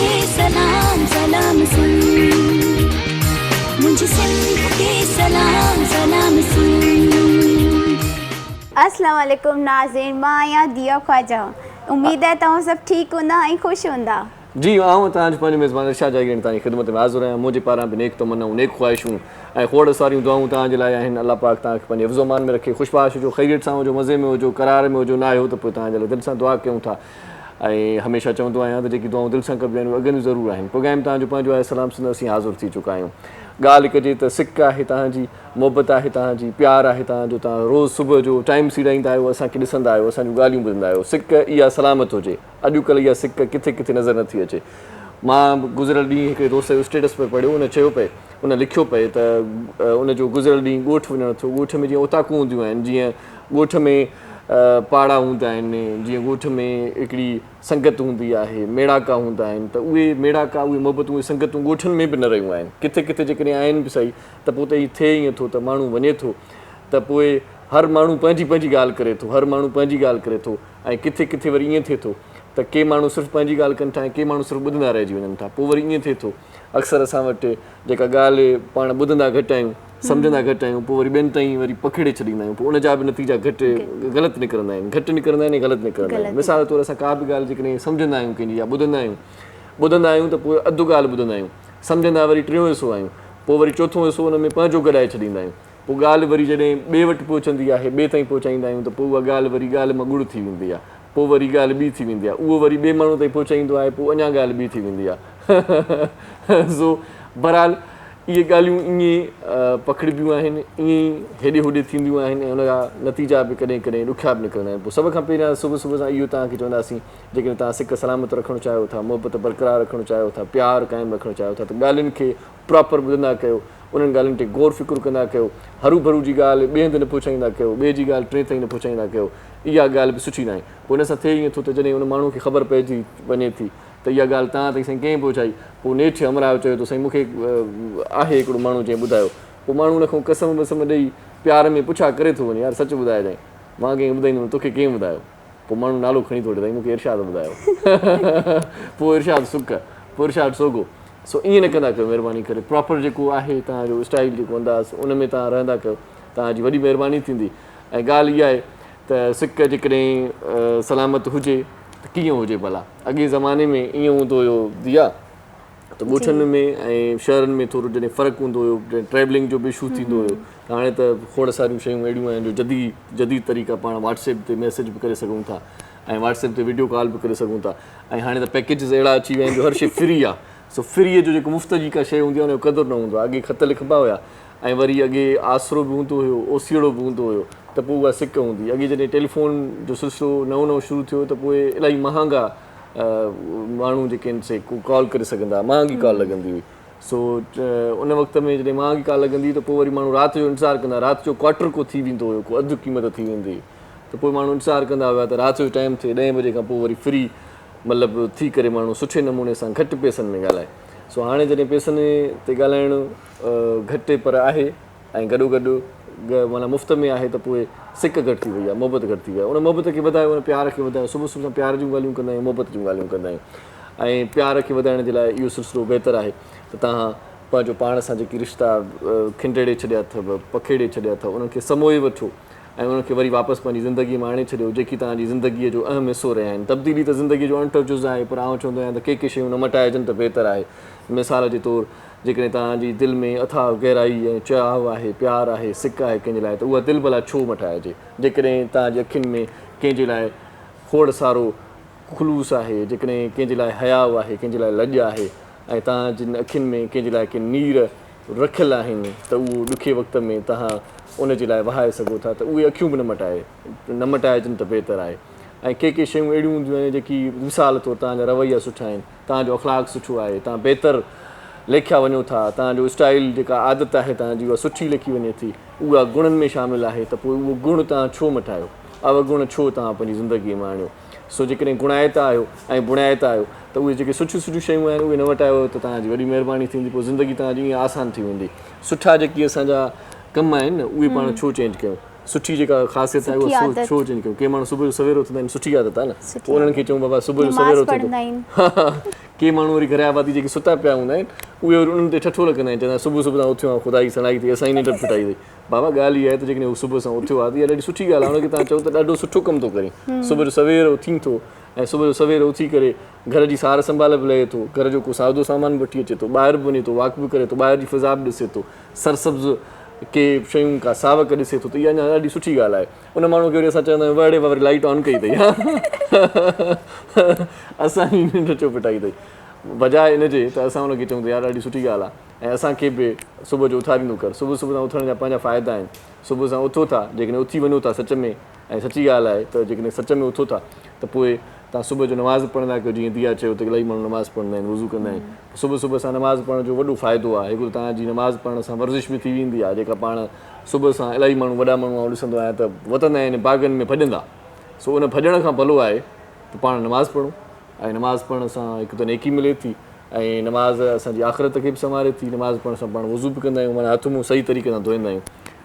सलाम सलाम सुन, मुझे सिंध के सलाम सलाम सुन। अस्सलाम वालेकुम नाज़रीन, मां आहियां दिया ख्वाजा। उम्मीद है तव्हां सभु ठीकु हूंदा ऐं ख़ुशि हूंदा। जी आऊं तव्हांजो पंहिंजो मेज़बान इरशाद जागीर तव्हांजी ख़िदमत में हाज़िर आहियां। मुंहिंजे पारां बि नेक तमन्नाऊं नेक ख़्वाहिशूं ऐं खोड़ सारियूं दुआऊं तव्हांजे लाइ आहिनि। अल्लाह पाक तव्हांखे पंहिंजे हिफ़्ज़ो अमान में रखे, ख़ुशबाश हुजो, ख़ैरियत सां हुजो, मज़े में हुजो, करार में हुजो। न आहियो त पोइ तव्हांजे लाइ दिलि सां दुआ कयूं था ऐं हमेशह चवंदो आहियां त जेकी दुआऊं दिलि सां कबियूं आहिनि उहे अॻनि ज़रूरु आहिनि। प्रोग्राम तव्हांजो पंहिंजो आहे सलाम सिंध, असीं हाज़िर थी चुका आहियूं। ॻाल्हि कजे त सिक आहे तव्हांजी, मोहबत आहे तव्हांजी, प्यार आहे तव्हांजो। तव्हां रोज़ु सुबुह जो टाइम सीड़ाईंदा आहियो, असांखे ॾिसंदा आहियो, असांजूं ॻाल्हियूं ॿुधंदा आहियो। सिक इहा सलामत हुजे। अॼुकल्ह इहा सिक किथे किथे नज़र नथी अचे। मां गुज़िरियल ॾींहुं हिकिड़े दोस्त जो स्टेटस पे पढ़ियो, उन चयो पए, उन लिखियो पए त उनजो गुज़िरियल ॾींहुं ॻोठु वञणु थियो। ॻोठ में जीअं ओताकूं हूंदियूं आहिनि, जीअं ॻोठ में पाड़ा हूंदा आहिनि, जीअं ॻोठ में हिकिड़ी संगत हूंदी आहे, मेड़ाका हूंदा आहिनि, त उहे मेड़ाका, उहे मोहबतूं, उहे संगतूं ॻोठनि में बि न रहियूं आहिनि। किथे किथे जेकॾहिं आहिनि बि सही, त पोइ त हीअ थिए ईअं थो त माण्हू वञे थो त पोइ हर माण्हू पंहिंजी पंहिंजी ॻाल्हि करे थो, हर माण्हू पंहिंजी ॻाल्हि करे थो। ऐं किथे किथे वरी ईअं थिए थो त के माण्हू सिर्फ़ु पंहिंजी ॻाल्हि कनि था ऐं के माण्हू सिर्फ़ु ॿुधंदा रहिजी वञनि था। पोइ वरी ईअं थिए थो, अक्सर असां वटि जेका ॻाल्हि पाण ॿुधंदा घटि आहियूं, सम्झंदा घटि आहियूं, पोइ वरी ॿियनि ताईं वरी पखिड़े छॾींदा आहियूं। पोइ उनजा बि नतीजा ग़लति निकिरंदा आहिनि, घटि निकिरंदा आहिनि ऐं ग़लति निकिरंदा आहिनि। मिसाल तौरु असां का बि ॻाल्हि जेकॾहिं सम्झंदा आहियूं कंहिंजी या ॿुधंदा आहियूं त पोइ अधु ॻाल्हि ॿुधंदा आहियूं, सम्झंदा वरी टियों हिसो आहियूं, पोइ वरी चोथों हिसो हुन में पंहिंजो गॾाए छॾींदा आहियूं। पोइ ॻाल्हि वरी जॾहिं ॿिए वटि पहुचंदी आहे, ॿिए ताईं पहुचाईंदा आहियूं, त पोइ उहा ॻाल्हि वरी ॻाल्हि मां ॻुड़ थी वेंदी आहे। पोइ वरी ॻाल्हि ॿी थी वेंदी आहे, उहो वरी ॿिए माण्हू ताईं पहुचाईंदो आहे, पोइ अञा ॻाल्हि ॿी थी वेंदी आहे। सो बहरहाल इहे ॻाल्हियूं ईअं पखिड़िबियूं आहिनि, ईअं ई हेॾे होॾे थींदियूं आहिनि ऐं उनजा नतीजा बि कॾहिं कॾहिं ॾुखिया बि निकिरंदा आहिनि। पोइ सभ खां पहिरियां सुबुह सुबुह सां इहो तव्हांखे चवंदासीं, जेकॾहिं तव्हां सिक सलामत रखणु चाहियो था, मोहबत बरक़रार रखणु चाहियो था, प्यारु क़ाइमु रखणु चाहियो था, त ॻाल्हियुनि खे प्रॉपर ॿुधंदा कयो, उन्हनि ॻाल्हियुनि ते गौर फ़िक्रु कंदा कयो। हरू भरू जी ॻाल्हि ॿिए हंधि न पहुचाईंदा कयो, ॿिए जी ॻाल्हि टे ताईं न पहुचाईंदा कयो। इहा ॻाल्हि बि सुठी न आहे। पोइ हिन सां थिए ईअं थो त जॾहिं उन माण्हू खे ख़बर पइजी वञे थी त इहा ॻाल्हि तव्हां ताईं साईं कंहिं पहुचाई, पोइ नेठि अमरायो चयो थो साईं मूंखे आहे हिकिड़ो माण्हू जंहिं ॿुधायो। पोइ माण्हू उनखां कसम वसम ॾेई प्यार में पुछा करे थो वञे, यार सच ॿुधाए जांइ, मां कंहिं ॿुधाईंदुमि, तोखे कंहिं ॿुधायो? पोइ माण्हू नालो खणी थो वठे, साईं मूंखे इरशाद ॿुधायो। पोइ इरशाद सुक, पोइ इरशाद सोगो। सो ईअं न कंदा कयो, महिरबानी करे प्रॉपर जेको आहे तव्हांजो स्टाइल जेको अंदाज़, उन में तव्हां रहंदा कयो, तव्हांजी वॾी महिरबानी थींदी। ऐं ॻाल्हि इहा आहे त सिक जेकॾहिं सलामत हुजे त कीअं हुजे भला। अॻे ज़माने में ईअं हूंदो हुयो दिया, त ॻोठनि में ऐं शहरनि में थोरो जॾहिं फ़र्क़ु हूंदो हुयो, ट्रैवलिंग जो बि इशू थींदो हुयो। त हाणे त खोड़ सारियूं शयूं अहिड़ियूं आहिनि जो जदीद तरीक़ा, पाण व्हाट्सएप ते मैसेज बि करे सघूं था ऐं व्हाट्सएप ते वीडियो कॉल बि करे सघूं था। ऐं हाणे त पैकेजिस अहिड़ा अची विया आहिनि जो हर शइ फ्री आहे। सो फ्रीअ जो जेको मुफ़्त जी का शइ हूंदी आहे उनजो क़दुरु न हूंदो आहे। अॻे ख़त लिखिबा हुया ऐं वरी अॻे आसरो बि हूंदो हुयो, ओसीड़ो बि हूंदो हुयो, त पोइ उहा सिक हूंदी। अॻे जॾहिं टेलीफोन जो सिलसिलो नओं शुरू थियो त पोइ इलाही महांगा माण्हू जेके आहिनि से कॉल करे सघंदा, महांगी कॉल लॻंदी हुई। सो उन वक़्त में जॾहिं महांगी कॉल लॻंदी त पोइ वरी माण्हू राति जो इंतज़ारु कंदा, राति जो क्वार्टर को थी वेंदो हुयो, को अधु क़ीमत थी वेंदी हुई, त पोइ माण्हू इंतज़ारु कंदा हुआ त राति जो टाइम थिए 10 बजे खां पोइ वरी फ्री मतिलबु थी करे माण्हू सुठे नमूने सां घटि पैसनि में ॻाल्हाए। सो हाणे जॾहिं पैसनि ते ॻाल्हाइणु घटि पर आहे ऐं गॾोगॾु माना मुफ़्त में आहे, त पोइ सिक घटि थी वई आहे, मोहबत घटि थी वई आहे। उन मोहबत खे वधायो, उन प्यार खे वधायो। सुबुह सुबुह सां प्यार जूं ॻाल्हियूं कंदा आहियूं, मोहबत जूं ॻाल्हियूं कंदा आहियूं। ऐं प्यार खे वधाइण जे लाइ इहो सिलसिलो बहितरु आहे त तव्हां पंहिंजो पाण सां जेकी रिश्ता खिंडेड़े छॾिया अथव, पखेड़े छॾिया अथव, उन्हनि खे समोए वठो ऐं उन्हनि खे वरी वापसि पंहिंजी ज़िंदगीअ में आणे छॾियो, जेकी तव्हांजी ज़िंदगीअ जो अहम हिसो रहिया आहिनि। तब्दीली त ज़िंदगीअ जो अंट जुज़ आहे, पर आउं चवंदो आहियां त के शयूं न मटाइजनि त बहितरु आहे। मिसाल जे तौरु जेकॾहिं तव्हांजी दिलि में अथाह गहराई ऐं चाहु आहे, प्यारु आहे, सिक आहे कंहिंजे लाइ, त उहा दिलि भला छो मटाइजे। जेकॾहिं तव्हांजी अखियुनि में कंहिंजे लाइ खोड़ सारो ख़ुलूस आहे, जेकॾहिं कंहिंजे लाइ हयाउ आहे, कंहिंजे लाइ लॼ आहे, ऐं तव्हां जिन अखियुनि में कंहिंजे लाइ के नीर रखियलु आहिनि, त उहो ॾुखे वक़्त में तव्हां उन जे लाइ वहाए सघो था, त उहे अखियूं बि न मटाइजनि त बहितरु आहे। ऐं के शयूं अहिड़ियूं हूंदियूं आहिनि जेकी मिसाल तौरु तव्हांजा रवैया सुठा आहिनि, तव्हांजो अख़लाक़ सुठो आहे, तव्हां बहितरु लेखिया वञो था, तव्हांजो स्टाइल जेका आदत आहे तव्हांजी उहा सुठी लिखी वञे थी, उहा गुणनि में शामिलु आहे, त पोइ उहो गुण तव्हां छो मटायो, अवगुण छो तव्हां पंहिंजी ज़िंदगीअ में आणियो। सो जेकॾहिं गुणायत आहियो ऐं बुणायत आहियो, त उहे जेके सुठियूं शयूं आहिनि उहे न वटायो त तव्हांजी वॾी महिरबानी थींदी। पोइ ज़िंदगी तव्हांजी ईअं आसानु थी वेंदी। सुठा जेकी असांजा कम आहिनि न उहे पाण छो चेंज कयूं, सुठी जेका ख़ासियत आहे उहा छो चेंज कयूं। के माण्हू सुबुह जो सवेर उथंदा आहिनि, सुठी आदत आहे न, पोइ उन्हनि खे चऊं बाबा सुबुह जो सवेर उथो, के माण्हू वरी घर आबादी जेके सुता पिया हूंदा आहिनि उहे वरी उन्हनि ते ठठो लॻंदा आहिनि चवंदा सुबुह सुबुह सां उथियो आहे ख़ुदा जी सणाई थी असां ई निंड फिटाई अथई बाबा ॻाल्हि इहा आहे त जेकॾहिं हू सुबुह सां उथियो आहे त इहा ॾाढी सुठी ॻाल्हि आहे हुनखे तव्हां चओ त ॾाढो सुठो कमु थो करे सुबुह जो सवेर उथी थो ऐं सुबुह जो सवेर उथी करे घर जी सार संभाल बि लहे थो घर जो को सादो सामान बि वठी अचे थो ॿाहिरि बि वञे थो वॉक बि करे थो ॿाहिरि जी फिज़ा बि ॾिसे थो सरसब्ज़ के शयूं का सावक ॾिसे थो त इहा अञा ॾाढी सुठी ॻाल्हि आहे उन माण्हू खे वरी असां चवंदा आहियूं वड़े वरी लाइट ऑन कई अथई असांजी निंड छो फिटाई अथई बजाए इनजे त असां हुनखे चऊं त यार ॾाढी सुठी ॻाल्हि आहे ऐं असांखे बि सुबुह जो उथारींदो कर सुबुह सुबुह सां उथण जा पंहिंजा फ़ाइदा आहिनि सुबुह सां उथो था जेकॾहिं उथी वञो था सच में ऐं सची ॻाल्हि आहे त जेकॾहिं सच में उथो था त पोइ तव्हां सुबुह जो नमाज़ पढ़ंदा कयो जीअं दिया चयो त इलाही माण्हू नमाज़ पढ़ंदा आहिनि वज़ू कंदा आहिनि सुबुह सुबुह सां नमाज़ पढ़ण जो वॾो फ़ाइदो आहे हिकिड़ो तव्हांजी नमाज़ पढ़ण सां वर्ज़िश बि थी वेंदी आहे जेका पाण सुबुह सां इलाही माण्हू वॾा माण्हू ॾिसंदो आहियां त वतंदा आहिनि बाग़नि में भॼंदा सो उन भॼण खां भलो आहे त पाण नमाज़ पढ़ूं ऐं नमाज़ पढ़ण सां हिकु त नेकी मिले थी ऐं नमाज़ असांजी आख़िरत खे बि संभाले थी नमाज़ पढ़ण सां पाण वज़ू बि कंदा आहियूं माना हथ मुंहुं सही तरीक़े सां धोईंदा आहियूं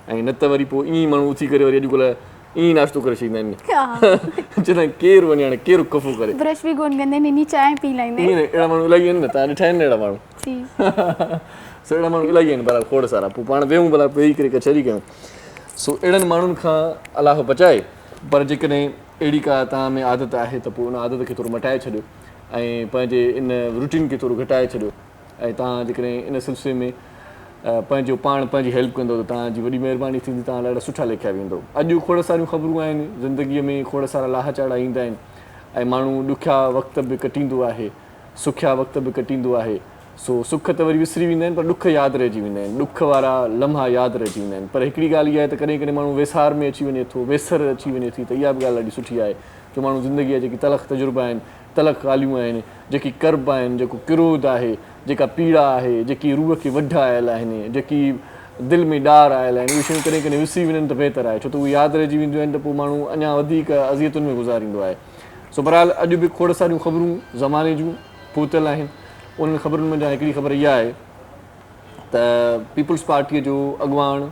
ऐं न त वरी पोइ ईअं माण्हू उथी करे वरी अॼुकल्ह ईअं ई नाश्तो करे छॾींदा आहिनि चवंदा आहिनि केरु वञे हाणे केरु कफ़ो करे ब्रश बि कोन कंदा आहिनि इनी चांहि पी लाईंदा ईअं अहिड़ा माण्हू इलाही आहिनि न तव्हां ॾिठा आहिनि अहिड़ा माण्हू सो अहिड़ा माण्हू इलाही आहिनि भला खोड़ सारा पोइ पाण वेहूं भला वेही करे कचहरी कयूं सो अहिड़नि माण्हुनि खां अलाह बचाए पर जेकॾहिं अहिड़ी का तव्हां में आदत आहे त पोइ उन आदत खे थोरो मटाए छॾियो ऐं पंहिंजे इन रूटीन खे थोरो घटाए छॾियो ऐं तव्हां जेकॾहिं इन सिलसिले में पंहिंजो पाण पंहिंजी हेल्प कंदो त तव्हांजी वॾी महिरबानी थींदी तव्हां ॾाढा सुठा लिखिया वेंदो अॼु खोड़ सारियूं ख़बरूं आहिनि ज़िंदगीअ में खोड़ सारा लाह चाढ़ा ईंदा आहिनि ऐं माण्हू ॾुखिया वक़्त बि कटींदो आहे सुखिया वक़्त बि कटींदो आहे सो सुख त वरी विसरी वेंदा आहिनि पर ॾुख यादि रहिजी वेंदा आहिनि ॾुख वारा लम्हा यादि रहिजी वेंदा आहिनि पर हिकिड़ी ॻाल्हि इहा आहे त कॾहिं कॾहिं माण्हू वेसार में अची वञे थो वेसर अची वञे थी त इहा बि ॻाल्हि ॾाढी सुठी आहे जो माण्हू ज़िंदगीअ जेकी तलख़ तजुर्बा आहिनि तलख़ ॻाल्हियूं आहिनि जेकी कर्ब आहिनि जेको किरोध आहे जेका पीड़ा आहे जेकी रूह खे वढ आयल आहिनि जेकी दिलि में ॾार आयल आहिनि उहे शयूं कॾहिं कॾहिं विसरी वञनि त बहितर आहे छो त उहे यादि रहिजी वेंदियूं आहिनि त पोइ माण्हू अञा वधीक अज़ियतुनि में गुज़ारींदो आहे सो बहरहाल अॼु बि खोड़ सारियूं ख़बरूं ज़माने जूं पहुतल आहिनि उन्हनि ख़बरुनि में हिकिड़ी ख़बर इहा आहे त पीपल्स पार्टीअ जो अॻवान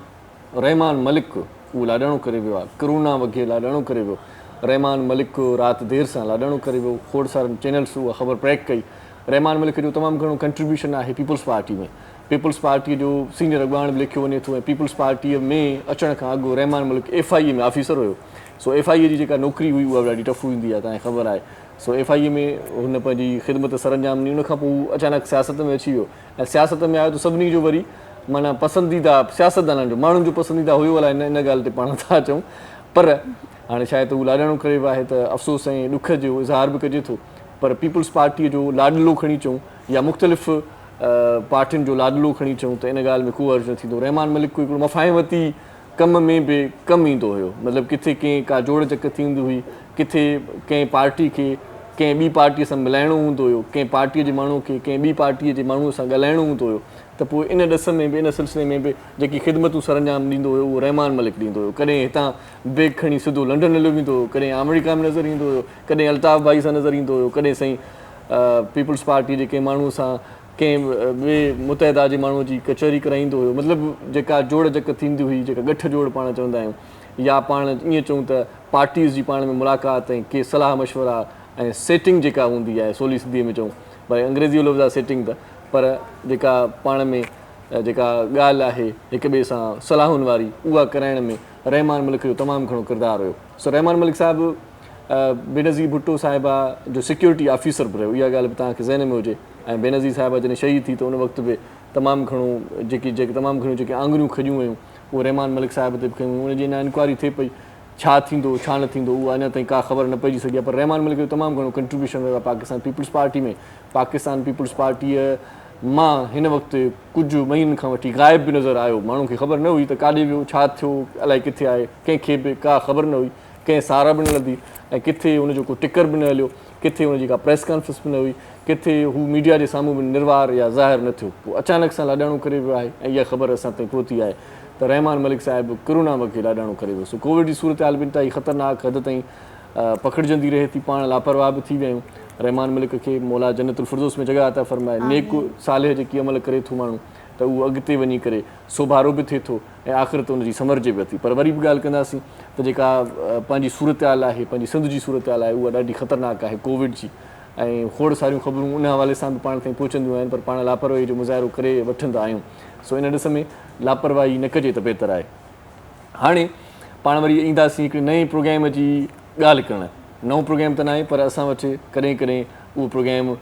रहमान मलिक उहो लाॾाणो करे वियो आहे करोना वॻे लाॾाणो करे वियो रहमान मलिक राति देरि सां लाॾाणो करे वियो खोड़ सारनि चैनल्स उहा ख़बर ब्रेक कई रहमान मलिक जो तमामु घणो कंट्रीब्यूशन आहे पीपल्स पार्टी में पीपल्स पार्टीअ जो सीनियर अॻवान बि लिखियो वञे थो ऐं पीपल्स पार्टीअ में अचण खां अॻु रहमान मलिक FIA में ऑफिसर हुयो सो FIA जी जेका नौकिरी हुई उहा ॾाढी टफ हूंदी आहे तव्हांखे ख़बर आहे सो FIA में हुन पंहिंजी ख़िदमत सर अंजाम ॾिनी उनखां पोइ अचानक सियासत में अची वियो ऐं सियासत में आयो त सभिनी जो वरी माना पसंदीदा सियासतदाननि जो माण्हुनि जो पसंदीदा हुयो अलाए इन ॻाल्हि ते पाण था अचूं पर हाणे शायदि उहो लाॾाणो करे वियो आहे त अफ़सोस ऐं ॾुख जो इज़हार बि कजे थो पर पीपल्स पार्टीअ जो लाॾलो खणी अचूं या मुख़्तलिफ़ पार्टियुनि जो लाॾलो खणी अचूं त इन ॻाल्हि में को अर्ज़ु न थींदो रहमान मलिक को हिकिड़ो मफ़ाहिमती कम में बि कमु ईंदो हुयो मतिलबु किथे कंहिं का जोड़ चक थींदी हुई किथे कंहिं पार्टी खे कंहिं ॿी पार्टीअ सां मिलाइणो हूंदो हुयो कंहिं पार्टीअ जे माण्हू खे कंहिं ॿी पार्टीअ जे माण्हूअ सां ॻाल्हाइणो हूंदो हुयो त पोइ इन ॾिस में बि इन सिलसिले में बि जेकी ख़िदमतूं सरंजाम ॾींदो हुयो उहो रहमान मलिक ॾींदो हुयो कॾहिं हितां बैग खणी सिधो लंडन हलियो वेंदो हुयो कॾहिं अमेरिका में नज़र ईंदो हुयो कॾहिं अल्ताफ़ भाई सां नज़र ईंदो हुयो कॾहिं साईं पीपल्स पार्टी जे कंहिं माण्हू सां कंहिं ॿिए मुतहदा जे माण्हूअ जी कचहरी कराईंदो हुयो मतिलबु जेका जोड़ जक थींदी हुई जेका गठ जोड़ पाण चवंदा आहियूं या पाण ईअं चऊं त पार्टीज़ जी पाण में मुलाक़ात ऐं के सलाह मशवरा ऐं सेटिंग जेका हूंदी आहे सवली सिंधीअ में चऊं भई अंग्रेज़ी लफ़्ज़ आहे सेटिंग त पर जेका पाण में जेका ॻाल्हि आहे हिक ॿिए सां सलाहुनि वारी उहा कराइण में रहमान मलिक जो तमामु घणो किरदारु हुयो सो रहमान मलिक साहिबु बेनज़ीर भुट्टो साहिबा जो सिक्योरिटी ऑफिसर बि रहियो इहा ॻाल्हि बि तव्हांखे ज़हन में हुजे ऐं बेनज़ीर साहिबा जॾहिं शहीद थी त उन वक़्तु बि तमामु घणो जेके तमामु घणियूं जेके आङुरियूं खॼियूं हुयूं उहे रहमान मलिक साहिब ते बि खयूं उनजी अञा इंक्वायरी थिए पई छा थींदो छा न थींदो उहा अञा ताईं का ख़बर न पइजी सघी आहे पर रहमान मलिक जो तमामु घणो कंट्रीब्यूशन रहियो आहे पाकिस्तान पीपल्स पार्टी में पाकिस्तान पीपल्स पार्टीअ मां हिन वक़्तु कुझु महीननि खां वठी ग़ाइब बि नज़र आयो माण्हू खे ख़बर न हुई त काॾे वियो छा थियो अलाए किथे आहे कंहिंखे बि का ख़बर न हुई कंहिं सारा बि न लधी ऐं किथे हुनजो को टिकर बि न हलियो किथे हुनजी का प्रेस कॉन्फ्रेंस बि न हुई किथे हू मीडिया जे साम्हूं बि निर्वार या ज़ाहिर न थियो पोइ अचानक सां लाॾाणो करे वियो आहे ऐं इहा ख़बर असां ताईं पहुती आहे त रहमान मलिक साहिबु करोना वॻे लाॾाणो करे वियो सो कोविड जी सूरत हाल बि इंतिहाई ख़तरनाक हद ताईं पकड़जंदी रहे थी पाण लापरवाह बि थी विया आहियूं रहमान मलिक खे मौला जन्नतुल फिरदौस में जॻह अता फरमाए नेक सालेह जेकी अमल करे थो माण्हू त उहो अॻिते वञी करे सोभारो बि थिए थो ऐं आख़िरत हुनजी समरजे बि थी पर वरी बि ॻाल्हि कंदासीं त जेका पंहिंजी सूरत हाल आहे पंहिंजी सिंध जी सूरत हाल आहे उहा ॾाढी ख़तरनाक आहे कोविड जी ऐं खोड़ सारियूं ख़बरूं उन हवाले सां बि पाण ताईं पहुचंदियूं आहिनि, पर पाण लापरवाही जो मुज़ाहिरो करे वठंदा आहियूं। सो इन ॾिस में लापरवाही न कजे त बहितर आहे। हाणे पाण वरी ईंदासीं हिकिड़े नए प्रोग्राम जी ॻाल्हि करणु। नओं प्रोग्राम त न आहे, पर असां वटि कॾहिं कॾहिं उहो प्रोग्राम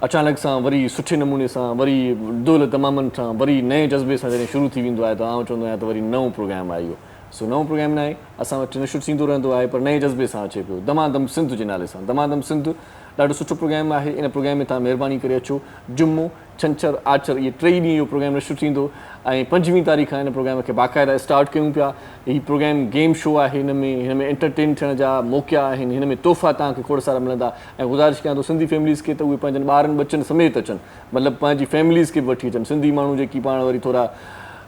अचानक सां वरी सुठे नमूने सां वरी दुल तमामनि सां वरी नए जज़्बे सां जॾहिं शुरू थी वेंदो आहे त आउं चवंदो आहियां त वरी नओं प्रोग्राम आहे इहो। सो नओं प्रोग्राम न आहे, असां वटि नशुर थींदो रहंदो आहे, पर नए जज़्बे सां अचे पियो। दमादम सिंध जे नाले सां। दमादम सिंध ॾाढो सुठो प्रोग्राम आहे। इन प्रोग्राम में तव्हां महिरबानी करे अचो। जुमो, छंछरु, आचर इहे 3 ॾींहं इहो प्रोग्राम नशुर थींदो ऐं 25 तारीख़ हिन प्रोग्राम खे बाक़ाइदा स्टार्ट कयूं पिया। हीउ प्रोग्राम गेम शो आहे। हिन में एंटरटेन थियण जा मौक़ा आहिनि, हिन में तोहफ़ा तव्हांखे खोड़ सारा मिलंदा। ऐं गुज़ारिश कयां थो सिंधी फैमिलीज़ खे त उहे पंहिंजनि ॿारनि बचनि समेत अचनि, मतिलबु पंहिंजी फैमिलीज़ खे बि वठी अचनि। सिंधी माण्हू जेकी पाण वरी थोरा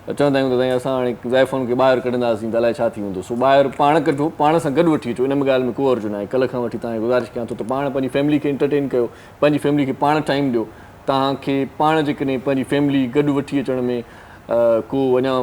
चवंदा आहियूं त साईं असां हाणे ज़ाइफ़ुनि खे ॿाहिरि कढंदासीं त अलाए छा थी वेंदो। सो ॿाहिरि पाण कढो, पाण सां गॾु वठी अचो। इन में ॻाल्हि में को अर्ज़ु न आहे। कल्ह खां वठी तव्हांखे गुज़ारिश कयां थो त पाण पंहिंजी फैमिली खे एंटरटेन कयो, पंहिंजी फैमिली खे पाण टाइम ॾियो। तव्हांखे पाण जेकॾहिं पंहिंजी फैमिली गॾु वठी अचण में को अञा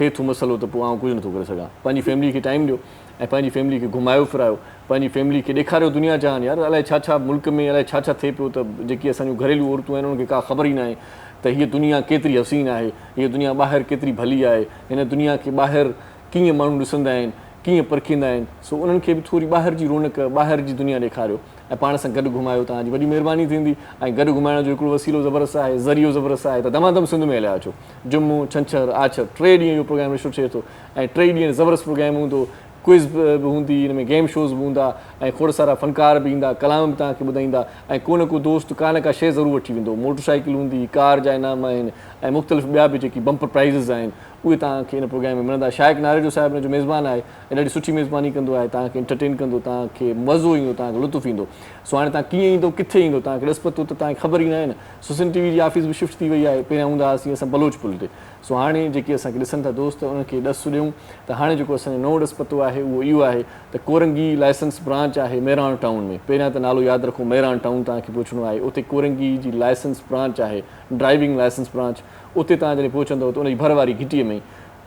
थिए थो मसइलो त पोइ आउं कुझु नथो करे सघां। पंहिंजी फैमिली खे टाइम ॾियो ऐं पंहिंजी फैमिली खे घुमायो फिरायो, पंहिंजी फैमिली खे ॾेखारियो दुनिया जहान। यार अलाए छा छा मुल्क में अलाए छा छा थिए पियो, त जेकी असांजूं घरेलू औरतूं आहिनि उन्हनि खे का ख़बर ई न आहे त हीअ दुनिया केतिरी हसीन आहे, हीअ दुनिया ॿाहिरि केतिरी भली आहे, हिन दुनिया खे ॿाहिरि कीअं माण्हू ॾिसंदा आहिनि, कीअं परखींदा आहिनि। सो उन्हनि खे बि थोरी ॿाहिरि जी रौनक, ॿाहिरि जी दुनिया ॾेखारियो ऐं पाण सां गॾु घुमायो। तव्हांजी वॾी महिरबानी थींदी। ऐं गॾु घुमाइण जो हिकिड़ो वसीलो ज़बरदस्त आहे, ज़रियो ज़बरदस्त आहे। त दमादम सिंध में हलिया अचो। जुमो, छंछरु, आचर 3 ॾींहं इहो प्रोग्राम शुरू थिए थो ऐं 3 ॾींहं ज़बरदस्त प्रोग्राम हूंदो। क्विज़ बि हूंदी, हिन में गेम शोज़ बि हूंदा ऐं खोड़ सारा फ़नकार बि ईंदा, कलाम बि तव्हांखे ॿुधाईंदा ऐं को न को दोस्त का न का शइ ज़रूरु वठी वेंदो। मोटरसाइकिल हूंदी, कार जा इनाम आहिनि ऐं मुख़्तलिफ़ ॿिया बि जेकी बम्पर प्राइज़िस आहिनि उहे तव्हांखे हिन प्रोग्राम में मिलंदा। शाइक़ नारेजो साहिबु हिन जो मेज़बान आहे ऐं ॾाढी सुठी मेज़बानी कंदो आहे। तव्हांखे एंटरटेन कंदो, तव्हांखे मज़ो ईंदो, तव्हांखे लुत्फ़ ईंदो। सो हाणे तव्हां कीअं ईंदो, किथे ईंदो, तव्हांखे ॾिस पतो त तव्हांखे ख़बर ई न आहे न। सुसिन टीवी जी ऑफिस बि शिफ्ट थी वई आहे। पहिरियां हूंदा हुआसीं असां बलोच पुल ते। सो हाणे जेके असांखे ॾिसनि था दोस्त उनखे ॾस ॾियूं त हाणे जेको असांजो नओं ॾस पतो आहे उहो इहो आहे त कोरंगी लाइसेंस ब्रांच आहे मेराण टाउन में। पहिरियां त नालो यादि रखो, मेराण टाउन तव्हांखे पहुचणो आहे। उते कोरंगी जी लाइसेंस ब्रांच आहे, ड्राइविंग लाइसेंस ब्रांच। उते तव्हां जॾहिं पहुचंदव त उनजी भर वारी घिटीअ में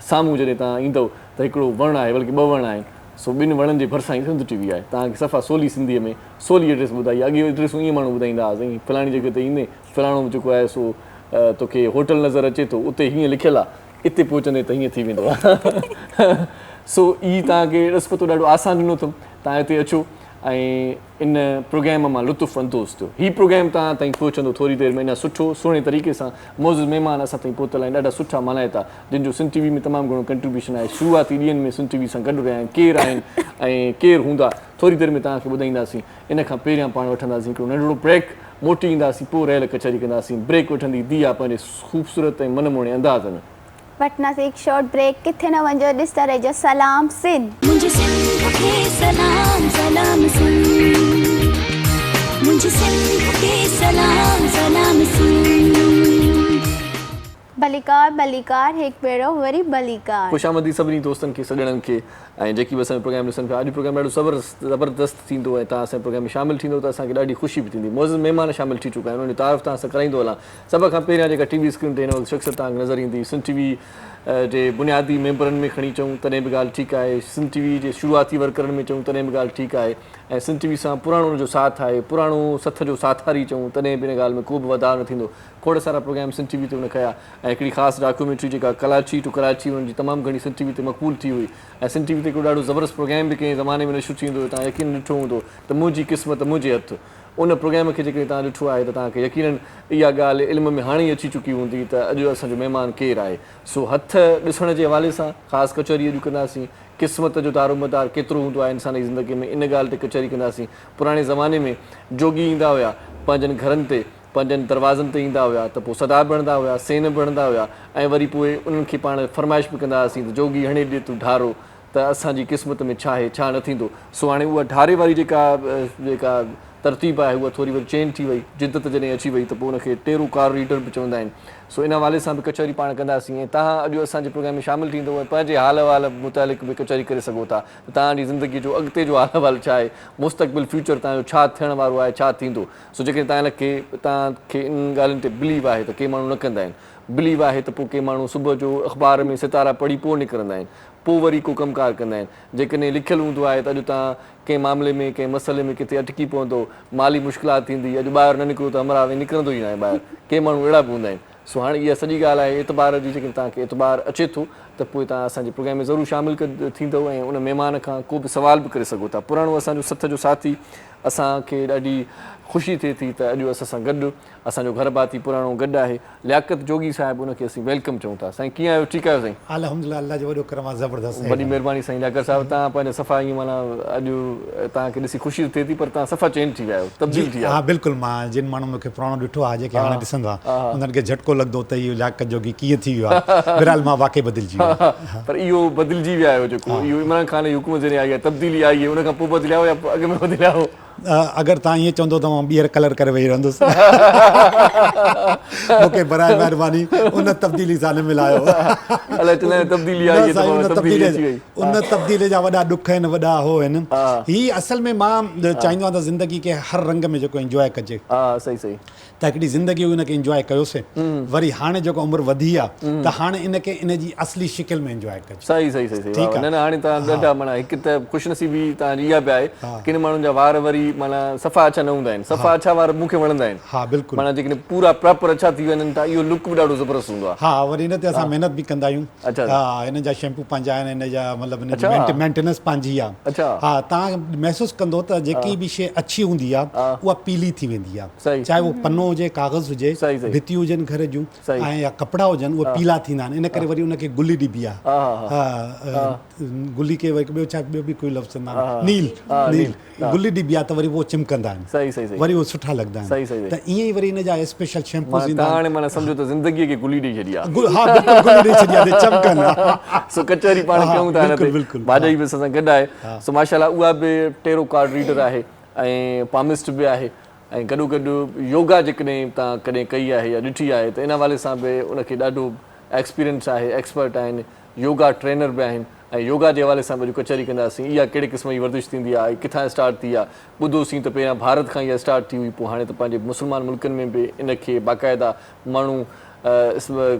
साम्हूं जॾहिं तव्हां ईंदव त हिकिड़ो वणु आहे, बल्कि 2 वण आहिनि। सो 2 वणनि जे भरिसां ई सिंध टीवी आहे। तव्हांखे सफ़ा सोली सिंधीअ में सोली एड्रेस ॿुधाई। अॻे एड्रेसूं ईअं माण्हू ॿुधाईंदा हुआ, साईं फलाणी जॻह ते ईंदे, फलाणो जेको आहे सो तोखे होटल नज़र अचे थो, उते हीअं लिखियलु आहे, हिते पहुचंदे त हीअं थी वेंदो आहे। सो ई तव्हांखे ॾस पतो ॾाढो आसानु ॾिनो अथमि। तव्हां हिते अचो ऐं इन प्रोग्राम मां लुत्फ़ अंदोज़ थियो। हीउ प्रोग्राम तव्हां ताईं पहुचंदो थोरी देरि में। अञा सुठो सुहिणे तरीक़े सां मौज़ूद महिमान असां ताईं पहुतल आहिनि, ॾाढा सुठा मल्हाइता, जिन जो सिंध टीवी में तमामु घणो कंट्रीब्यूशन आहे। शुरूआती ॾींहंनि में सिंध टीवी सां गॾु रहिया आहिनि, केरु आहिनि ऐं केरु हूंदा, थोरी देरि में तव्हांखे ॿुधाईंदासीं। इन खां पहिरियां पाण वठंदासीं हिकिड़ो नंढिड़ो ब्रेक, मोटी ईंदासीं, पोइ रहियल कचहरी कंदासीं। ब्रेक वठंदी दिया पंहिंजे ख़ूबसूरत ऐं मनमोहणे अंदाज़ में। वठंदासीं हिकु शॉर्ट ब्रेक। किथे न वञो, ॾिसंदा रहिजो सलाम सिंध। मुझे सिंध के सलाम सलाम सिंध, मुझे सिंध के सलाम सलाम सिंध। भलीकार भलीकार हिकु भेरो वरी भलीकार। ख़ुशामदी सभिनी दोस्तनि खे, सॼणनि खे ऐं जेकी बि असांजो प्रोग्राम ॾिसनि पिया। अॼु प्रोग्राम ॾाढो ज़बरदस्त थींदो ऐं तव्हां असांजे प्रोग्राम में शामिलु थींदो त असांखे ॾाढी ख़ुशी बि थींदी। मौज़ूद महिमान शामिलु थी चुका आहिनि, उनजो तारीफ़ तव्हां सां कराईंदो हलां। सभ खां पहिरियां जेका टीवी स्क्रीन ते हिन वक़्तु शख़्सियत तव्हांखे नज़र ईंदी, सिंध टीवी जे बुनियादी मेंबरनि में खणी चऊं तॾहिं बि ॻाल्हि ठीकु आहे, सिंध टीवी जे शुरूआती वर्करनि में चऊं तॾहिं बि ॻाल्हि ठीकु आहे ऐं सिंध टीवी सां पुराणो हुनजो साथ आहे, पुराणो सथ जो साथारी चऊं तॾहिं बि हिन ॻाल्हि में को बि वाधारो न थींदो। खोड़ सारा प्रोग्राम सिंध टीवी ते हुन कया ऐं हिकिड़ी ख़ासि डॉक्यूमेंट्री जेका कराची टू कराची हुनजी तमामु घणी सिंध टीवी ते मक़बूल थी हुई ऐं सिंध टीवी ते हिकिड़ो ॾाढो ज़बरदस्त प्रोग्राम बि कंहिं ज़माने में नशो थींदो हुयो। तव्हां यकीन ॾिठो हूंदो त मुंहिंजी क़िस्मत मुंहिंजे हथु। उन प्रोग्राम खे जेकॾहिं तव्हां ॾिठो आहे त तव्हांखे यकीनन इहा ॻाल्हि इल्म में हाणे ई अची चुकी हूंदी त अॼु असांजो महिमान केरु आहे। सो हथ ॾिसण जे हवाले सां ख़ासि कचहरी अॼु कंदासीं। क़िस्मत जो दारोमदार केतिरो हूंदो आहे इंसान जी ज़िंदगी में, इन ॻाल्हि ते कचहरी कंदासीं। पुराणे ज़माने में जोगी ईंदा हुया पंहिंजनि घरनि ते, पंहिंजनि दरवाज़नि ते ईंदा हुया त पोइ सदा बि हणंदा हुया, सेन बि हणंदा हुया ऐं वरी पोइ उन्हनि खे पाण फरमाइश बि कंदा हुआसीं त जोगी हणे ॾे तूं ढारो त असांजी क़िस्मत में छा आहे छा न थींदो। सो हाणे उहा ढारे वारी जेका तरतीब आहे उहा थोरी वरी चेंज थी वई। जिदत जॾहिं अची वई त पोइ उनखे टेरो कार रीडर बि चवंदा आहिनि। सो इन हवाले सां बि कचहरी पाण कंदासीं ऐं तव्हां अॼु असांजे प्रोग्राम में शामिलु थींदो ऐं पंहिंजे हाल वाल मुतालिक़ बि कचहरी करे सघो था त तव्हांजी ज़िंदगी जो अॻिते जो हाल वाल छा आहे, मुस्तक़बिल फ्यूचर तव्हांजो छा थियण वारो आहे, छा थींदो। सो जेकॾहिं तव्हांखे इन ॻाल्हियुनि ते बिलीव आहे त के माण्हू न कंदा आहिनि, बिलीव आहे त पोइ के माण्हू सुबुह जो अख़बार में सितारा पढ़ी पोइ निकिरंदा आहिनि, पोइ वरी को कमकार कंदा आहिनि। जेकॾहिं लिखियलु हूंदो आहे त अॼु तव्हां कंहिं मामले में कंहिं मसइले में किथे अटकी पवंदो, माली मुश्किलात थींदी, अॼु ॿाहिरि न निकिरो त अमरावती निकिरंदो ई न आहे ॿाहिरि, के माण्हू अहिड़ा बि हूंदा आहिनि। सो हाणे इहा सॼी ॻाल्हि आहे एतबार जी, जेकॾहिं तव्हांखे एतबार अचे थो त पोइ तव्हां असांजे प्रोग्राम में ज़रूरु शामिलु थींदव ऐं उन महिमान खां को बि सवाल बि करे सघो था। पुराणो असांजो सथ जो साथी, असांखे ॾाढी ख़ुशी थिए थी त अॼु असां सां गॾु असांजो घर भाती पुराणो गॾु आहे, लियाकत जोगी साहिबु, उनखे असीं वेलकम चऊं था। साईं कीअं आहियो? ठीकु आहियो साईं? अल्हम्दुलिल्लाह, अल्लाह जो वॾो करम आहे, ज़बरदस्त। वॾी महिरबानी साईं। लियाकत साहिबु, तव्हां पंहिंजे सफ़ा ईअं माना अॼु तव्हांखे ॾिसी ख़ुशी थिए थी, पर तव्हां सफ़ा चेंज थी विया आहियो, तब्दील थी विया। हा बिल्कुलु, मां जिन माण्हू मूंखे पुराणो ॾिठो आहे, जेके हाणे ॾिसंदा उन्हनि खे झटको लॻंदो त इहो लियाकत जोगी कीअं थी वियो आहे। बहरहाल मां वाक़ई बदिलजी वियो आहियां। पर इहो बदिलजी विया आहियो, जेको इहो इमरान ख़ान जी हुकूमत जॾहिं आई आहे, तब्दीली आई आहे, उन खां पोइ बदिलिया हो या अॻ में बदिलिया हो? अगरि तव्हां ईअं चवंदो त मां ॿीहर कलर करे वेही रहंदुसि। मूंखे बराए महिरबानी उन तब्दीली सां न मिलायो। अलाए चवंदा आहिनि तब्दीली आई आहे, उन तब्दीली जा वॾा ॾुख आहिनि, वॾा हो आहिनि। ही असल में मां चाहींदो आहियां त ज़िंदगी खे हर रंग में जेको इंजॉय कजे। हा सही सही। त हिकिड़ी ज़िंदगी हुनखे इंजॉय कयोसीं, वरी हाणे जेको उमिरि वधी आहे त हाणे इनखे इन जी असली शिकिल में इंजॉय कजे। सही सही सही सही। न न, हाणे तव्हां ॾाढा माना हिकु त ख़ुशनसीबी तव्हांजी इहा बि आहे, किन माण्हुनि जा वार वरी माना सफ़ा अच्छा न हूंदा आहिनि, सफ़ा अच्छा वार मूंखे वणंदा आहिनि। हा बिल्कुलु, माना जेकॾहिं पूरा प्रॉपर अच्छा थी वञनि था, इहो लुक बि ॾाढो ज़बरदस्त हूंदो आहे। हा, वरी इन ते असां महिनत बि कंदा आहियूं। हा, हिन जा शैम्पू पंहिंजा आहिनि, हिन जा मतिलबु हिन जी मेंटेनेंस पंहिंजी आहे। हा, तव्हां महसूसु कंदो त जेकी बि शइ अच्छी हूंदी आहे उहा पीली थी वेंदी आहे, चाहे उहो पनो हुजे, कागज़ हुजे, भितियूं हुजनि घर जूं ऐं या कपिड़ा हुजनि, उहे पीला थींदा आहिनि। इन करे वरी उनखे गुली ॾिबी आहे। हा, गुली खे ॿियो छा, ॿियो बि कोई लफ़्ज़ न आहे, नील नील गुली ॾिबी आहे त वरी उहो चिमकंदा आहिनि। सही सही, वरी उहो सुठा लॻंदा आहिनि। त ईअं ई वरी इन जा स्पेशल शैम्पूस ईंदा आहिनि। हाणे माना सम्झो त ज़िंदगीअ खे गुली ॾेई छॾी आहे। हा बिल्कुलु, गुली ॾेई छॾी आहे, चमकनि। सो कचहरी पाण कयूं था, बिल्कुलु भाॼाई बि असां सां गॾु आहे। सो माशाल्लाह, उहा बि टेरो कार्ड रीडर आहे ऐं पामिस्ट बि आहे, ऐं गॾोगॾु योगा जेकॾहिं तव्हां कॾहिं कई आहे या ॾिठी आहे त इन हवाले सां बि उनखे ॾाढो एक्सपीरियंस आहे, एक्सपर्ट आहिनि, योगा ट्रेनर बि आहिनि। ऐं योगा जे हवाले सां बि कचहरी कंदासीं, इहा कहिड़े क़िस्म जी वर्जिश थींदी आहे, किथां स्टार्ट थी आहे, ॿुधोसीं त पहिरियां भारत खां इहा स्टार्ट थी हुई, पोइ हाणे त पंहिंजे मुस्लमान मुल्कनि में बि इनखे बाक़ाइदा माण्हू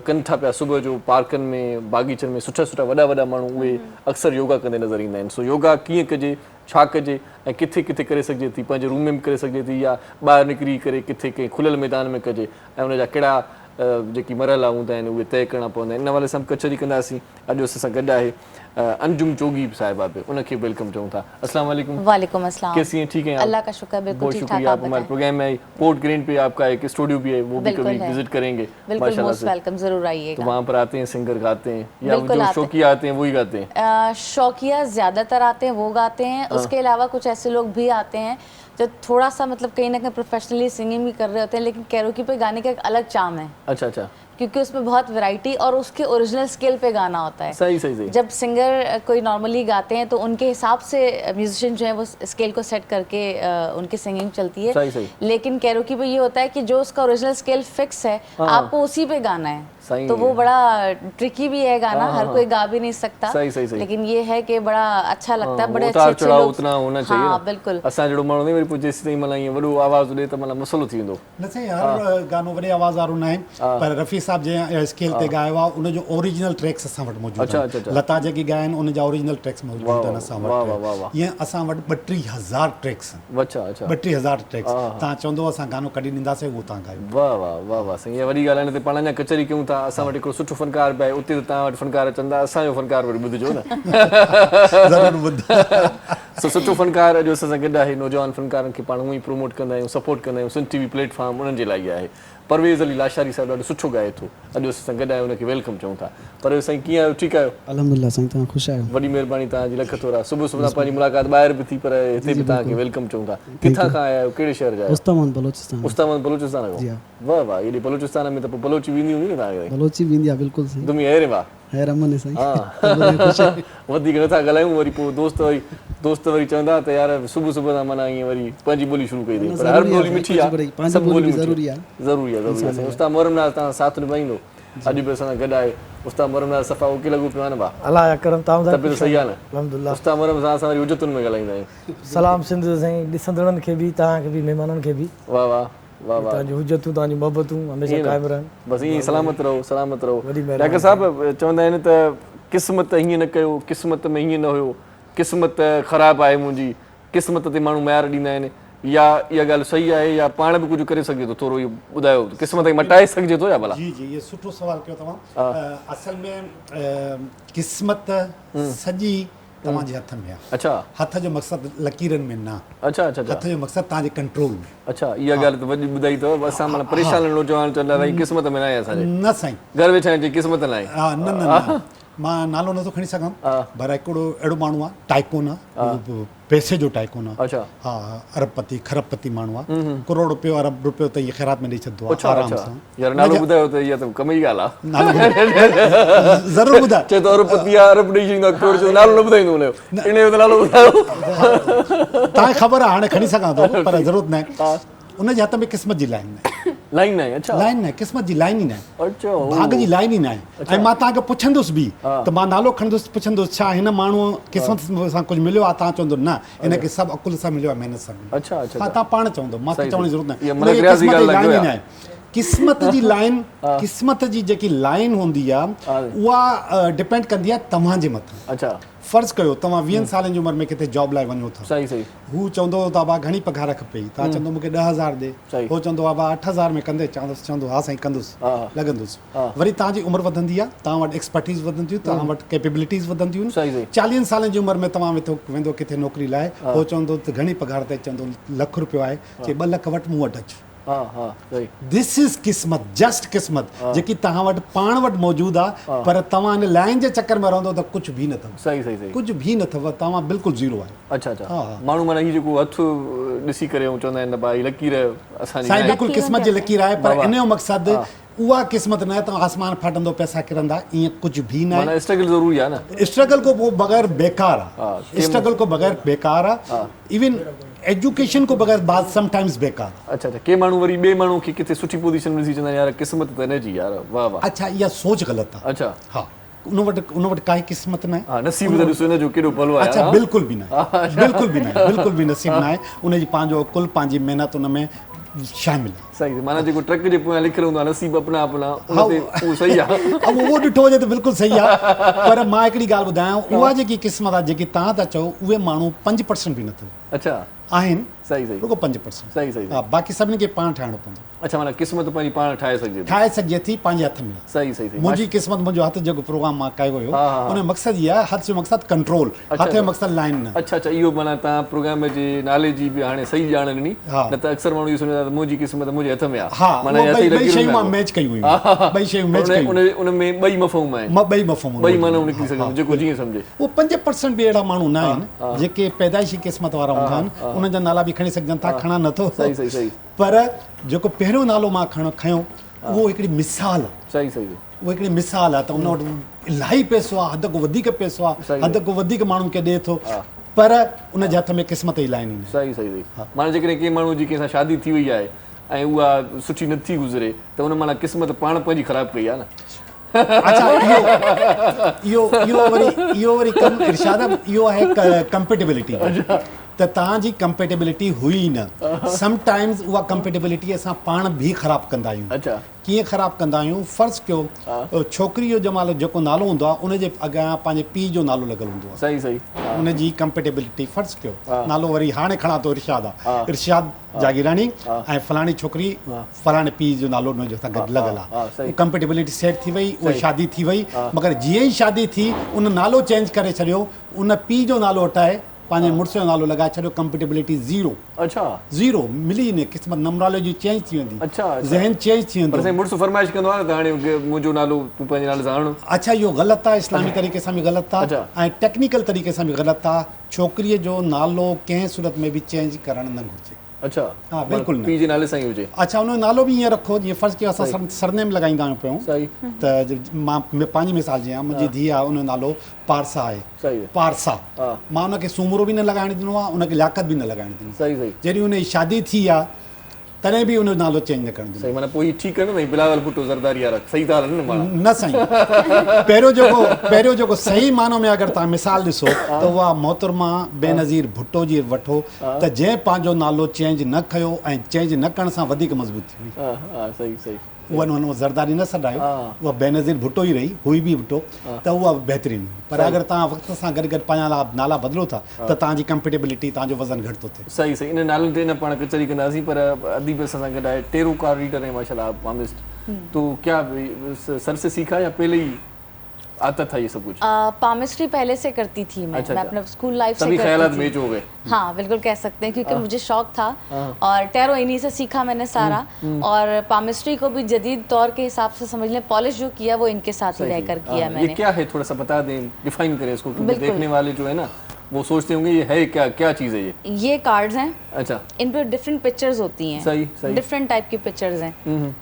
कनि था पिया। सुबुह जो पार्कनि में, बाग़ीचनि में सुठा सुठा वॾा वॾा माण्हू उहे अक्सर योगा कंदे नज़र ईंदा आहिनि। सो योगा कीअं कजे, छा कजे ऐं किथे किथे करे सघिजे थी, पंहिंजे रूम में बि करे सघिजे थी या ॿाहिरि निकिरी करे किथे कंहिं खुलियल मैदान में कजे, ऐं उनजा कहिड़ा जेकी मरहला हूंदा आहिनि उहे तय करणा पवंदा आहिनि। इन हवाले सां कचहरी कंदासीं। अॼु असां सां गॾु आहे अंजुम जोगी साहिबा बि, उनखे वेलकम चऊं था। अस्सलाम वालेकुम। वालेकुम अस्सलाम। कैसी हैं? ठीक हैं? अल्लाह का शुक्र, बिल्कुल ठीक ठाक। आप हमारे प्रोग्राम में आई, पोर्ट ग्रीन पे आपका एक स्टूडियो भी है, वो भी कभी विजिट करेंगे माशाल्लाह से। वेलकम, जरूर आइएगा। तो वहाँ पर आते हैं सिंगर गाते हैं या जो शौकिया आते हैं वही गाते हैं? शौकिया ज्यादातर आते हैं, वो गाते हैं। उसके अलावा कुछ ऐसे लोग भी आते हैं जो थोड़ा सा मतलब कहीं ना कहीं प्रोफेशनली सिंगिंग भी कर रहे होते हैं, लेकिन कैरोकी पे गाने का एक अलग चार्म है। अच्छा अच्छा। क्योंकि उसमें बहुत वैरायटी और उसके ओरिजिनल स्केल पे गाना होता है। सही सही सही। जब सिंगर कोई नॉर्मली गाते हैं तो उनके हिसाब से म्यूजिशियन जो है वो स्केल को सेट करके उनकी सिंगिंग चलती है। सही सही। लेकिन कैरोकी पे ये होता है कि जो उसका ओरिजिनल स्केल फिक्स है, आपको उसी पे गाना है। तो वो बड़ा ट्रिकी भी है गाना, हर कोई गा भी नहीं सकता। सही सही सही। लेकिन ये है कि बड़ा अच्छा लगता है, बड़े अच्छे लोग उतना होना चाहिए। हाँ बिल्कुल। असां जड़ो माण्हू नहीं वरी पोइ जेसि ताईं मतलब ये वॾो आवाज़ ॾे त मतलब मसलो थी वेंदो। न सही, हर गानो वॾे आवाज़ वारो न आहे, पर रफ़ी साहब जे स्केल ते गायो आहे, उन जो ओरिजिनल ट्रैक्स असां वटि मौजूदु आहिनि। लता जेकी ॻाया आहिनि उन जा ओरिजिनल ट्रैक्स मौजूदु आहिनि असां वटि। ईअं असां वटि 32,000 ट्रैक्स आहिनि। अच्छा अच्छा, 32,000 ट्रैक्स। तव्हां चवंदो असां गानो कढी ॾींदासीं, उहो तव्हां गायो। वाह वाह वाह वाह, सही। वॾी ॻाल्हि आहे न, पाण अञा कचहरी कयूं था, असां वटि हिकिड़ो सुठो फनकार बि आहे, उते त तव्हां वटि फनकार अचंदा, असांजो फनकार वरी ॿुधिजो न। ज़रूरु ॿुध। सुठो फनकार अॼु असां सां गॾु आहे। नौजवान फनकारनि खे पाण हूअं ई प्रोमोट कंदा आहियूं, सपोर्ट कंदा आहियूं। सिंध टीवी प्लेटफॉर्म उन्हनि जे लाइ आहे। परवेज़ अली लाशारी साहिबु ॾाढो सुठो ॻाए थो, अॼु असां सां गॾु आहे, उनखे वेलकम चऊं था। परवेज़ साईं कीअं आहियो? ठीकु आहियो? अल्हम्दुलिल्लाह साईं, तव्हां ख़ुशि आहियो? वॾी महिरबानी तव्हांजी, लख थोरा। सुबुह सुबुह पंहिंजी मुलाक़ात ॿाहिरि बि थी, पर हिते बि तव्हांखे वेलकम चऊं था। किथां खां आया आहियो? कहिड़े शहर जा? उस्तामान बलोचिस्तान। उस्तामान बलोचिस्तान खां? वाह वाह, हेॾे बलोचिस्तान में त पोइ बलोची वेंदी हूंदी न तव्हांखे? बलोची वेंदी आहे, बिल्कुलु सही। तुम अहिड़े वाह ख़ैर अमन है साईं। वधीक नथा ॻाल्हायूं, वरी पोइ दोस्त वरी चवंदा त यार सुबुह सुबुह सां माना ईअं वरी पंहिंजी ॿोली शुरू कई अथई, पर हर ॿोली मिठी आहे, सभु ॿोली ज़रूरी आहे। ज़रूरी आहे। उस्ताद मोहरम नाज़ तव्हां साथ निभाईंदो, अॼु बि असां सां गॾु आहे। उस्ताद मोहरम नाज़ सफ़ा ओके लॻो पियो आहे न भाउ? अल्लाह करम, तबियत सही आहे न? अल्हम्दुलिल्लाह। उस्ताद मोहरम सां असां वरी उजतुनि में ॻाल्हाईंदा आहियूं। सलाम सिंध साईं, ॾिसंदड़नि खे बि, तव्हांखे बि, महिमाननि खे बि। वाह वाह वाह वाह। तव्हांजी हुजतूं, तव्हांजी मोहबतूं हमेशह क़ाइमु रहनि। बसि ईअं सलामत रहो, सलामत रहो। डॉक्टर साहिबु चवंदा आहिनि त क़िस्मत हीअं न कयो, क़िस्मत में हीअं न हुयो, क़िस्मत ख़राबु आहे मुंहिंजी, क़िस्मत ते माण्हू मयार ॾींदा आहिनि, या इहा ॻाल्हि सही आहे या पाण बि कुझु करे सघे थो? थोरो इहो ॿुधायो, क़िस्मत खे मटाए सघिजे थो या भला? जी जी, ये सुठो सवाल कयो तव्हां। असल में क़िस्मत सॼी तव्हांजे हथ में आहे। अच्छा, हथ जो मक़सदु लकीरनि में न। अच्छा अच्छा, हथ जो मक़सदु तव्हांजे कंट्रोल में। अच्छा, इहा ॻाल्हि त वॾी ॿुधाई अथव। असां माना परेशान लॻणो चवणु चवंदा भई क़िस्मत में न आहे असांजे। न साईं, घर वेठा आहिनि क़िस्मत न आहे। हा, न न न, मां नालो नथो खणी सघां, पर हिकिड़ो अहिड़ो माण्हू आहे टाइकोन आहे, पैसे जो टाइकोन आहे। अच्छा, हा, अरबपति खरबपति माण्हू आहे, करोड़ रुपयो अरब रुपयो त इहे ख़ैरात में ॾेई छॾंदो आहे आराम सां। यार नालो ॿुधायो त इहा त कम जी ॻाल्हि आहे। नालो ज़रूरु ॿुधाए। चए थो अरबपति आहे, अरब ॾेई छॾींदो आहे, करोड़ जो नालो न ॿुधाईंदो हुनजो, इन जो त नालो ॿुधायो। तव्हांखे ख़बर आहे, हाणे खणी सघां थो, पर ज़रूरत न आहे। उनजे हथ में क़िस्मत जी लाइन न आहे। लाइन न आहे? अच्छा, लाइन न आहे, क़िस्मत जी लाइन ई न आहे। अच्छा, भाग जी लाइन ई न आहे। ऐं मां तव्हांखे पुछंदुसि बि त मां नालो खणंदुसि, पुछंदुसि छा हिन माण्हू क़िस्मत सां कुझु मिलियो आहे? तव्हां चवंदो न, हिनखे सभु अकुल सां मिलियो आहे, महिनत सां मिलियो आहे। अच्छा अच्छा, हा, तव्हां पाण चवंदो, मां चवण जी ज़रूरत न आहे। मतलब रियाज़ी ॻाल्हि लाइन ई लॻो न आहे। क़िस्मत जी लाइन, क़िस्मत जी जेकी लाइन हूंदी आहे उहा डिपेंड कंदी आहे तव्हांजे मथां। अच्छा, फ़र्ज़ु कयो तव्हां 20 सालनि जी उमिरि में किथे जॉब लाइ वञो था। सही सही। हू चवंदो त भाउ घणी पघार खपे, तव्हां चवंदो मूंखे 10,000 ॾे, हो चवंदो आहे भाउ 8,000 में कंदे, चवंदो हा साईं कंदुसि, लॻंदुसि। वरी तव्हांजी उमिरि वधंदी आहे, तव्हां वटि एक्सपर्टीज़ वधंदियूं, तव्हां वटि कैपेबिलिटीज़ वधंदियूं आहिनि। 40 सालनि जी उमिरि में तव्हां वेंदो किथे नौकिरी लाइ, हो चवंदो त घणी पघार ते, चवंदो लख रुपयो आहे, चए 2 लख वटि मूं वटि अचु। दिस इज़ क़िस्मत, जस्ट क़िस्मत जेकी तव्हां वटि पाण वटि मौजूदु आहे, पर तव्हां हिन लाइन जे चकर में रहंदो त कुझु बि न अथव। सही सही सही, कुझु बि न अथव, तव्हां बिल्कुलु ज़ीरो आहे। अच्छा अच्छा, माण्हू माना हीअ जेको हथु ॾिसी करे चवंदा आहिनि भाई लकीर असांजी, साईं बिल्कुलु क़िस्मत जी लकीर आहे, पर इन जो मक़सदु उहा क़िस्मत न आहे त आसमान फाटंदो, पैसा किरंदा, ईअं कुझु बि न आहे। स्ट्रगल ज़रूरी आहे न, स्ट्रगल को बग़ैर बेकार आहे, स्ट्रगल को बग़ैर बेकार आहे, इवन एजुकेशन को बग़ैर बात समटाइम्स बेकार। अच्छा अच्छा, के माण्हू वरी ॿिए माण्हू खे किथे सुठी पोजीशन में ॾिसी चवंदा आहिनि यार क़िस्मत त हिन जी, यार वाह वाह। अच्छा, इहा सोच ग़लति आहे। अच्छा, हा, उन वटि काई क़िस्मत न आहे, नसीब त ॾिसो हिन जो केॾो भलो आहे। अच्छा, बिल्कुलु बि न आहे, बिल्कुलु बि न आहे, बिल्कुलु बि नसीब न आहे, उनजी पंहिंजो कुल पंहिंजी महिनत उन में शामिल आहे। सही, माना जेको ट्रक जे पोयां लिखियलु हूंदो आहे नसीब अपना अपना, उहो सही आहे। अब उहो ॾिठो वञे त बिल्कुलु सही आहे, पर मां हिकिड़ी ॻाल्हि ॿुधायां, उहा जेकी क़िस्मत आहे जेकी तव्हां था चओ, उहे माण्हू 5% बि न अथव। अच्छा, आहिनि, सही सही, रुगो 5%। सही सही, हा, बाक़ी सभिनी खे पाण ठाहिणो पवंदो। अच्छा, माना क़िस्मत पंहिंजी पाण ठाहे सघिजे थी, पंहिंजे हथ में। सही सही सही, मुंहिंजी क़िस्मत, मुंहिंजो हथ जेको प्रोग्राम मां कयो हुयो, उन मक़सदु इहा आहे, हथ जो मक़सदु कंट्रोल, हथ जो मक़सदु लाइन न। अच्छा अच्छा, इहो माना तव्हां प्रोग्राम जे नाले जी बि हाणे सही ॼाण ॾिनी, न त अक्सर माण्हू इहो सम्झंदा मुंहिंजी क़िस्मत मुंहिंजे हथ में आहे। हा, ॿई शयूं मां मैच कयूं हुयूं, ॿई शयूं मैच कयूं, उन में ॿई मफ़हूम आहिनि, ॿई मफ़हूम, ॿई माना निकिरी सघनि, जेको जीअं सम्झे। उहो 5% बि अहिड़ा माण्हू न आहिनि जेके पैदाइशी क़िस्मत वारा हूंदा आहिनि, उन्हनि जा नाला बि खणी सघजनि था, खणा नथो। सही सही सही, पर जेको पहिरियों नालो मां खयो उहो हिकिड़ी मिसाल आहे। सही सही, उहा हिकिड़ी मिसाल आहे त उन वटि इलाही पैसो आहे, हद खां वधीक पैसो आहे, हद खां वधीक माण्हुनि खे ॾिए थो, पर उन जे हथ में क़िस्मत ई लाइन ई न। सही सही सही, माना जेकॾहिं कंहिं माण्हू जी कंहिंसां शादी थी वई आहे ऐं उहा सुठी नथी गुज़रे त उन माना क़िस्मत पाण पंहिंजी ख़राबु कई आहे न। अच्छा, इहो वरी कमु इरशाद, इहो आहे कंपेटेबिलिटी, त तव्हांजी कंपेटेबिलिटी हुई न। समटाइम्स उहा कंपेटेबिलिटी असां पाण बि ख़राबु कंदा आहियूं। अच्छा, कीअं ख़राबु कंदा आहियूं? फ़र्ज़ु कयो छोकिरी जो जमाल जेको नालो हूंदो आहे उनजे अॻियां पंहिंजे पीउ जो नालो लॻल हूंदो आहे। सही सही, उनजी कंपेटेबिलिटी, फ़र्ज़ु कयो नालो वरी हाणे खणा थो इरशाद आहे, इरशाद जागीरानी, ऐं फलाणी छोकिरी फलाणे पीउ जो नालो उनजे सां गॾु लॻल आहे, कंपेटेबिलिटी सेट थी वई, उहा शादी थी वई, मगर जीअं ई शादी थी उन नालो चेंज करे छॾियो, उन पीउ जो नालो हटाए पंहिंजे मुड़ुस जो नालो लॻाए छॾियो, कंपेटेबिलिटी ज़ीरो। अच्छा, ज़ीरो मिली न, क़िस्मत नंबरालॉजी चेंज थी वेंदी, ज़हन चेंज थी वेंदो। पर मुड़ुस फरमाइश कंदो आहे त हाणे मुंहिंजो नालो तूं पंहिंजे नाले सां आण। अच्छा, इहो ग़लति आहे, इस्लामी तरीक़े सां बि ग़लति आहे ऐं टेक्निकल तरीक़े सां बि ग़लति आहे। छोकिरीअ जो नालो कंहिं सूरत में बि चेंज करणु न घुरिजे। अच्छा, हा, बिल्कुलु पीउ जे नाले सां ई हुजे। अच्छा, उन जो नालो बि ईअं रखो जीअं फ़र्ज़ु कयो असां सरनेम लॻाईंदा आहियूं पियूं, त मां पंहिंजी मिसाल जीअं मुंहिंजी धीउ आहे, उन जो नालो पारसा आहे, पारसा, मां उनखे सूमरो बि न लॻाइण ॾिनो आहे, उनखे लियाकत बि न लॻाइण ॾिनो। सही सही, जॾहिं उनजी शादी थी आहे तॾहिं बि उनजो नालो चेंज न करणु ॾिनो। माना पोइ ठीकु आहे न, बिलावल भुट्टो ज़रदारी वारा सही था हलनि न साईं। पहिरियों जेको सही मानो में अगरि तव्हां मिसाल ॾिसो त उहा मोहतरमा बेनज़ीर भुट्टो जी वठो, त जंहिं पंहिंजो नालो चेंज न कयो ऐं चेंज न करण सां वधीक मज़बूत थी वई। सही सही, उहा ज़रदारी न सॾायो, उहा बेनज़ीर भुट्टो ई रही, हुई बि भुट्टो, त उहा बहितरीनु हुई। पर अगरि तव्हां वक़्त सां गॾु गॾु पंहिंजा नाला बदिलो था त तव्हांजी कंपेटेबिलिटी, तव्हांजो वज़न घटि थो थिए। सही सही, इन नालनि ते न पाण कचहरी कंदासीं, पर अदीब सां गॾु आहे टेरो कार रीडर है माशाल्लाह पामिस्ट। तो क्या सर से सीखा या पहले ही आता था ये सब कुछ? पामिस्ट्री पहले से करती थी मैं। मैं अपने स्कूल लाइफ से सभी करती ख्यालात थी। मैच हो गए। हाँ बिल्कुल कह सकते हैं, क्योंकि मुझे शौक था और टैरो इन्हीं से सीखा मैंने सारा। और पामिस्ट्री को भी जदीद तौर के हिसाब से समझ लें, पॉलिश जो किया वो इनके साथ ही रहकर किया मैंने। ये क्या है, थोड़ा सा बता दें, डिफाइन करें इसको, क्योंकि देखने वाले जो है ना वो सोचते होंगे ये है क्या, क्या चीज़ है ये कार्ड्स हैं। अच्छा। इन पर डिफरेंट पिक्चर्स होती हैं। सही सही। डिफरेंट टाइप की पिक्चर्स हैं।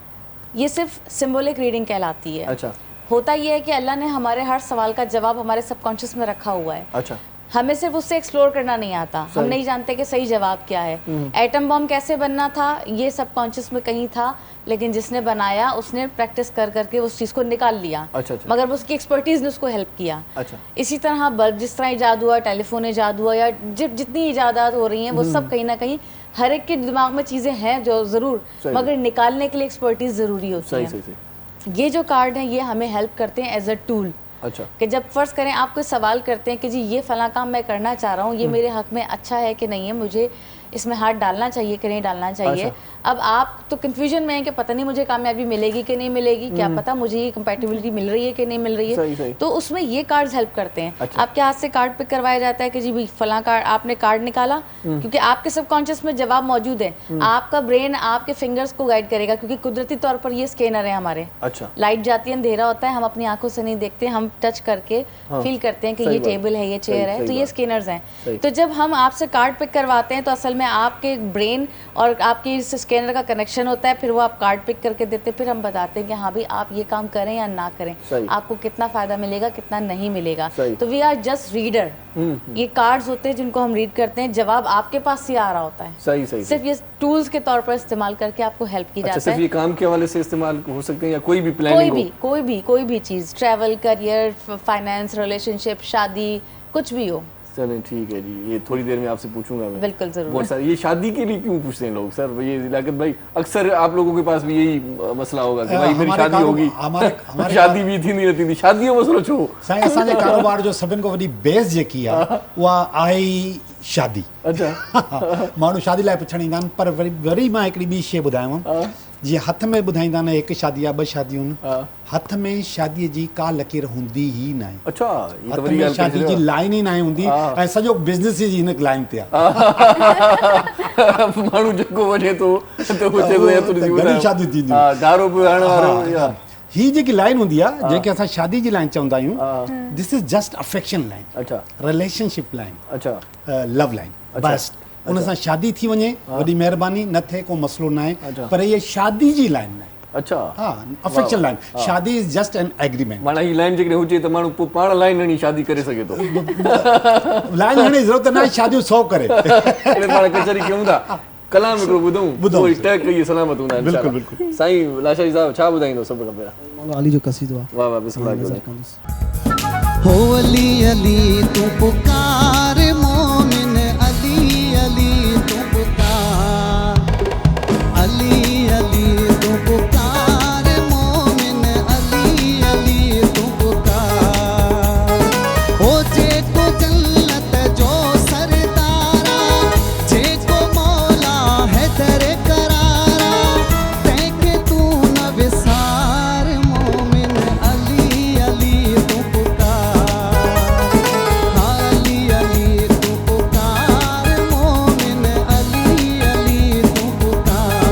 ये सिर्फ सिंबॉलिक रीडिंग कहलाती है। अच्छा। होता ये है कि अल्लाह ने हमारे हर सवाल का जवाब हमारे सबकॉन्शियस में रखा हुआ है। अच्छा। हमें सिर्फ उससे एक्सप्लोर करना नहीं आता, हम नहीं जानते कि सही जवाब क्या है। एटम बम कैसे बनना था ये सबकॉन्शियस में कहीं था, लेकिन जिसने बनाया उसने प्रैक्टिस कर करके उस चीज़ को निकाल लिया। अच्छा। मगर उसकी एक्सपर्टीज ने उसको हेल्प किया। अच्छा। इसी तरह बल्ब जिस तरह ईजाद हुआ, टेलीफोन ईजाद हुआ, या जितनी ईजादात हो रही हैं वो सब कहीं ना कहीं हर एक के दिमाग में चीज़ें हैं जो ज़रूर, मगर निकालने के लिए एक्सपर्टीज ज़रूरी होती है। ये जो कार्ड हैं ये हमें हेल्प करते हैं एज अ टूल। अच्छा। कि जब फ़र्ज़ करें आप कोई सवाल करते हैं कि जी ये फ़लाँ काम मैं करना चाह रहा हूँ, ये मेरे हक़ में अच्छा है कि नहीं है, मुझे इसमें हाथ डालना चाहिए कि नहीं डालना चाहिए। अच्छा। अब आप तो कन्फ्यूजन में हैं कि पता नहीं मुझे कामयाबी मिलेगी कि नहीं मिलेगी, क्या पता मुझे ये कंपैटिबिलिटी मिल रही है कि नहीं मिल रही है। सही, सही। तो उसमें ये कार्ड्स हेल्प करते हैं। अच्छा। आपके हाथ से कार्ड पिक करवाया जाता है कि जी भाई फलां कार्ड आपने कार्ड निकाला, क्योंकि आपके सबकॉन्शियस में जवाब मौजूद है। आपका ब्रेन आपके फिंगर्स को गाइड करेगा, क्योंकि कुदरती तौर पर ये स्कैनर है हमारे। अच्छा। लाइट जाती है, अंधेरा होता है, हम अपनी आंखों से नहीं देखते, हम टच करके फील करते हैं कि ये टेबल है, ये चेयर है, तो ये स्कैनर्स हैं। तो जब हम आपसे कार्ड पिक करवाते हैं तो असल में आपके ब्रेन और आपके इस स्कैनर का कनेक्शन होता है, फिर वो आप कार्ड पिक करके देते हैं, फिर हम बताते हैं कि हाँ भाई आप ये काम करें या ना करें, आपको कितना फ़ायदा मिलेगा कितना नहीं मिलेगा। तो वी आर जस्ट रीडर। ये कार्ड्स होते हैं जिनको हम रीड करते हैं, जवाब आपके पास ही आ रहा होता है। सही सही। सिर्फ ये टूल्स के तौर पर इस्तेमाल करके आपको हेल्प की जाती है। सिर्फ ये काम के हवाले से इस्तेमाल हो सकते हैं या कोई भी प्लानिंग, कोई भी चीज़, ट्रैवल, करियर, फाइनेंस, रिलेशनशिप, शादी, कुछ भी हो। चलें ठीक है जी, ये थोड़ी देर में आपसे पूछूंगा मैं। बिल्कुल जरूर। बहुत सारे ये शादी के लिए क्यों पूछते हैं लोग सर? ये लियाकत भाई अक्सर आप लोगों के पास भी यही मसला होगा कि भाई मेरी शादी होगी, शादी भी थी नहीं रहती थी, शादी जो मसलो छो साईं असांजे कारोबार जो सभिनि खां वॾी बेस जेकी आहे उहा आहे शादी। अच्छा। माण्हू शादी लाइ पुछण ईंदा आहिनि, पर वरी मां हिकिड़ी ॿी शइ ॿुधायांव। जीअं हथ में ॿुधाईंदा आहिनि हिकु शादी आहे, ॿ शादियूं आहिनि, हथ में शादीअ जी का लकीर हूंदी ई न आहे। अच्छा। हथ में शादी जी लाइन ई न हूंदी ऐं सॼो बिज़नेस ई हिन लाइन ते आहे। माण्हू जेको वञे थो शादी थींदी। ही जेकी लाइन हूंदी आहे जंहिंखे असां शादी जी लाइन चवंदा आहियूं, this is just affection line. अच्छा। Relationship line. अच्छा। Love line. बस उन सां शादी थी वञे वॾी महिरबानी, न थिए को मसलो न आहे, पर ये शादी जी लाइन न आहे। अच्छा। हाँ, अफेक्शन लाइन। शादी इज जस्ट एन एग्रीमेंट। माना ही लाइन जेकॾहिं हुजे त माण्हू पोइ पाण लाइन हणी शादी करे सघे थो। लाइन हणण जी ज़रूरत न आहे, शादियूं 100 करे। पाण कचहरी कयूं था, कलाम हिकिड़ो ॿुधूं, पोइ टक इहे सलामत हूंदा आहिनि। बिल्कुलु बिल्कुलु। साईं लाशाजी साहब छा ॿुधाईंदो सभु खां पहिरियों? अली जो कसीदो आहे। वाह वाह, बिस्मिल्लाह। हो अली अली तू पुकार मोमिन, अली अली तू पुकार, अली अली तू पुकार मोमिन, अली अली तू पुकार। हो जेको जन्नत जो सरदारा, जेको मौला है दर करारा, तंहिंखे तू न विसार मोमिन, अली अली तू पुकार, अली अली तू पुकार मोमिन, अली अली तू पुकार।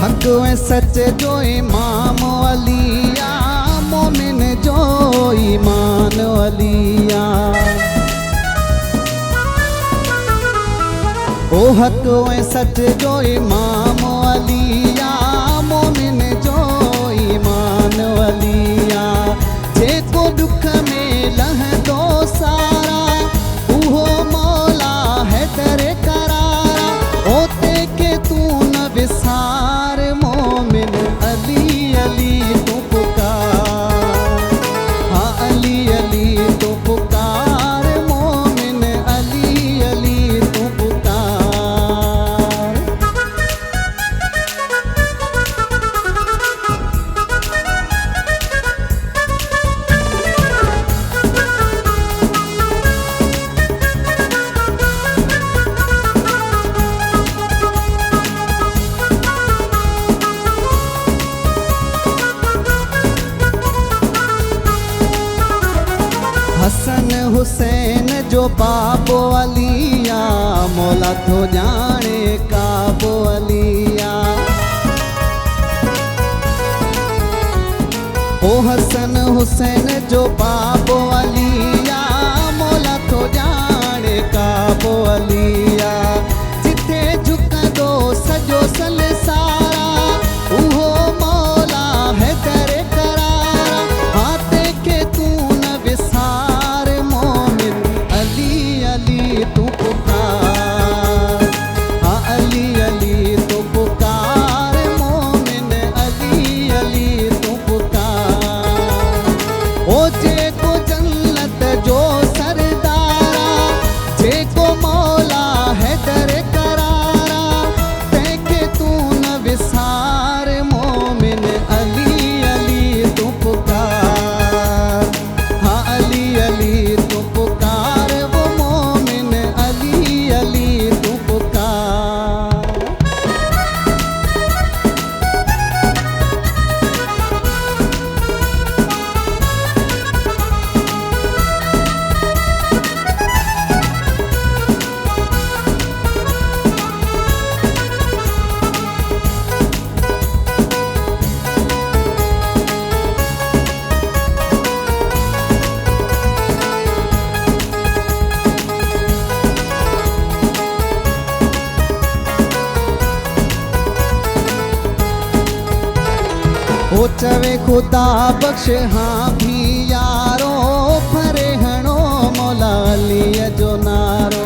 हक ऐं सच जो इमाम अलिया, मोमिन जो ईमान अलिया। ओ हक ऐं सच जो इमाम अलिया, मोमिन जो ईमान अलिया। जेको दुख में लहंदो हसन हुसैन जो बाबो अलिया मौला तो जाने काबो अलिया ओ हसन हुसैन जो बाबो अलिया मौला तो जाने काबो अलिया जिथे झुकंदो सजो संसारा उहो मौला है दर करारा हाथ के तू न विसार मोमिन अली अली तू पुकार हाँ अली अली तू पुकार मोमिन अली अली तू पुकार ओ जेको जन्नत जो सरदारा जेको मौला है दर करारा तंहिंखे तू न विसार मोमिन अली अली तू पुकार हाँ अली अली तू पुकार वो मोमिन अली अली तू पुकार ओ चवे खुदा बख्श हाँ भी यारो फरे हणो मौला अलीअ जो नारो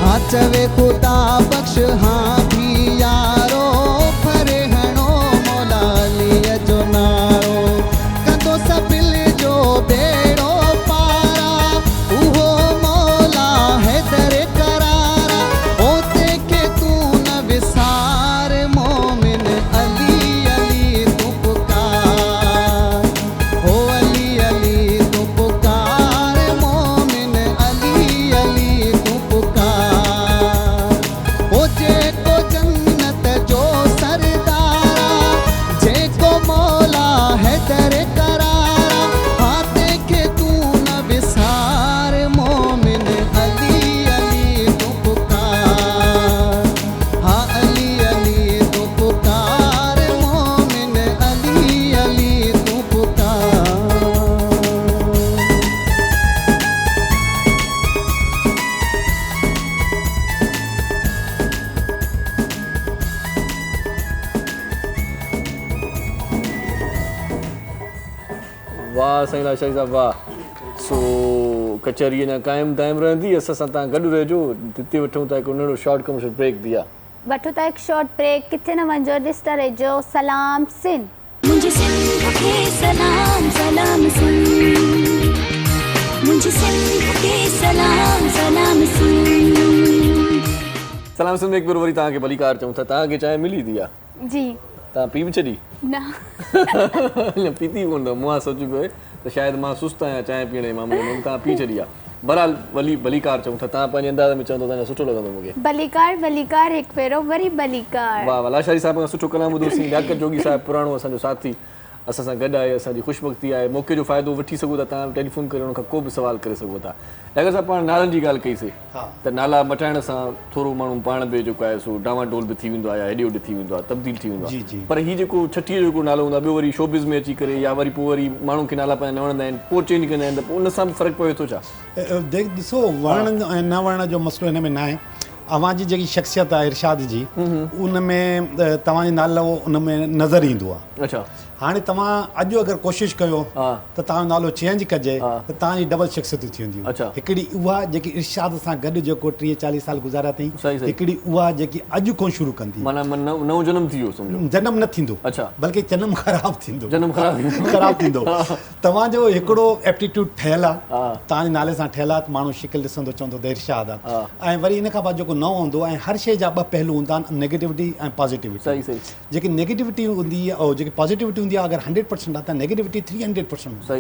हाँ चवे खुदा बख्श हाँ भी यारो फरे हणो मौला अलीअ जो नारो कंदो सबिल जो बेड़ो पारा उहो मौला है दर करारा ओ तंहिंखे तू न विसार मोमिन अली अली तू पुकार ओ अली अली तू पुकार मोमिन अली अली तू पुकार ओ जेको जन्नत जो सरदारा जेको मौला है दर करारा हाँ तंहिंखे तू न विसार मोमिन अली अली तू पुकार हाँ अली अली तू पुकार मोमिन अली अली तू पुकार वाह साईं लाशाही साहब वाह सो कचहरी अञा क़ाइमु दाइमु रहंदी असां सां तव्हां गॾु रहिजो हिते वठूं था हिकु नंढो शॉर्ट कमर्शियल ब्रेक दिया वठो था हिकु शॉर्ट ब्रेक किथे न वञो ॾिसंदा रहिजो सलाम सिंध मुझे सिंध के सलाम सलाम सिंध मुझे सिंध के सलाम सलाम सिंध सलाम सिंध में हिकु भेरो वरी तव्हांखे भली कार चऊं था तव्हांखे चांहि मिली थी आहे जी तव्हां पी बि छॾी न अञा पीती कोन अथव मूं सोची पियो त शायदि मां सुस्तु आहियां चांहि पीअण जे मामले में तव्हां पी छॾी आहे बहरहाल भली कार चऊं था तव्हां पंहिंजे अंदाज़ में चवंदो त अञा सुठो लॻंदो मूंखे भलीकार हिकु भेरो वरी भलीकार वाह वाह लाशारी साहिब खां सुठो कलाम ॿुधोसीं लियाकत जोगी साहिबु पुराणो असांजो साथी असां सां गॾु आहे असांजी ख़ुशबख़्ती आहे मौक़े जो फ़ाइदो वठी सघो था तव्हां टेलीफोन करे हुन खां को बि सुवाल करे सघो था अगरि असां पाण नालनि जी ॻाल्हि कईसीं त नाला मटाइण सां थोरो माण्हू पाण बि जेको आहे सो डामाडोल बि थी वेंदो आहे या हेॾे होॾे थी वेंदो आहे तब्दील थी वेंदो आहे पर हीउ जेको छटीह जो जेको नालो हूंदो आहे ॿियो वरी शोबिज़ में अची करे या वरी पोइ वरी माण्हुनि खे नाला पंहिंजा न वणंदा आहिनि पोइ चेंज कंदा आहिनि त पोइ उन सां बि फ़र्क़ु पवे थो छा ॾिसो वणण ऐं न वणण जो मसइलो हिन में न आहे अव्हांजी जेकी शख़्सियत आहे इरशाद जी उन में तव्हांजो नालो उन में नज़र ईंदो आहे अच्छा हाणे तव्हां अॼु अगरि कोशिशि कयो त तव्हांजो नालो चेंज कजे त तव्हांजी डबल शख़्सियतूं थी वेंदियूं हिकिड़ी उहा जेकी इरशाद सां गॾु जेको 30-40 साल गुज़ारिया अथई हिकिड़ी उहा जेकी अॼु खां शुरू कंदी नओं जनम थी वियो जनम न थींदो बल्कि जनम ख़राबु थींदो ख़राबु थींदो तव्हांजो हिकिड़ो एप्टीट्यूड ठहियलु आहे तव्हांजे नाले सां ठहियलु आहे माण्हू शिकिल ॾिसंदो चवंदो त इरशाद आहे ऐं वरी इन खां बाद जेको नओं हूंदो ऐं हर शइ जा ॿ पहलू हूंदा आहिनि नेगेटिविटी ऐं पॉज़िटिविटी जेकी नेगेटिविटी हूंदी आहे ऐं जेकी पॉज़िटिविटी हूंदी आहे अगरि 100% आहे त नेगेटिविटी 300%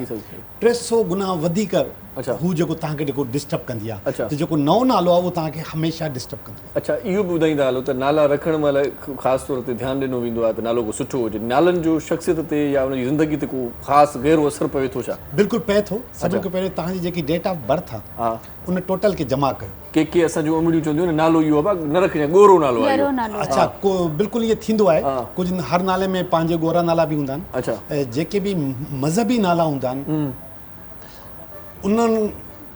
300 गुना वधीक अच्छा हू जेको तव्हांखे जेको डिस्टर्ब कंदी आहे अच्छा त जेको नओं नालो आहे उहो तव्हांखे हमेशह डिस्टर्ब कंदो आहे। अच्छा इहो बि ॿुधाईंदा हलो त नाला रखण महिल ख़ासि तौर ते ध्यानु ॾिनो वेंदो आहे त नालो को सुठो हुजे, नालनि जो शख़्सियत ते या उनजी ज़िंदगी ते को ख़ासि गहरो असरु पवे थो छा? बिल्कुलु पए थो। सभिनि खां पहिरियों तव्हांजी जेकी डेट ऑफ बर्थ आहे हा उन टोटल खे जमा कयो। के असांजूं अमड़ियूं चवंदियूं न नालो इहो आहे न रखजांइ, ॻोरो नालो आहे ॻोरो नालो आहे। अच्छा को बिल्कुलु ईअं थींदो आहे, कुझु हर नाले में पंहिंजे ॻोरा नाला बि हूंदा आहिनि। अच्छा जेके बि मज़हबी नाला हूंदा आहिनि उन्हनि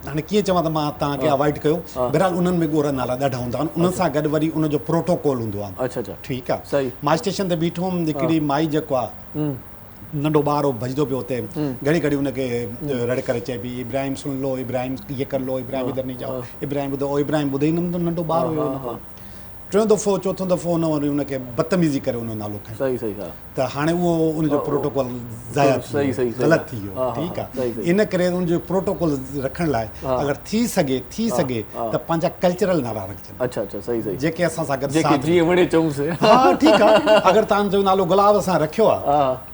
हाणे कीअं चवां त मां तव्हांखे अवॉइड कयो, बहरहाल उन्हनि में ॻोरा नाला ॾाढा हूंदा आहिनि, उन्हनि सां गॾु वरी उनजो प्रोटोकॉल हूंदो आहे। अच्छा अच्छा ठीकु आहे। सही। मां स्टेशन ते बीठो हुउमि, हिकिड़ी माई जेको आहे नंढो ॿार हो भॼंदो पियो हुते, घड़ी घड़ी हुनखे रड़ करे चए पई इब्राहिम सुन लो, इब्राहिम ये कर लो, इब्राहिम इधर नहीं जाओ, इब्राहिम ॿुधो, ओ इब्राहिम ॿुधाईंदुमि त नंढो ॿार हुयो। टियों दफ़ो चौथों दफ़ो हुन वरी हुनखे बदतमीज़ी करे हुन नालो खयो। सही सही हा त हाणे उहो उनजो प्रोटोकॉल ज़ाया सही सही ग़लति थी वियो। ठीकु आहे। इन करे उनजो प्रोटोकॉल रखण लाइ अगरि थी सघे त पंहिंजा कल्चरल नाला रखजनि। अच्छा अच्छा सही सही जेके असां सां गॾु जेके जीअं वणे चऊंसि। हा ठीकु आहे। अगरि तव्हांजो नालो गुलाब असां रखियो आहे,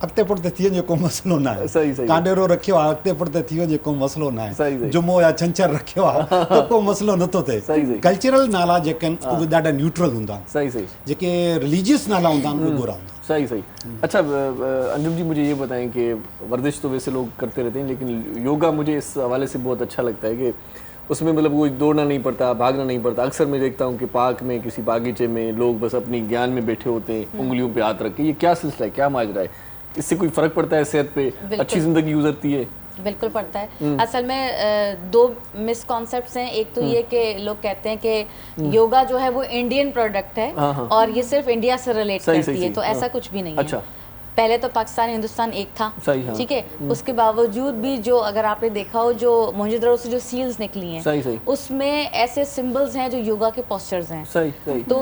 अॻिते पुठिते थी वञे को मसइलो न आहे। सही सही। कांडेरो रखियो आहे, अॻिते पुठिते थी वञे को मसइलो न आहे। जुमो या छंछर रखियो आहे त को मसइलो नथो थिए। कल्चरल नाला जेके आहिनि उहे ॾाढा न्यूट्रल हूंदा आहिनि। सही सही। जेके रिलीजियस नाला होंदा हैं वो गोरा होंदा। सही सही। अच्छा अंजुम जी मुझे ये बताएं कि वर्जिश तो वैसे लोग करते रहते हैं लेकिन योगा मुझे इस हवाले से बहुत अच्छा लगता है कि उसमें मतलब कोई दौड़ना नहीं पड़ता, भागना नहीं पड़ता। अक्सर मैं देखता हूँ कि पार्क में किसी बागीचे में लोग बस अपनी ज्ञान में बैठे होते हैं, उंगलियों पे हाथ रख के। ये क्या सिलसिला है, क्या माजरा है? इससे कोई फर्क पड़ता है सेहत पे, अच्छी जिंदगी गुजरती है? बिल्कुल पड़ता है। असल में दो मिसकॉन्सेप्ट्स हैं। एक तो ये कि लोग कहते हैं कि योगा जो है वो इंडियन प्रोडक्ट है और ये सिर्फ इंडिया से रिलेट करती है, तो ऐसा कुछ भी नहीं है। पहले तो पाकिस्तान हिंदुस्तान एक था, ठीक है। उसके बावजूद भी जो अगर आपने देखा हो जो मोहनजोदड़ो से जो सील्स निकली हैं उसमें ऐसे सिंबल्स हैं जो योगा के पोस्चर्स हैं। तो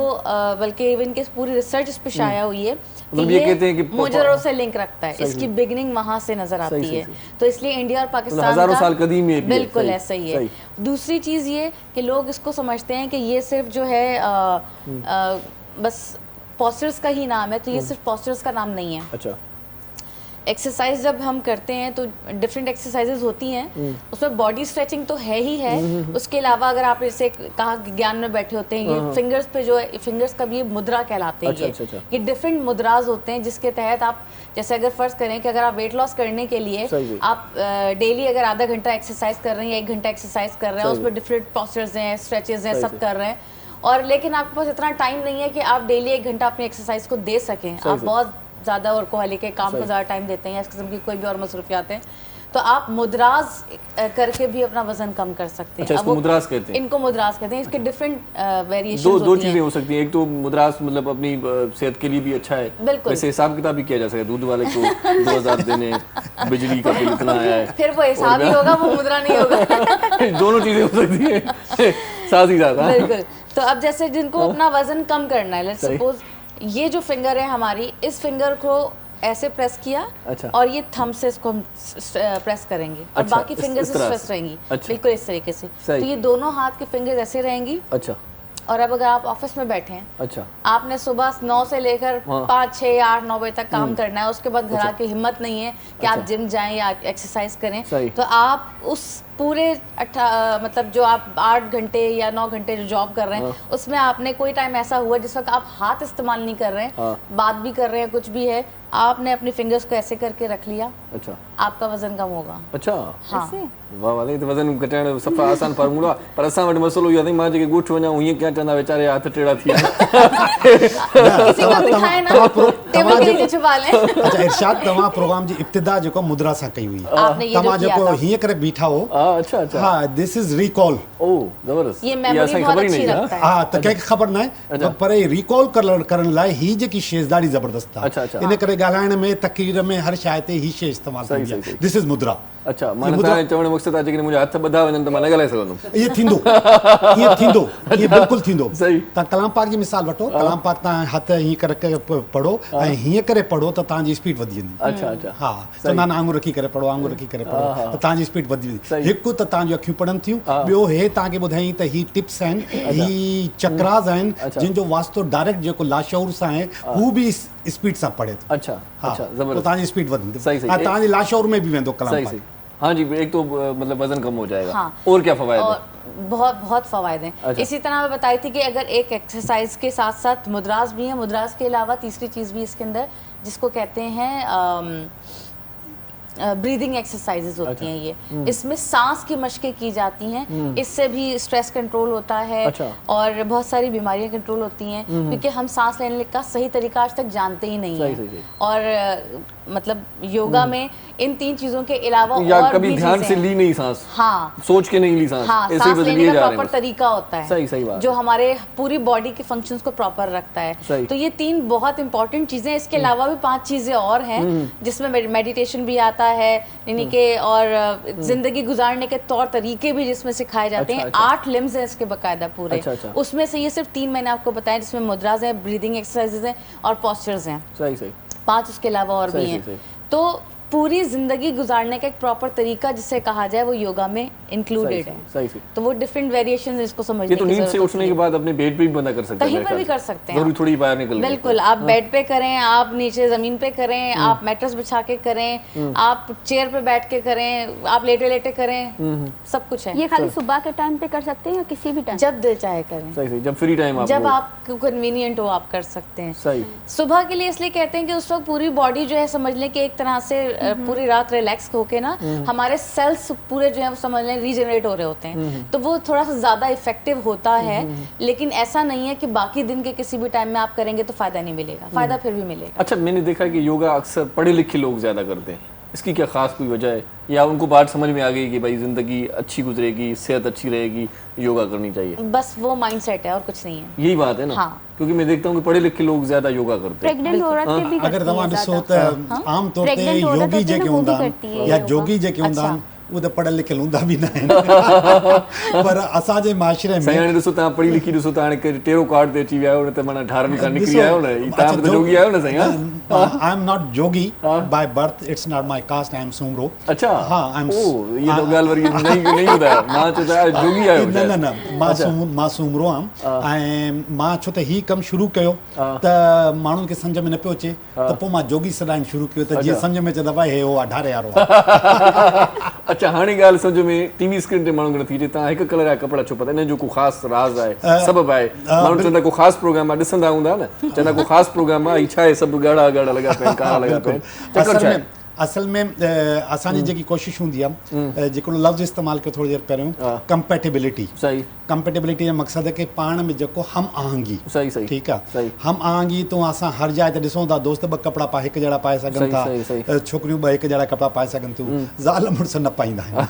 बल्कि इवन के पूरी रिसर्च इस पे शाया हुई है कि ये कहते हैं कि मोहनजोदड़ो से लिंक रखता है, इसकी बिगिनिंग वहाँ से नजर आती है। तो इसलिए इंडिया और पाकिस्तान हजारों साल कदीम है, बिल्कुल ऐसा ही है। दूसरी चीज़ ये कि लोग इसको समझते हैं कि ये सिर्फ जो है बस पोस्चर्स का ही नाम है, तो ये सिर्फ पोस्चर्स का नाम नहीं है। अच्छा। एक्सरसाइज जब हम करते हैं तो डिफरेंट एक्सरसाइजेज होती हैं, उसमें बॉडी स्ट्रेचिंग तो है ही है। उसके अलावा अगर आप जैसे कहा ज्ञान में बैठे होते हैं, ये फिंगर्स पे जो है, फिंगर्स का भी ये मुद्रा कहलाते हैं। ये डिफरेंट मुद्राज होते हैं जिसके तहत आप जैसे अगर फर्ज करें कि अगर आप वेट लॉस करने के लिए आप डेली अगर आधा घंटा एक्सरसाइज कर रहे हैं या 1 घंटा एक्सरसाइज कर रहे हैं, उसमें डिफरेंट पोस्चर्स हैं, स्ट्रेचेज हैं, सब कर रहे हैं, और लेकिन आपके पास इतना टाइम नहीं है कि आप डेली 1 घंटा अपनी एक्सरसाइज को दे सकें। आप बहुत ज़्यादा वर्कोहॉलिक के काम को ज़्यादा टाइम देते हैं, इस किस्म की कोई भी और मसरूफियात हैं, तो आप मुद्राज करके भी अपना वजन कम कर सकते हैं। अच्छा, इसको मुद्राज कहते हैं? इनको मुद्राज कहते हैं। इसके डिफरेंट वेरिएशंस दो चीज़ें हो सकती हैं। एक तो मुद्राज मतलब अपनी सेहत के लिए भी अच्छा है, वैसे हिसाब किताब भी किया जा सकता है। दूध वाले को 2000 देने, बिजली का बिल इतना आया है, फिर वो हिसाब ही होगा, वो मुद्रा नहीं होगा। दोनों चीज़ें हो सकती हैं साथ ही साथ। बिल्कुल। तो अब जैसे जिनको अपना वजन कम करना है, लेट्स सपोज ये जो फिंगर है हमारी, इस फिंगर को ऐसे प्रेस किया और ये थंब से इसको हम प्रेस करेंगे और बाकी फिंगर्स स्ट्रेच रहेंगी। बिल्कुल इस तरीके से। तो ये दोनों हाथ के फिंगर्स ऐसे रहेंगी। अच्छा। और अब अगर आप ऑफिस में बैठे हैं, अच्छा, आपने सुबह 9 से लेकर 5, 6, 8, 9 बजे तक काम करना है, उसके बाद घर आके हिम्मत नहीं है कि आप जिम जाएं या एक्सरसाइज करें, तो आप उस पूरे मतलब जो आप 8 घंटे या 9 घंटे जो जॉब कर रहे हैं, उसमें आपने कोई टाइम ऐसा हुआ जिस वक्त आप हाथ इस्तेमाल नहीं कर रहे हैं, बात भी कर रहे हैं, कुछ भी है, आपने अपने फिंगर्स को ऐसे करके रख लिया, अच्छा, आपका वजन कम होगा। अच्छा, हाँ, वाह वाह, तो वजन घटाइण सफ़ा आसान फार्मूला, पर असां वटि मसलो इहो आहे, मां जेके ॻोठ वञा हीअं क्या चवंदा वेचारे हथ टेढ़ा थी किसी को दिखाए ना, टेबल के नीचे छुपा लें। अच्छा इरशाद, तव्हां प्रोग्राम जी इब्तिदा जेको मुद्रा सां कई हुई, तव्हां जेको हीअं करे बीठा हो, अच्छा अच्छा, हाँ, दिस इज रिकॉल। ओह जबरदस्त, ये मेमोरी बहुत अच्छी रखता है। हाँ, त कंहिंखे ख़बर न आहे, पर रिकॉल करण लाइ ही जेकी शेज़ ॾाढी ज़बरदस्त आहे। अच्छा अच्छा, इन करे ॻाल्हाइण में, तकरीर में, हर शइ ते ही शइ इस्तेमालु थींदी आहे। दिस इज मुद्रा। अच्छा, मां तव्हां चवण मक़सदु आहे जेकॾहिं मुंहिंजा हथ ॿधा वञनि त मां न ॻाल्हाए सघंदुमि। इहे थींदो, इहे बिल्कुलु थींदो। तव्हां कलाम पाक जी मिसाल वठो, कलाम पाक तव्हां हथ हीअं करे पढ़ो ऐं हीअं करे पढ़ो त तव्हांजी स्पीड वधी वेंदी। अच्छा अच्छा, हा, चवंदा आहिनि आङुर रखी करे पढ़ो, आङुर रखी करे पढ़ो, त तव्हांजी स्पीड वधी वेंदी। हिकु त तव्हांजूं अखियूं पढ़नि थियूं, ॿियो हे तव्हांखे ॿुधाई त ही टिप्स आहिनि, ही चक्रास आहिनि, जिन जो वास्तो डायरेक्ट जेको लाशऊर सां आहे, हू बि स्पीड सां पढ़े थो। अच्छा अच्छा, ज़बरदस्त, तव्हांजी स्पीड वधंदी, तव्हांजी लाशऊर में बि वेंदो कलाम पाक। हाँ जी, एक तो मतलब वजन कम हो जाएगा। हाँ। और क्या फवायद है? बहुत बहुत फ़वायद हैं। अच्छा। इसी तरह मैं बताई थी कि अगर एक एक्सरसाइज के साथ साथ मुद्रास भी हैं, मुद्रास के अलावा तीसरी चीज़ भी इसके अंदर जिसको कहते हैं ब्रीदिंग एक्सरसाइजेज होती हैं ये। इसमें सांस की मशकें की जाती हैं, इससे भी स्ट्रेस कंट्रोल होता है। अच्छा। और बहुत सारी बीमारियां कंट्रोल होती हैं क्योंकि हम सांस लेने का सही तरीका आज तक जानते ही नहीं है। और मतलब योगा में इन 3 चीज़ों के अलावा या और कभी भी ध्यान चीज़ें से हैं। ली नहीं सांस, हाँ, सोच के नहीं ली सांस, हाँ, ऐसे ही सांस बदल लेने लिए का जा रहे हैं प्रॉपर बस। तरीका होता है। सही बात। जो हमारे पूरी बॉडी के फंक्शंस को प्रॉपर रखता है। सही। तो ये 3 बहुत इंपॉर्टेंट चीजें, इसके अलावा भी 5 चीजें और हैं जिसमें मेडिटेशन भी आता है, यानी कि और जिंदगी गुजारने के तौर तरीके भी जिसमें सिखाए जाते हैं। 8 लिम्स हैं इसके बकायदा पूरे। अच्छा। उसमें से ये सिर्फ 3 मैंने आपको बताया, जिसमें मुद्राज हैं, ब्रीदिंग एक्सरसाइजेज हैं और पोस्चर्स हैं। सही 5 उसके अलावा और भी हैं। तो पूरी जिंदगी गुजारने का एक प्रॉपर तरीका जिसे कहा जाए वो योगा में इंक्लूडेड है। सही। तो वो डिफरेंट वेरिएशंस इसको समझने ये तो नींद से उठने के बाद अपने बेड पे भी बंदा कर सकते हैं, कहीं पर भी कर सकते हैं, जरूरी थोड़ी बाहर निकल। बिल्कुल, आप बेड पे करें, आप नीचे जमीन पे करें, आप मैट्रेस बिछा के करें, आप चेयर पे बैठ के करें, आप लेटे लेटे करें, सब कुछ है। ये खाली सुबह के टाइम पे कर सकते हैं या किसी भी टाइम? जब दिल चाहे करें। सही जब फ्री टाइम जब आपको कन्वीनियंट हो आप कर सकते हैं। सही। सुबह के लिए इसलिए कहते हैं कि उस वक्त पूरी बॉडी जो है समझ लें कि एक तरह से पूरी रात रिलैक्स होके ना हमारे सेल्स पूरे जो है वो समझ लें रीजनरेट हो रहे होते हैं, तो वो थोड़ा सा ज़्यादा इफेक्टिव होता है। लेकिन ऐसा नहीं है कि बाकी दिन के किसी भी टाइम में आप करेंगे तो फ़ायदा नहीं मिलेगा, फ़ायदा फिर भी मिलेगा। अच्छा, मैंने देखा कि योगा अक्सर पढ़े लिखे लोग ज़्यादा करते हैं, इसकी क्या खास कोई वजह है या उनको बात समझ में आ गई कि भाई ज़िंदगी अच्छी गुजरेगी, सेहत अच्छी रहेगी, योगा करनी चाहिए? बस वो माइंडसेट है और कुछ नहीं है। यही बात है ना। हाँ। क्योंकि मैं देखता हूँ कि पढ़े लिखे लोग ज़्यादा योगा करते हैं। प्रेग्नेंट औरत के भी अगर तव्हां ॾिसो त आम तौर ते Pregnant औरत योगी होती है जेके ना, वो हूंदा भी करती है आहिनि या योगा। जोगी जेके हूंदा आहिनि उहे त पढ़ियल लिखियल हूंदा बि न आहिनि पर असांजे माशरे साईं में हाणे ॾिसो तव्हां पढ़ी लिखी ॾिसो त हाणे टेरो कार्ड ते अची विया आहियो न, त माना धार्मिक निकिरी आहियो न, तव्हां बि त जोगी आहियो न साईं? I am not Jogi by birth, it's not my caste, I am Soomro. अच्छा। हाँ, आई एम ये तो ॻाल्हि वरी नहीं ॿुधायो, मां चयो त जोगी आहियो। न मां सूमरो आहियां ऐं मां छो त ही कमु शुरू कयो त माण्हुनि खे सम्झ में न पियो अचे त पोइ मां जोगी सॾाइणु शुरू कयो त जीअं सम्झ में अचे त भाई हे हो अढारे वारो आहे। अच्छा, हाणे ॻाल्हि सम्झ में टीवी स्क्रीन ते माण्हू नथी अचे, तव्हां हिकु कलर जा कपिड़ा छो पाता, इन जो को ख़ासि राज़ आहे, सबबु आहे? माण्हू चवंदा को ख़ासि प्रोग्राम आहे, ॾिसंदा हूंदा न, चवंदा को ख़ासि प्रोग्राम आहे, छा आहे सभु ॻाढ़ा ॻाढ़ा लॻा पिया आहिनि, कारा लॻा पिया आहिनि, चकर छा आहे? असल में असांजी जेकी कोशिशि हूंदी आहे, जेको लफ़्ज़ इस्तेमालु कयो थोरी देरि पहिरियों, कंपेटेबिलिटी। सही। कंपेटेबिलिटी जो मक़सदु है कि पाण में जेको हम आहंगी। सही। ठीकु आहे। सही। हम आहंगी तो असां हर जाइ ते ॾिसूं था दोस्त 2 कपिड़ा हिकु जहिड़ा पाए सघनि था, छोकिरियूं 2 हिकु जहिड़ा कपिड़ा पाए सघनि थियूं, ज़ाल मुड़ुस न पाईंदा आहिनि।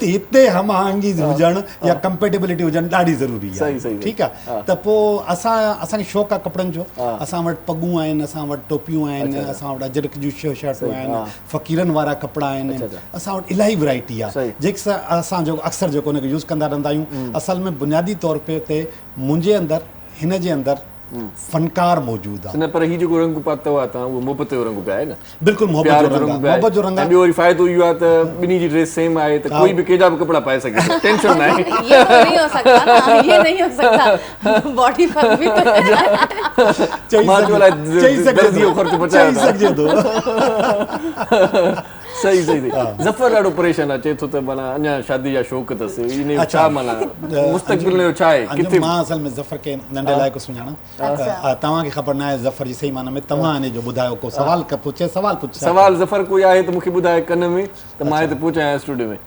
हिते हम आहंगी हुजणु या कंपेटेबिलिटी हुजणु ॾाढी ज़रूरी आहे। ठीकु आहे। त पोइ असांखे शौक़ु आहे कपिड़नि जो, असां वटि पगूं आहिनि, असां वटि टोपियूं आहिनि, असां वटि अजरक जूं शर्टूं आहिनि, फ़क़ीरनि वारा कपिड़ा आहिनि, असां वटि इलाही वैरायटी आहे जेके असां जो अक्सर जेको हुनखे यूज़ कंदा रहंदा आहियूं। असल में बुनियादी तौर ते मुंहिंजे अंदरि हिन जे अंदरि फनकार मौजूद आहे। न पर ही जेको रंग पातो आहे तव्हां उहो मोहबत जो रंग पिया आहे न? बिल्कुलु मोहबत जो रंग आहे। मोहबत जो रंग आहे। ॿियो वरी फ़ाइदो इहो आहे त ॿिन्ही जी ड्रेस सेम आहे त कोई बि केॾा बि कपिड़ा पाए सघे थो, टेंशन न आहे। ये तो नहीं हो सकता ना, ये नहीं हो सकता, बॉडी पर भी चई सघिजे थो। सही ज़फ़र ॾाढो परेशान आहे, चए थो त माना अञा शादी जा शौक़ु अथसि, इन छा माना मुस्तक़बिल जो छा आहे किथे? मां असल में ज़फ़र खे नंढे लाइक़ु सुञाणा, तव्हांखे ख़बर न आहे ज़फ़र जी सही माना में, तव्हां इन जो ॿुधायो को सवाल पुछे, सवाल ज़फ़र कोई आहे त मूंखे ॿुधाए कन में, त मां हिते पहुचायां स्टूडियो में।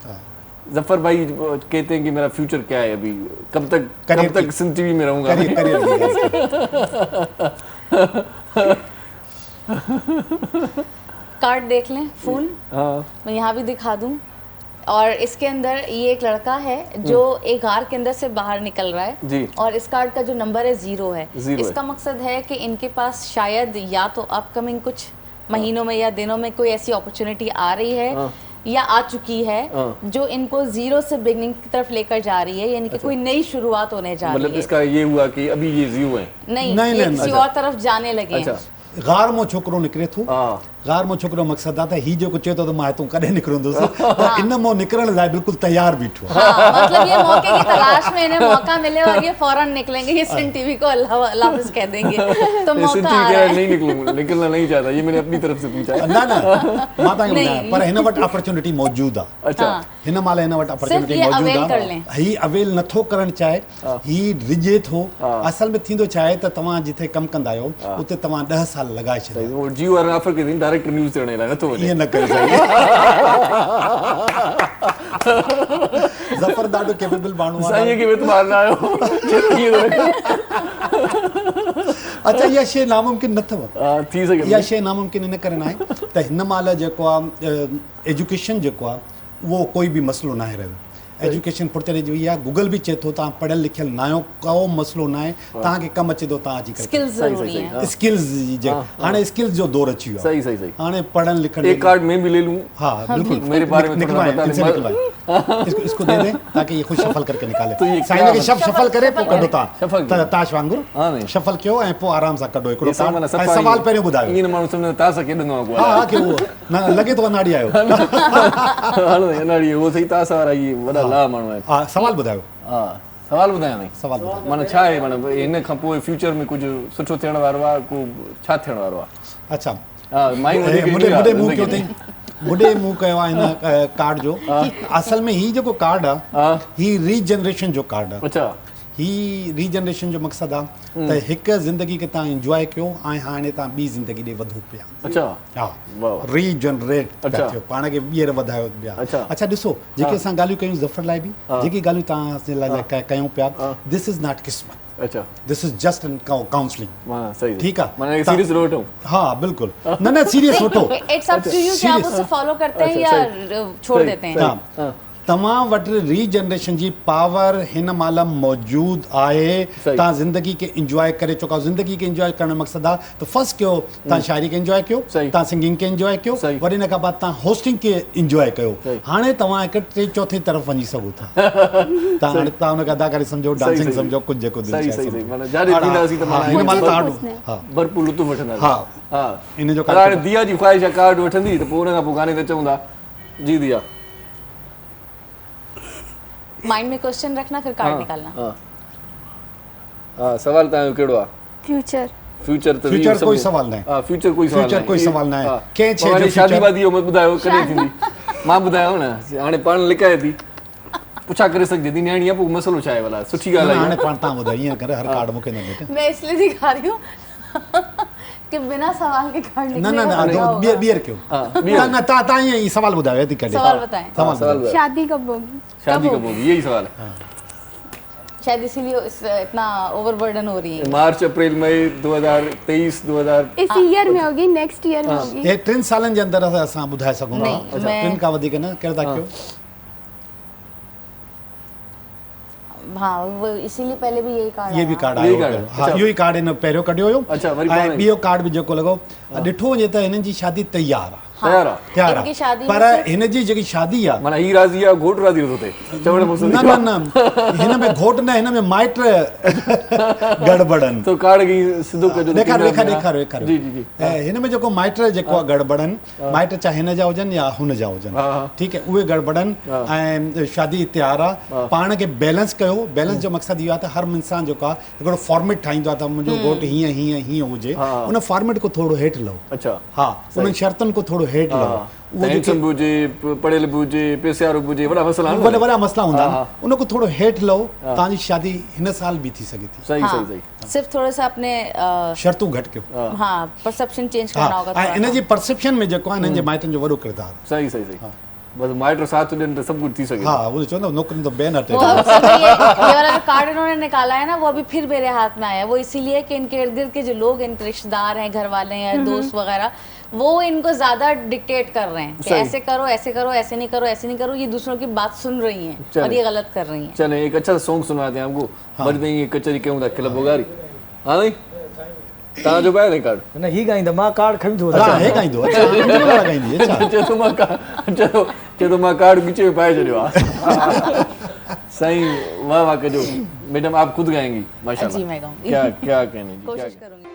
ज़फ़र भाई कहते हैं कि मेरा फ्यूचर क्या है, अभी कब तक सिंध टीवी में रहूँगा? कार्ड देख लें, फूल। मैं यहाँ भी दिखा दूँ। और इसके अंदर ये एक लड़का है जो एक गार के अंदर से बाहर निकल रहा है जी। और इस कार्ड का जो नंबर है 0 है। इसका मकसद है कि इनके पास शायद या तो अपकमिंग कुछ महीनों में या दिनों में कोई ऐसी अपॉर्चुनिटी आ रही है या आ चुकी है जो इनको 0 से बिगनिंग की तरफ लेकर जा रही है, यानी कि कोई नई शुरुआत होने जा रही है। मतलब इसका ये हुआ कि अभी ये 0 है? नहीं, किसी और तरफ जाने लगे। गार मो छोकरो निकरे थो ग़ार मो छोकिरो मक़सदु आहे त हीउ जेको चए थो त मां हितां कॾहिं निकिरंदुसि त इन मां निकिरण लाइ बिल्कुलु तयारु बीठो आहे। हाँ, मतलब ये मौके की तलाश में इन्हें मौका मिले और ये फौरन निकलेंगे, ये सिंध टीवी को अल्लाह हाफिज़ कह देंगे तो मौका आ रहा है। नहीं निकलूंगा, निकलना नहीं चाहता, ये मैंने अपनी तरफ से पूछा है। न मां तव्हांखे ॿुधायां पर हिन वटि अपॉर्चुनिटी मौजूदु आहे। अच्छा, हिन महिल हिन वटि अपॉर्चुनिटी सिर्फ़ ये मौजूदु avail कर आहे। लें। ही अवेल नथो करणु चाहे, ही रिझे थो। असल में थींदो छा आहे त तव्हां जिथे कमु कंदा आहियो उते तव्हां 10 साल लॻाए छॾियो, वो जियो वारनि ऑफर कई अथई डायरेक्ट न्यूज़ ते वञण लाइ, नथो वञे। ईअं न करे सघे। ज़फर ॾाढो कैपेबल माण्हू आहे। साईं खे वेतबार न आयो। अच्छा, इहा शइ नामुमकिन न अथव। थी सघे इहा शइ नामुमकिन इन करे न आहे त हिन महिल जेको आहे एजुकेशन जेको आहे उहो कोई बि मसइलो न आहे रहियो। एजुकेशन पुठिते रहिजी वई आहे। गूगल बि चए थो तव्हां पढ़ियल लिखियल न आहियो, को मसइलो न आहे, तव्हांखे कमु अचे थो तव्हां अची करे स्किल्स ज़रूरी है। स्किल्स जी हाणे स्किल्स जो दौर अची वियो आहे। सही हाणे पढ़ण लिखण एक कार्ड मैं भी ले लूं। हाँ बिल्कुल, मेरे बारे में थोड़ा बता दे। इसको दे दे ताकि ये खुद शफल करके निकाले। तो ये साईं खे शफल करे पोइ कढो शफल तव्हां ताश वांगुरु हाँ नहीं शफल कयो ऐं पोइ आराम सां कढो हिकिड़ो ये सामान कार्ड। ऐं सवाल पहिरियों ॿुधायो। इन माण्हू सम्झंदा तां सां केॾो न हा हा, कि उहो न लॻे थो अनाड़ी आयो। हाणे अनाड़ी वो सही तां सां वारा ये वॾा ला माण्हू आहिनि। हा, सवाल ॿुधायो। हा, सवाल ॿुधायां नहीं। सवाल ॿुधायो। माना छा आहे, माना हिन खां पोइ फ्यूचर में कुझु सुठो थियण वारो आहे, को छा थियण वारो आहे? अच्छा, हा, माइंड मुॾे मुंहुं कयो अथई, मुॾे मुंहुं कयो आहे हिन कार्ड जो। असल में ही जेको कार्ड आहे ही रीजनरेशन जो कार्ड आहे। अच्छा, ही रीजनरेशन जो मक़सदु आहे त हिकु ज़िंदगी खे तव्हां इंजॉय कयो ऐं हाणे तव्हां ॿी ज़िंदगी ॾे वधो पिया। अच्छा, हा, वाह, रीजनरेट अच्छा, थियो, पाण खे ॿीहर वधायो पिया। अच्छा, अच्छा ॾिसो, जेके असां ॻाल्हियूं कयूं ज़फर लाइ बि, जेकी ॻाल्हियूं तव्हां लाइ कयूं पिया, दिस इज़ नॉट क़िस्मत, अच्छा, this is just an counselling. माना सही, ठीक आहे, माना सीरियस रोटो। हाँ बिल्कुल, न सीरियस वठो। इट्स अप टू यू कि आप उसे फॉलो करते हैं या छोड़ देते हैं। हाँ, तव्हां वटि रीजनरेशन जी पावर हिन महिल मौजूदु आहे। तव्हां ज़िंदगी खे इंजॉय करे चुका आहियो। ज़िंदगी खे इंजॉय करण जो मक़सदु आहे त फर्स्ट कयो तव्हां शाइरी खे इंजॉय कयो, तव्हां सिंगिंग खे इंजॉय कयो, वरी हिन खां बाद तव्हां होस्टिंग खे इंजॉय कयो। हाणे तव्हां हिकु टे चौथी तरफ़ वञी सघो था। तव्हां हाणे तव्हां हुनखे अदाकारी सम्झो, डांसिंग सम्झो, कुझु जेको दिलि चाहे भरपूर लुत्फ़ वठंदा। हा हा, इन जो हाणे दिया जी ख़्वाहिश आहे कार्ड वठंदी त पोइ हुन खां पोइ गाने ते चवंदा जी दिया। माइंड में क्वेश्चन रखना, फिर कार्ड निकालना। हाँ, सवाल तव्हांजो कहिड़ो आहे? फ्यूचर फ्यूचर कोई सवाल न आहे। हाँ, फ्यूचर कोई सवाल न आहे। कंहिं शइ जो शादी वादी जो ॿुधायो कॾहिं थींदी? मां ॿुधायो न, हाणे पाण लिकाए थी पुछा करे सघिजे थी न्याणी आहे, पोइ मसइलो छा आहे भला? सुठी ॻाल्हि आहे। हाणे पाण तव्हां ॿुधायो, ईअं करे हर कार्ड मूंखे न ॾिठे। मैं इसलिए दिखा रही हूँ कि बिना सवाल के कार्ड न न न ॿीहर कयो। न न तव्हां ईअं ई सवाल ॿुधायो थी कॾहिं। सवाल बताएं। सवाल शादी कब होगी? शादी कब होगी, यही सवाल है। शायद इसीलिए इतना ओवरबर्डन हो रही है। मार्च अप्रैल मई 2023 2000 इसी ईयर में होगी, नेक्स्ट ईयर में होगी। ये 3 सालनि जे अंदरि असां ॿुधाए सघूं था। 3 खां वधीक न कहिड़ो था कयो। हाँ, वो इसीलिए पहले भी यही कार्ड ये भी कार्ड आयो। हाँ, इहो ई कार्ड हिन पहिरियों कढियो हुयो। अच्छा, वरी ऐं ॿियो कार्ड बि जेको लॻो ॾिठो वञे त हिननि जी शादी तयार आहे। तयार आहे, पर हिन जी जेकी शादी आहे, माना ही राज़ी आहे, घोट राज़ी नथो थिए चवण मुसलमान। न न न, हिन में घोट न, हिन में माइट गड़बड़नि। तो कार्ड की सिधो कजो। ॾेखारियो। जी जी जी। हिन में जेको माइट जेको आहे गड़बड़नि, माइट चाहे हिन जा हुजनि या हुन जा हुजनि, ठीकु आहे, उहे गड़बड़नि ऐं शादी तयार आहे। पाण खे बैलेंस कयो। बैलेंस जो मक़सदु इहो आहे त हर इंसान जेको आहे हिकिड़ो फॉर्मेट ठाहींदो आहे त मुंहिंजो घोट हीअं हीअं हीअं हुजे, उन फॉर्मेट को थोरो हेठि लहो। अच्छा, हा, उन शर्तनि को थोरो हेठि लहो। पढ़ियल बि हुजे, पैसे वारो बि हुजे, वॾा मसला हूंदा आहिनि, उन को थोरो हेठि लहो। तव्हांजी शादी हिन साल बि थी सघे थी। सही। सिर्फ थोड़ा सा अपने शर्तूं घटि कयो। हाँ, परसेप्शन चेंज करना होगा। ऐं इन जी परसेप्शन में जेको आहे हिननि जे माइटनि जो वॾो किरदारु। सही। बस माइट साथ ॾियनि त सभु कुझु थी सघे। हाँ, वो चवंदा नौकरी तो बैन हटे। ये वाला जो कार्ड इन्होंने निकाला है ना, वो अभी फिर मेरे हाथ में आया है। वो इसीलिए कि इनके इर्द गिर्द के जो लोग, इनके रिश्तेदार हैं, घर वाले हैं, दोस्त वगैरह, वो इनको ज्यादा डिक्टेट कर रहे हैं कि ऐसे करो, ऐसे करो, ऐसे नहीं करो, ऐसे नहीं करो। ये दूसरों की बात सुन रही हैं और ये गलत कर रही हैं। चले एक अच्छा सॉन्ग सुनाते हैं आपको। बड़ी ये कचरी क्यों था खिला बोगारी। हाँ नहीं तव्हां जो पाए नहीं कार्ड न ही गाईंदा मां कार्ड खणी थो अच्छा हे गाईंदो अच्छा इंजन वाला गाईंदी अच्छा चए तो मां कार्ड पीछे में पाए छॾियो आहे सही वाह वाह कजो मैडम आप खुद गाएंगी माशाल्लाह जी मैं गाऊंगी क्या क्या कहने की कोशिश करूंगी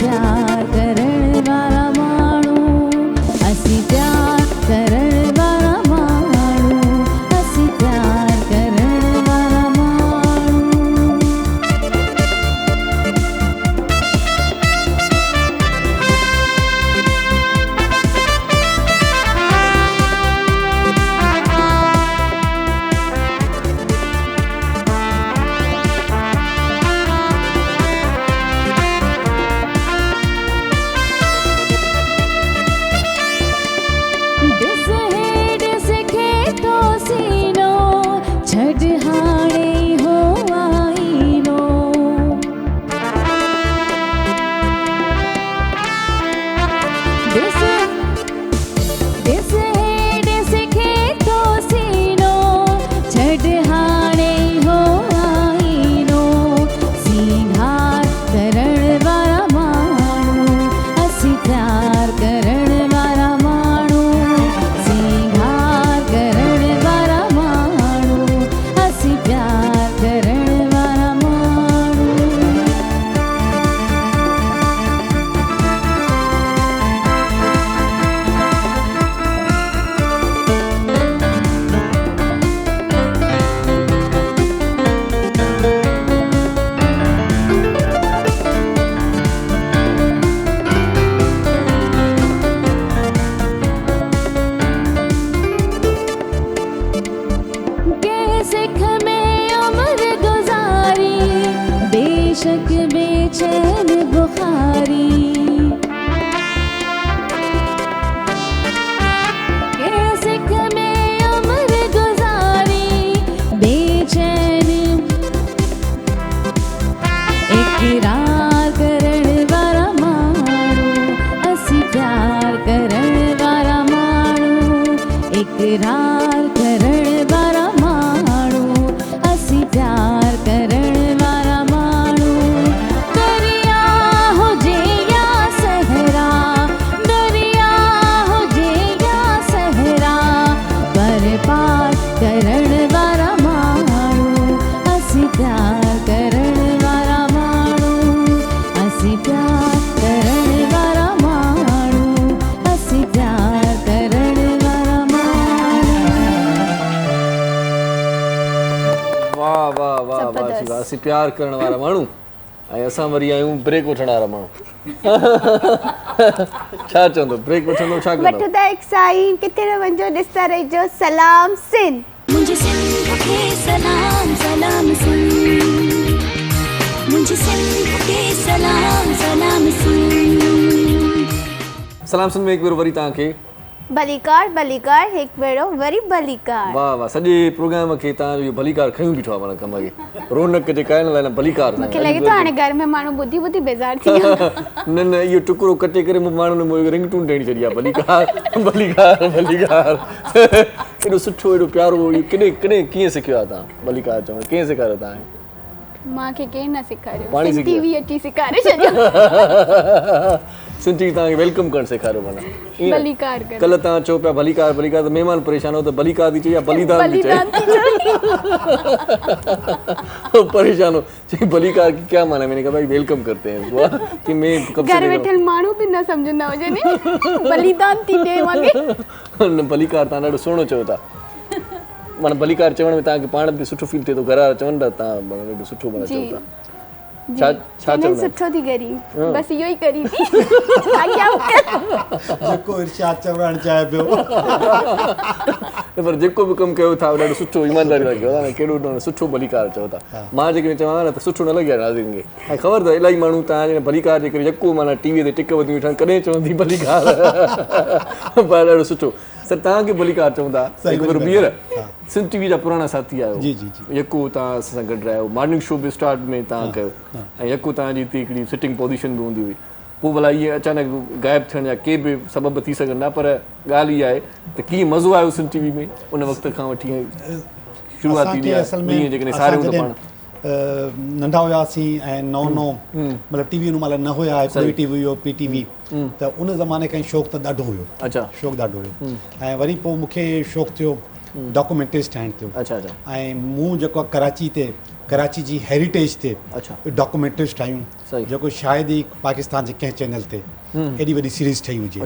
प्यार करण वारा माण्हू असीं प्यार करण वारा माण्हू असीं प्यार करण वारा माण्हू ॾिस खे तो सीनो छॾ हाणे हो आईनो ॾिस खे तो सीनो छॾ हाणे हो आईनो सीधार करण वारा माण्हू असीं प्यार करण वारा माण्हू सीधार करण वारा माण्हू असीं प्यार करण वारा माण्हू के सिख में उम्र गुजारी बेशक बेचैन बुखारी के सिख में उम्र गुजारी बेचैन इकरार करण वारा माण्हू असीं प्यार करण वारा माण्हू इकरार करण वारा माण्हू असीं प्यार करण वारा माण्हू दरिया हुजे या सहरा दरिया हुजे या सहरा पर पार करण वारा माण्हू असीं प्यार करण वारा माण्हू असीं प्यार करण वारा माण्हू असीं प्यार करण वारा माण्हू वाह वाह वाह वाह शिवा असीं प्यार करण वारा माण्हू ऐं असां वरी आहियूं ब्रेक वठण वारा माण्हू छा चवंदो ब्रेक वठंदो छा वठो कंदो त हिकु साईं किथे न वञो ॾिसंदा रहिजो सलाम सिंध मुझे सिंध के सलाम सलाम सिंध मुझे सिंध के सलाम सलाम सिंध सलाम सिंध में हिकु भेरो वरी तव्हांखे भलीकार भलीकार हिकु भेरो वरी भलीकार वाह वाह सॼे प्रोग्राम खे तव्हांजो इहो भलीकार खयूं बीठो आहे माना कम खे रौनक जेका आहे न उहा भलीकार मूंखे लॻे थो हाणे घर में माण्हू ॿुधी ॿुधी बेज़ार थी विया न न इहो टुकड़ो कटे करे माण्हुनि मूं रिंगटून ॾेई छॾी आहे भलीकार भलीकार भलीकार एॾो सुठो एॾो प्यारो इहो केॾे केॾे कीअं सिखियो आहे तव्हां भलीकार चवणु कीअं सेखारियो तव्हां मूंखे केरु न सेखारियो पाणी सिंध सिखियो? टीवी अची सेखारे छॾियो सिंधी तव्हांखे वेलकम करणु सेखारियो माना भलीकार कर कल्ह तव्हां चओ पिया भलीकार भलीकार त महिमान परेशान हो त भलीकार थी चई या बलिदान थी चई परेशान हो चई भलीकार की क्या माना मैंने कहा भाई वेलकम करते हैं हुआ कि मैं कब से घर वेठल माण्हू बि न सम्झंदा हुजनि बलिदान थी ॾे मूंखे भलीकार तव्हां ॾाढो सुहिणो चओ था माना भलीकार चवण में तव्हांखे पाण बि सुठो फील थिए थो घर वारा चवनि था तव्हां माना ॾाढो सुठो माना चओ था छा छा चवण चवंदा सुठो थी करी बस इहो ई करी थी क्या जेको इर्शाद चवणु चाहे पियो पर जेको बि कमु कयो था ॾाढो सुठो ईमानदारी सां कयो था न कहिड़ो सुठो भलीकार चओ था मां जेकॾहिं चवां न त सुठो न लॻे नाज़रीन खे ऐं ख़बर अथव इलाही माण्हू तव्हां भलीकार जे करे जेको माना टीवीअ ते टिक वधी वेठा कॾहिं चवंदी भलीकार पर ॾाढो सुठो सर तव्हांखे भलीकार चवंदा हिकु भेरो ॿीहर सिंध टीवी जा पुराणा साथी आहियो जी जी जी यको तव्हां असां सां गॾु रहियो मॉर्निंग शो बि स्टार्ट में तव्हां कयो ऐं यको तव्हांजी हिते हिकिड़ी सिटिंग पोज़ीशन बि हूंदी हुई पोइ भला इहे अचानक गायब थियण जा के बि सबब थी सघनि था पर ॻाल्हि इहा आहे त कीअं मज़ो आयो सिंध टीवी में उन वक़्त खां वठी शुरूआती ॾींहं जेकॾहिं सारे हूंदो पाण नंढा हुआसीं ऐं नओं मतिलबु टीवी हुन महिल न हुया हिकिड़ो टीवी हुयो PTV त उन ज़माने खां शौक़ु त ॾाढो हुयो अच्छा शौक़ु ॾाढो हुयो ऐं वरी पोइ मूंखे शौक़ु थियो डॉक्यूमेंट्रीज़ ठाहिण थियो अच्छा अच्छा ऐं मूं जेको आहे कराची ते कराची जी हेरिटेज ते अच्छा डॉक्यूमेंट्रीज ठाहियूं सही जेको शायदि ई पाकिस्तान जे कंहिं चैनल ते एॾी वॾी सीरीज़ ठही हुजे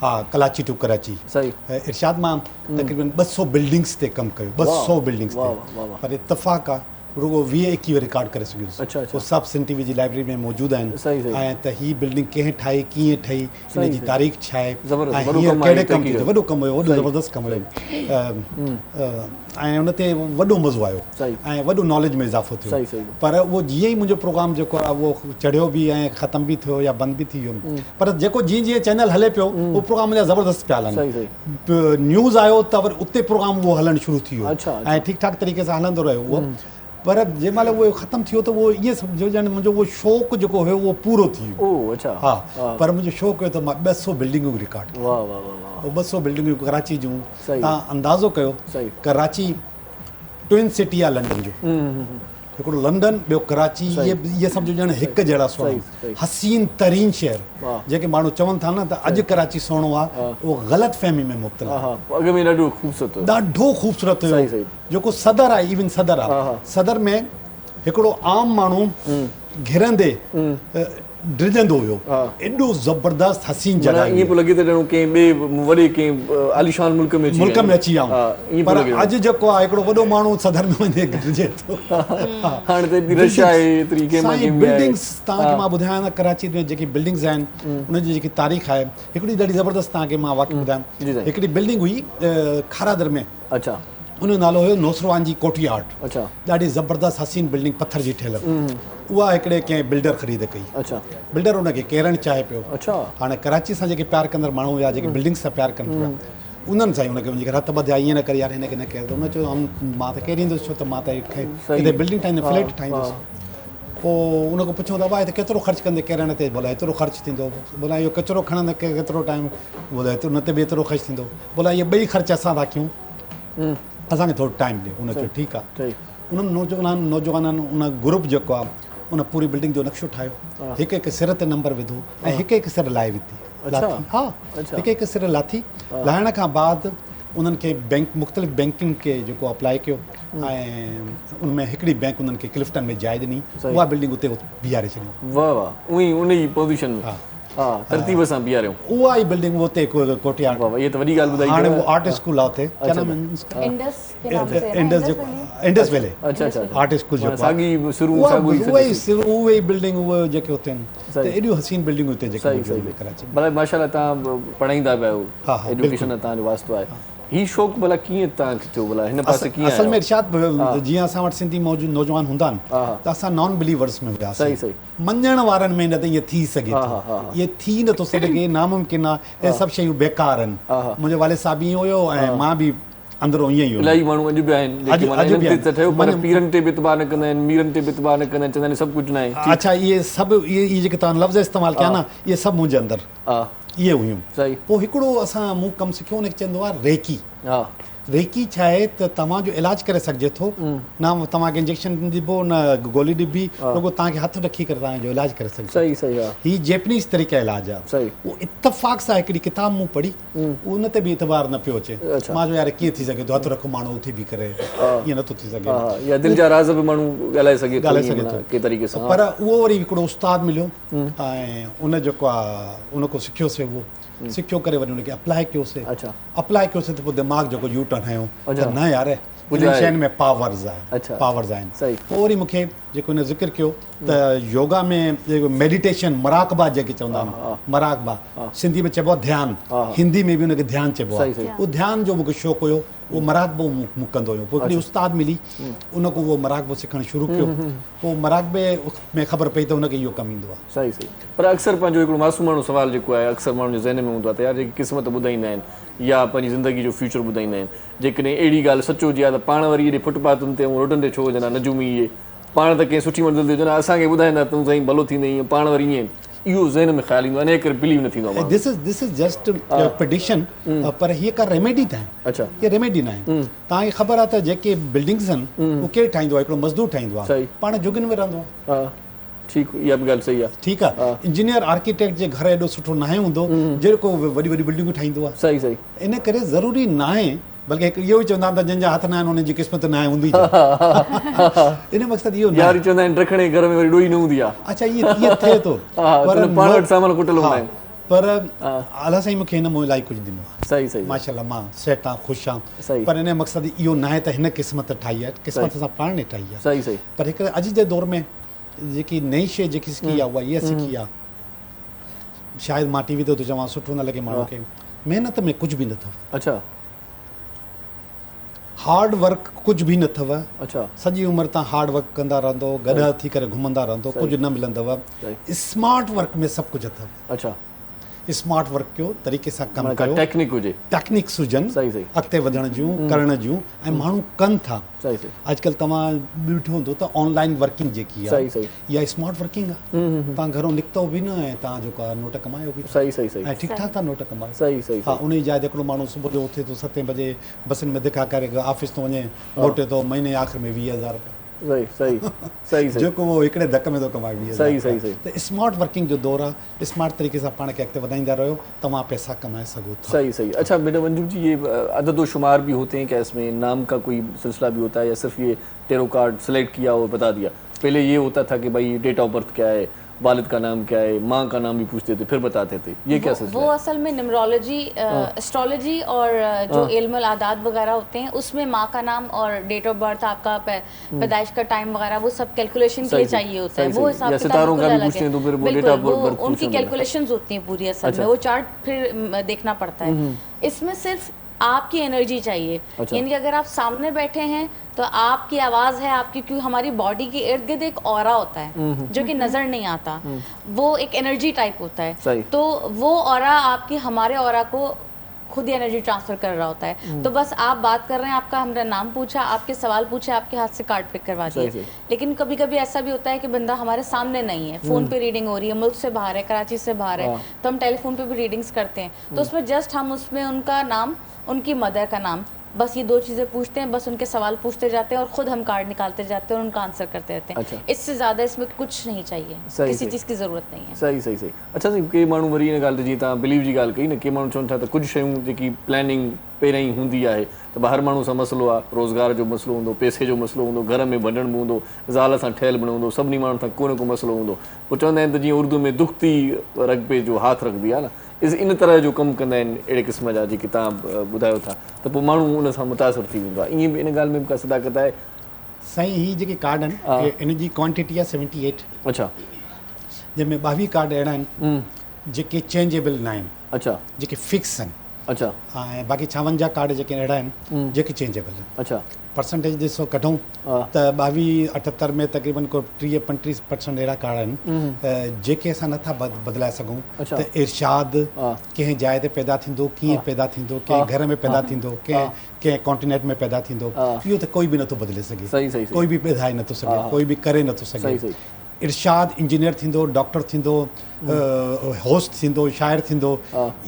हा कलाची टू कराची सही इरशाद मां तक़रीबन 200 बिल्डिंग्स ते कमु कयो 200 बिल्डिंग्स ते पर इत्तफ़ाक़ आहे रुगो 20-21 रिकॉर्ड करे सघियुसि अच्छा उहो सभु सिंध टीवी जी लाइब्रेरी में मौजूदु आहिनि ऐं त हीअ बिल्डिंग कंहिं ठाही कीअं ठही हिन जी तारीख़ छा आहे ऐं हीअं कहिड़े कमु थियो वॾो कमु हुयो वॾो ज़बरदस्त कमु हुयो ऐं उन ते वॾो मज़ो आयो ऐं वॾो नॉलेज में इज़ाफ़ो थियो पर उहो जीअं ई मुंहिंजो प्रोग्राम जेको आहे उहो चढ़ियो बि ऐं ख़तमु बि थियो या बंदि बि थी वियो पर जेको जीअं जीअं चैनल हले पियो उहो प्रोग्राम मुंहिंजा ज़बरदस्त पिया हलनि न्यूज़ आयो त वरी उते प्रोग्राम उहो हलणु शुरू थी वियो ऐं ठीकु ठाक तरीक़े सां हलंदो रहियो उहो पर जंहिं महिल उहो ख़तमु थियो त उहो ईअं सम्झो ॼण मुंहिंजो उहो शौक़ु जेको हुयो उहो पूरो थी वियो हा पर मुंहिंजो शौक़ु हुयो त मां 200 बिल्डिंगूं रिकॉर्ड कयूं 200 बिल्डिंगूं कराची जूं तव्हां अंदाज़ो कयो कराची ट्विन सिटी आहे लंडन जो हिकिड़ो लंडन ॿियो कराची इहे सम्झो ॼण हिकु जहिड़ा सुहिणा हसीन तरीन शहर जेके माण्हू चवनि था न त अॼु कराची सुहिणो आहे उहो ग़लति फहमी में मुब्तला ॾाढो ख़ूबसूरत हुयो जेको सदर आहे इवन सदर आहे सदर में हिकिड़ो आम माण्हू घिरंदे डिॼंदो हुयो एॾो ज़बरदस्त हसीन जॻह ईअं पियो लॻे त ॼण कंहिं ॿिए वॾे कंहिं आलीशान मुल्क में अची आऊं पर अॼु जेको आहे हिकिड़ो वॾो माण्हू सदर में वञे डिॼे थो हाणे त एतिरी रश आहे एतिरी बिल्डिंग्स तव्हांखे मां ॿुधायां न कराची में जेकी बिल्डिंग्स आहिनि उनजी जेकी तारीख़ आहे हिकिड़ी ॾाढी ज़बरदस्त तव्हांखे मां वाक़िअ ॿुधायां हिकिड़ी बिल्डिंग हुई खारादर में अच्छा उनजो नालो हुयो नोसरवान जी कोठी आर्ट अच्छा ॾाढी ज़बरदस्त हसीन बिल्डिंग पत्थर जी ठहियल उहा हिकिड़े कंहिं बिल्डर ख़रीद कई अच्छा बिल्डर उनखे केरणु चाहे पियो अच्छा हाणे कराची सां जेके प्यारु कंदड़ माण्हू हुआ जेके बिल्डिंग सां प्यारु कनि पिया उन्हनि सां ई उनखे वञी करे हथ ॿधिया ईअं न करे यार हिनखे न कयो त उन चयो मां त केरींदुसि छो त मां त हिते बिल्डिंग ठाहींदुसि फ्लैट ठाहींदुसि पोइ उनखां पुछूं त भाउ हिते केतिरो ख़र्चु कंदे केरण ते बोला एतिरो ख़र्चु थींदो बोला इहो किचिरो खणंदे केतिरो टाइम बोला उन ते बि एतिरो ख़र्चु थींदो बोला इहे ॿई ख़र्च असां था कयूं असांखे थोरो टाइम ॾियो उन चयो ठीकु आहे उन्हनि नौजवाननि उन ग्रुप जेको आहे उन पूरी बिल्डिंग जो नक्शो ठाहियो हिकु हिकु सिर ते नंबर विधो ऐं हिकु हिकु सिर लाहे विधी हा हिकु हिकु सिर लाथी लाहिण खां बाद उन्हनि खे बैंक मुख़्तलिफ़ बैंकुनि खे जेको अप्लाई कयो ऐं उनमें हिकिड़ी बैंक उन्हनि खे क्लिफ्टन में जाइ ॾिनी उहा बिल्डिंग उते बीहारे छॾी वाह वाह उही उन जी पोज़ीशन में हा तरतीब सां बीहारियो उहा ई बिल्डिंग उते कोठी वाह वाह ये त वॾी ॻाल्हि ॿुधाई हाणे वो आर्ट स्कूल आहे उते क्या नाम है इंडस वैले अच्छा अच्छा आर्ट स्कूल जो सागी शुरू उहे बिल्डिंग उहे जेके हुते आहिनि त एॾियूं हसीन बिल्डिंग हुते जेके कराची भला माशाल्लाह तव्हां पढ़ाईंदा पिया आहियो एजुकेशन तव्हांजो वास्तो आहे ही शौक़ु भला कीअं तव्हांखे थियो भला हिन पासे कीअं असल में इरशाद जीअं असां वटि सिंधी मौजूद नौजवान हूंदा आहिनि त असां नॉन बिलीवर्स में हुआसीं सही मञण वारनि में न त ईअं थी सघे थो इहे थी नथो सघे नामुमकिन आहे इहे सभु शयूं बेकार आहिनि मुंहिंजो वालिद साहिब ईअं हुयो ऐं मां बि अंदरो ईअं ई इलाही माण्हू अॼु बि आहिनि पर पीरनि ते बि इतबार न कंदा आहिनि मीरनि ते बि इतबार न कंदा आहिनि चवंदा आहिनि सभु कुझु न आहे अच्छा इहे सभु इहे जेके तव्हां लफ़्ज़ इस्तेमालु कया न इहे सभु मुंहिंजे अंदरि इहे हुयूं सही पोइ हिकिड़ो असां मूं कमु सिखियो हुनखे चवंदो आहे रेकी रेकी छा आहे त तव्हांजो इलाजु करे सघिजे थो न तव्हांखे इंजेक्शन ॾिबो न गोली ॾिबी रुगो तव्हांखे हथु रखी करे तव्हांजो इलाजु करे सघिजे सही सही आहे हीउ जैपनीज़ तरीक़े इलाजु आहे सही उहो इत्तफ़ाक़ सां हिकिड़ी किताब मूं पढ़ी उन ते बि इतबार न पियो अचे मां चयो यार कीअं थी सघे थो हथु रखो माण्हू उथी बीह करे ईअं नथो थी सघे या दिलि जा राज़ बि माण्हू ॻाल्हाए सघे थो के तरीक़े सां पर उहो वरी हिकिड़ो उस्ताद मिलियो ऐं उन जेको आहे उनखां सिखियोसीं उहो सिखियो करे वरी उनखे अप्लाई कयोसीं अप्लाई कयोसीं त पोइ दिमाग़ जेको यू टर्न हयो त न यार इन शयुनि में पावर्स आहे पावर्स आहिनि पोइ वरी मूंखे जेको हिन ज़िक्र कयो त योगा में जेको मेडिटेशन मराकबा जेके चवंदा आहिनि मराकबा सिंधी में चइबो आहे ध्यानु हिंदी में बि उनखे ध्यानु चइबो आहे उहो ध्यानु जो मूंखे शौक़ु हुयो उहो मराकबो मूं कंदो हुयो पोइ हिकिड़ी उस्ताद मिली उनखां उहो मराकबो सिखणु शुरू कयो पोइ मराकबे में ख़बर पई त उनखे इहो कमु ईंदो आहे सही सही पर अक्सर पंहिंजो हिकिड़ो मासूमाणो सुवालु जेको आहे अक्सर माण्हुनि जे ज़हन में हूंदो आहे त यार जेकी क़िस्मत ॿुधाईंदा आहिनि या पंहिंजी ज़िंदगी जो फ्यूचर ॿुधाईंदा आहिनि जेकॾहिं अहिड़ी ॻाल्हि सचो हुजे त पाण वरी हेॾे फुटपाथनि ते ऐं रोडनि ते छो हुजनि नजूमी इहे पाण त कंहिं सुठी मंज़िल ते हुजनि असांखे ॿुधाईंदा तूं साईं भलो थींदई पाण वरी ईअं इहो ज़हन में ख़्यालु ईंदो आहे इन करे बिलीव न थींदो आहे दिस इज़ जस्ट प्रेडिक्शन पर हीअ का रेमेडी न आहे अच्छा हीअ रेमेडी न आहे तव्हांखे ख़बर आहे त जेके बिल्डिंग्स आहिनि उहो केरु ठाहींदो आहे हिकिड़ो मज़दूर ठाहींदो आहे पाण जुगनि में रहंदो आहे ठीकु इहा बि ॻाल्हि सही आहे ठीकु आहे इंजीनियर आर्किटेक्ट जे घर एॾो सुठो न आहे हूंदो जेको वॾी वॾी बिल्डिंगूं ठाहींदो आहे सही सही इन करे ज़रूरी न आहे बल्कि हिकु इहो ई चवंदा आहिनि त जंहिंजा हथ न आहिनि उन्हनि जी क़िस्मत न आहे हूंदी इन मक़सदु इहो यार चवंदा आहिनि रखणे घर में वरी ॾोही न हूंदी आहे। अच्छा इहो थिए थो पर पाण वटि सामान कुटल हूंदा आहिनि। पर अलाह साईं मूंखे हिन में इलाही कुझु ॾिनो आहे। सही सही माशाल्लाह मां सेट आहियां ख़ुशि सही। आहियां। पर इन जो मक़सदु इहो न आहे त हिन क़िस्मत ठाही आहे, क़िस्मत सां पाण ने ठाही आहे। सही सही। पर हिकु अॼु जे दौर में जेकी नई शइ जेकी सिखी आहे उहा इहा सिखी आहे, शायदि मां टीवी ते थो चवां सुठो न लॻे माण्हू खे, महिनत में कुझु बि न अथव। अच्छा हार्ड वर्क कुझु बि न अथव। अच्छा सॼी उमिरि तव्हां हार्ड वर्क कंदा रहंदो, गॾु थी करे घुमंदा रहंदो, कुझु न मिलंदव। स्मार्ट वर्क में सभु कुझु अथव। अच्छा स्मार्ट वर्क कयो, तरीक़े सां कमु कयो, टेक्निक हुजे, टेक्निक्स हुजनि अॻिते वधण जूं करण जूं, ऐं माण्हू कनि था। अॼुकल्ह तव्हां ॾिठो हूंदो त ऑनलाइन वर्किंग जेकी आहे इहा स्मार्ट वर्किंग आहे। तव्हां घरों निकितो बि न ऐं तव्हां जेको आहे नोट कमायो बि ऐं ठीकु ठाक था नोट कमायो। हा उन जी जाइ ते हिकिड़ो माण्हू सुबुह जो उथे थो 7 बजे बसियुनि में धिका करे ऑफिस थो वञे, मोटे थो महीने आख़िर में 20,000 रुपया। सही सही सही जेको उहो हिकिड़े धक में थो कमाए 20,000। सही सही सही। त स्मार्ट वर्किंग जो दौर आहे, स्मार्ट तरीक़े सां पाण खे अॻिते वधाईंदा रहियो, तव्हां पैसा कमाए सघो था। सही सही। अच्छा बेटा मंजू जी, ये अदद व शुमार भी होते हैं क्या इसमें? नाम का कोई सिलसिला भी होता है या सिर्फ ये टेरो कार्ड सेलेक्ट किया और बता दिया? पहले ये होता था कि भाई डेट ऑफ बर्थ क्या है, वालिद का नाम क्या है, माँ का नाम भी पूछते थे फिर बताते थे, ये क्या सिलसिला है? वो असल में न्यूमरोलॉजी, एस्ट्रोलॉजी और जो इल्मुल आदाद वगैरह होते हैं उसमें माँ का नाम और डेट ऑफ बर्थ, आपका पैदाइश का टाइम वगैरह वो सब कैलकुलेशन के लिए चाहिए होता है। वो हिसाब सितारों का भी पूछते हैं तो फिर वो डेट ऑफ बर्थ उनकी कैलकुलेशंस होती हैं पूरी असल में, वो चार्ट फिर देखना पड़ता है। इसमें सिर्फ आपकी एनर्जी चाहिए। यानी कि अगर आप सामने बैठे हैं तो आपकी आवाज़ है आपकी, क्योंकि हमारी बॉडी के इर्द गिर्द एक ऑरा होता है जो कि नज़र नहीं आता, वो एक एनर्जी टाइप होता है। तो वो ऑरा आपकी हमारे ऑरा को खुद ही एनर्जी ट्रांसफर कर रहा होता है। तो बस आप बात कर रहे हैं, आपका हमने नाम पूछा, आपके सवाल पूछे, आपके हाथ से कार्ड पिक करवा दिए। लेकिन कभी कभी ऐसा भी होता है कि बंदा हमारे सामने नहीं है, फ़ोन पे रीडिंग हो रही है, मुल्क से बाहर है, कराची से बाहर है, तो हम टेलीफोन पे भी रीडिंग्स करते हैं। तो उसमें जस्ट हम उसमें उनका नाम, उनकी मदर का नाम, बस ये 2 चीज़ें पूछते हैं, बस उनके सवाल पूछते जाते हैं और ख़ुद हम कार्ड निकालते जाते हैं और उनका आंसर करते रहते हैं। अच्छा। इससे ज़्यादा इसमें कुछ नहीं चाहिए, किसी चीज़ की ज़रूरत नहीं है। सही सही सही। अच्छा साईं, के माण्हू वरी इन ॻाल्हि जी तव्हां बिलीव जी ॻाल्हि कई न, के माण्हू चवनि था त कुझु शयूं जेकी प्लानिंग पहिरियों ई हूंदी आहे त हर माण्हू सां मसइलो आहे, रोज़गार जो मसइलो हूंदो, पैसे जो मसइलो हूंदो, घर में भंडण बि हूंदो, ज़ाल सां ठहियल बि हूंदो, सभिनी माण्हुनि सां को न को मसइलो हूंदो। पोइ चवंदा आहिनि त जीअं उर्दू में दुखती रग पे जो हाथ रखदी आहे न, इन तरह जो कमु कंदा आहिनि अहिड़े क़िस्म जा जेके तव्हां ॿुधायो था, त पोइ माण्हू उन सां मुतासिर थी वेंदो आहे। ईअं बि इन ॻाल्हि में बि का सदाकत आहे? साईं हीअ जेके कार्ड आहिनि इन जी क्वांटिटी आहे 78। अच्छा। जंहिंमें 22 कार्ड अहिड़ा आहिनि जेके चेंजेबल न आहिनि। अच्छा। जेके फिक्स आहिनि। अच्छा। ऐं बाक़ी 56 कार्ड जेके अहिड़ा आहिनि जेके चेंजेबल आहिनि। अच्छा। परसेंटेज ॾिसो कढूं त 22-78 में तक़रीबन को 30-35% अहिड़ा कार्ड आहिनि जेके असां नथा बदिलाए सघूं। त इरशाद कंहिं जाइ ते पैदा थींदो, कीअं पैदा थींदो, कंहिं घर में पैदा थींदो, कंहिं कॉन्टिनेंट में पैदा थींदो, इहो त कोई बि नथो बदिले सघे, कोई बि पैदा नथो सघे, कोई बि करे नथो सघे। इरशाद इंजीनियर थींदो, डॉक्टर थींदो, होस्ट थींदो, शाइर थींदो,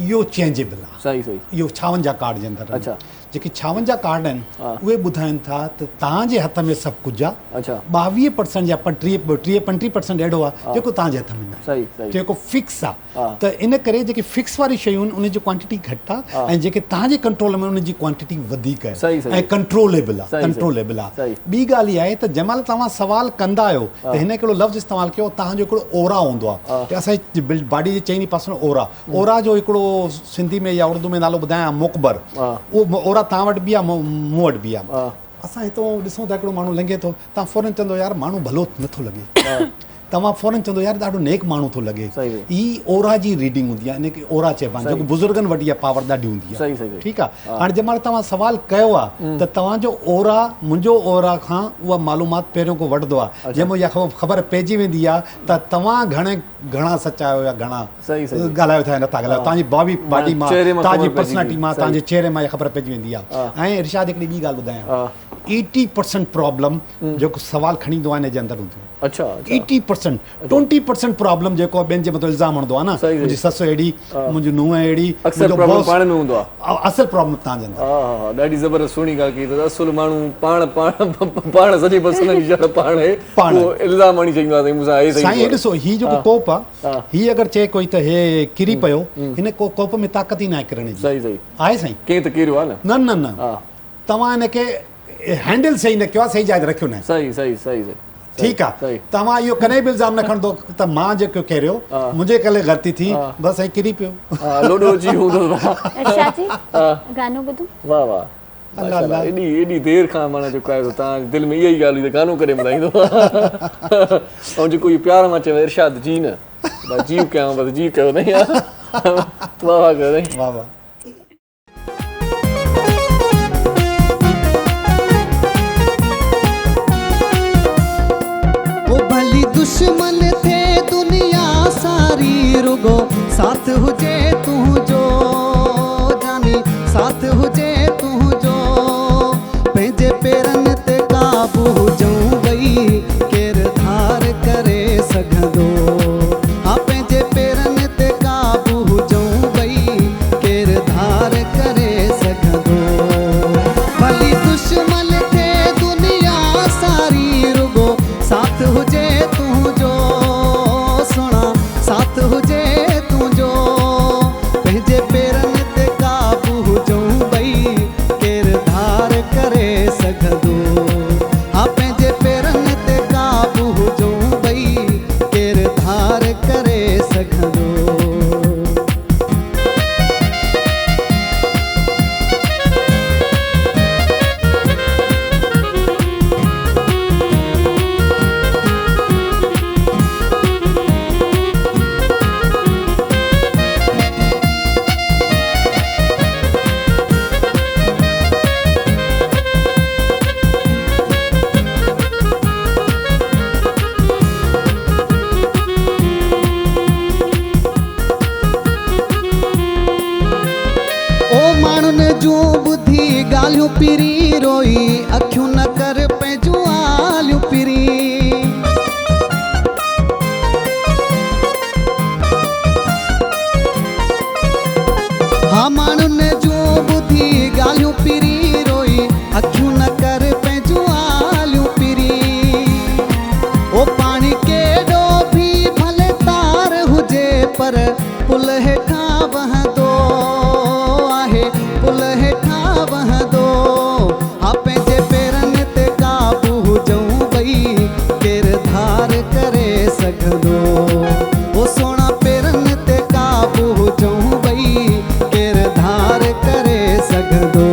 इहो चेंजेबल आहे। सही सही। इहो 56 कार्ड जे अंदरि। अच्छा। जेके 56 कार्ड आहिनि उहे ॿुधाइनि था त तव्हांजे हथ में सभु कुझु आहे। अच्छा। 22% या 30-35% अहिड़ो आहे जेको तव्हांजे हथ में न आहे, जेको फिक्स आहे। त इन करे जेके फिक्स वारी शयूं आहिनि उन जी क्वांटिटी घटि आहे ऐं जेके तव्हांजे कंट्रोल में उन जी क्वांटिटी वधीक आहे ऐं कंट्रोलेबल आहे। कंट्रोलेबल आहे। ॿी ॻाल्हि इहा आहे त जंहिं महिल तव्हां सवाल कंदा आहियो त हिन हिकिड़ो लफ़्ज़ इस्तेमालु कयो, तव्हांजो हिकिड़ो ओरा हूंदो आहे। असांजी बॉडी जे चइनी पासनि ओरा जो हिकिड़ो सिंधी में या उर्दू में नालो ॿुधायां मुक़बर, उहो ओरा तव्हां वटि बि आहे, मूं वटि बि आहे। असां हितां ॾिसूं था हिकिड़ो माण्हू लंघे थो, तव्हां फौरन चवंदो यार माण्हू भलो नथो लॻे, तव्हां फौरन चवंदो यार ॾाढो नेक माण्हू थो लॻे। ही ओरा जी रीडिंग हूंदी आहे, इनखे ओरा चइबा आहिनि, जेको बुज़ुर्गनि वटि इहा पावर ॾाढी हूंदी आहे। ठीकु आहे। हाणे जंहिं महिल तव्हां सवाल कयो आहे त तव्हांजो ओरा मुंहिंजो ओरा खां उहा मालूमात पहिरियों को वठंदो आहे, जंहिंमें इहा ख़बर पइजी वेंदी आहे त तव्हां घणा सचा आहियो या घणा ॻाल्हायो था या नथा ॻाल्हायो। तव्हांजी बॉडी मां, तव्हांजी पर्सनैलिटी मां, तव्हांजे चेहरे मां इहा ख़बर पइजी वेंदी आहे। ऐं इरशाद हिकिड़ी ॿी ॻाल्हि ॿुधायां, 80% प्रॉब्लम जेको सवाल खणी ईंदो आहे हिन जे अंदरि हूंदो आहे। अच्छा 80% 20% प्रॉब्लम जेको ॿियनि जे मथां इल्ज़ाम हणंदो आहे न, मुंहिंजी ससु अहिड़ी, मुंहिंजी नुंहुं अहिड़ी, पाण में हूंदो आहे। असल प्रॉब्लम तव्हांजे अंदरि। हा, ॾाढी ज़बरदस्त सुहिणी ॻाल्हि कई। असुल माण्हू पाण सॼे मसइलनि जी जड़ पाण इल्ज़ाम हणी चईंदो आहे मूंसां आहे। साईं हे ॾिसो, हीउ जेको कोप आहे, हीउ अगरि चए कोई त हे किरी पियो, हिन कोप में ताक़त ई न आहे किरण जी। सही सही आहे साईं, कंहिं त किरियो आहे न न न, तव्हां हिनखे हैंडल सही न कयो आहे, सही जाइ ते रखियो न। सही सही सही सही ठीकु आहे, तव्हां इहो कॾहिं बि इल्ज़ाम न खणंदो त मां जेको करियो मुंहिंजे करे ग़लती थी, बसि साईं किरी पियो। लोॾो अची हूंदो। अर्शा जी गानो ॿुधो। वाह वाह, माशाल्लाह, एॾी देरि खां माना जेको आहे तव्हां दिलि में इहा ई ॻाल्हि हुई त गानो करे ॿुधाईंदो। ऐं जेको इहो प्यार मां चयो इरशाद जी न, जीव कयांव, बसि जीव कयो अथई। वाह वाह कयो अथई, वाह वाह। भली दुश्मन थे दुनिया सारी, रुगो साथ हुजे तू जो जानी, साथ हुजे तू जो पंहिंजे पेरनि ते काबू हुजऊं भई, केर धार करे सघंदो। हा, पंहिंजे पेरनि ते काबू हुजऊं भई, केर धार करे सघंदो। भली दुश्मन थे दुनिया सारी, रुगो साथ हुजे तू जो, सुना साथ हुजे तू जो पंहिंजे पेरनि ते काबू हुजऊं भई, केर धार करे सघंदो। हा, पंहिंजे पेरनि ते काबू हुजऊं भई, केर धार करे सघंदो। जूं ॿुधी ॻाल्हियूं पिरी रोई, अखियूं न कर पंहिंजूं आलियूं पिरी। हा, माण्हुनि जूं ॿुधी ॻाल्हियूं पिरी रोई, अखियूं न कर पंहिंजूं आलियूं पिरी। ओ पाणी केॾो बि भले तार हुजे, पर पुल हेठां वहंदो आहे, पुल हेठां वहंदो। हा, पंहिंजे पेरनि ते काबू हुजऊं भई, केर धार करे सघंदो। ओ सोना पेरनि ते काबू हुजऊं भई, केर धार करे सघंदो।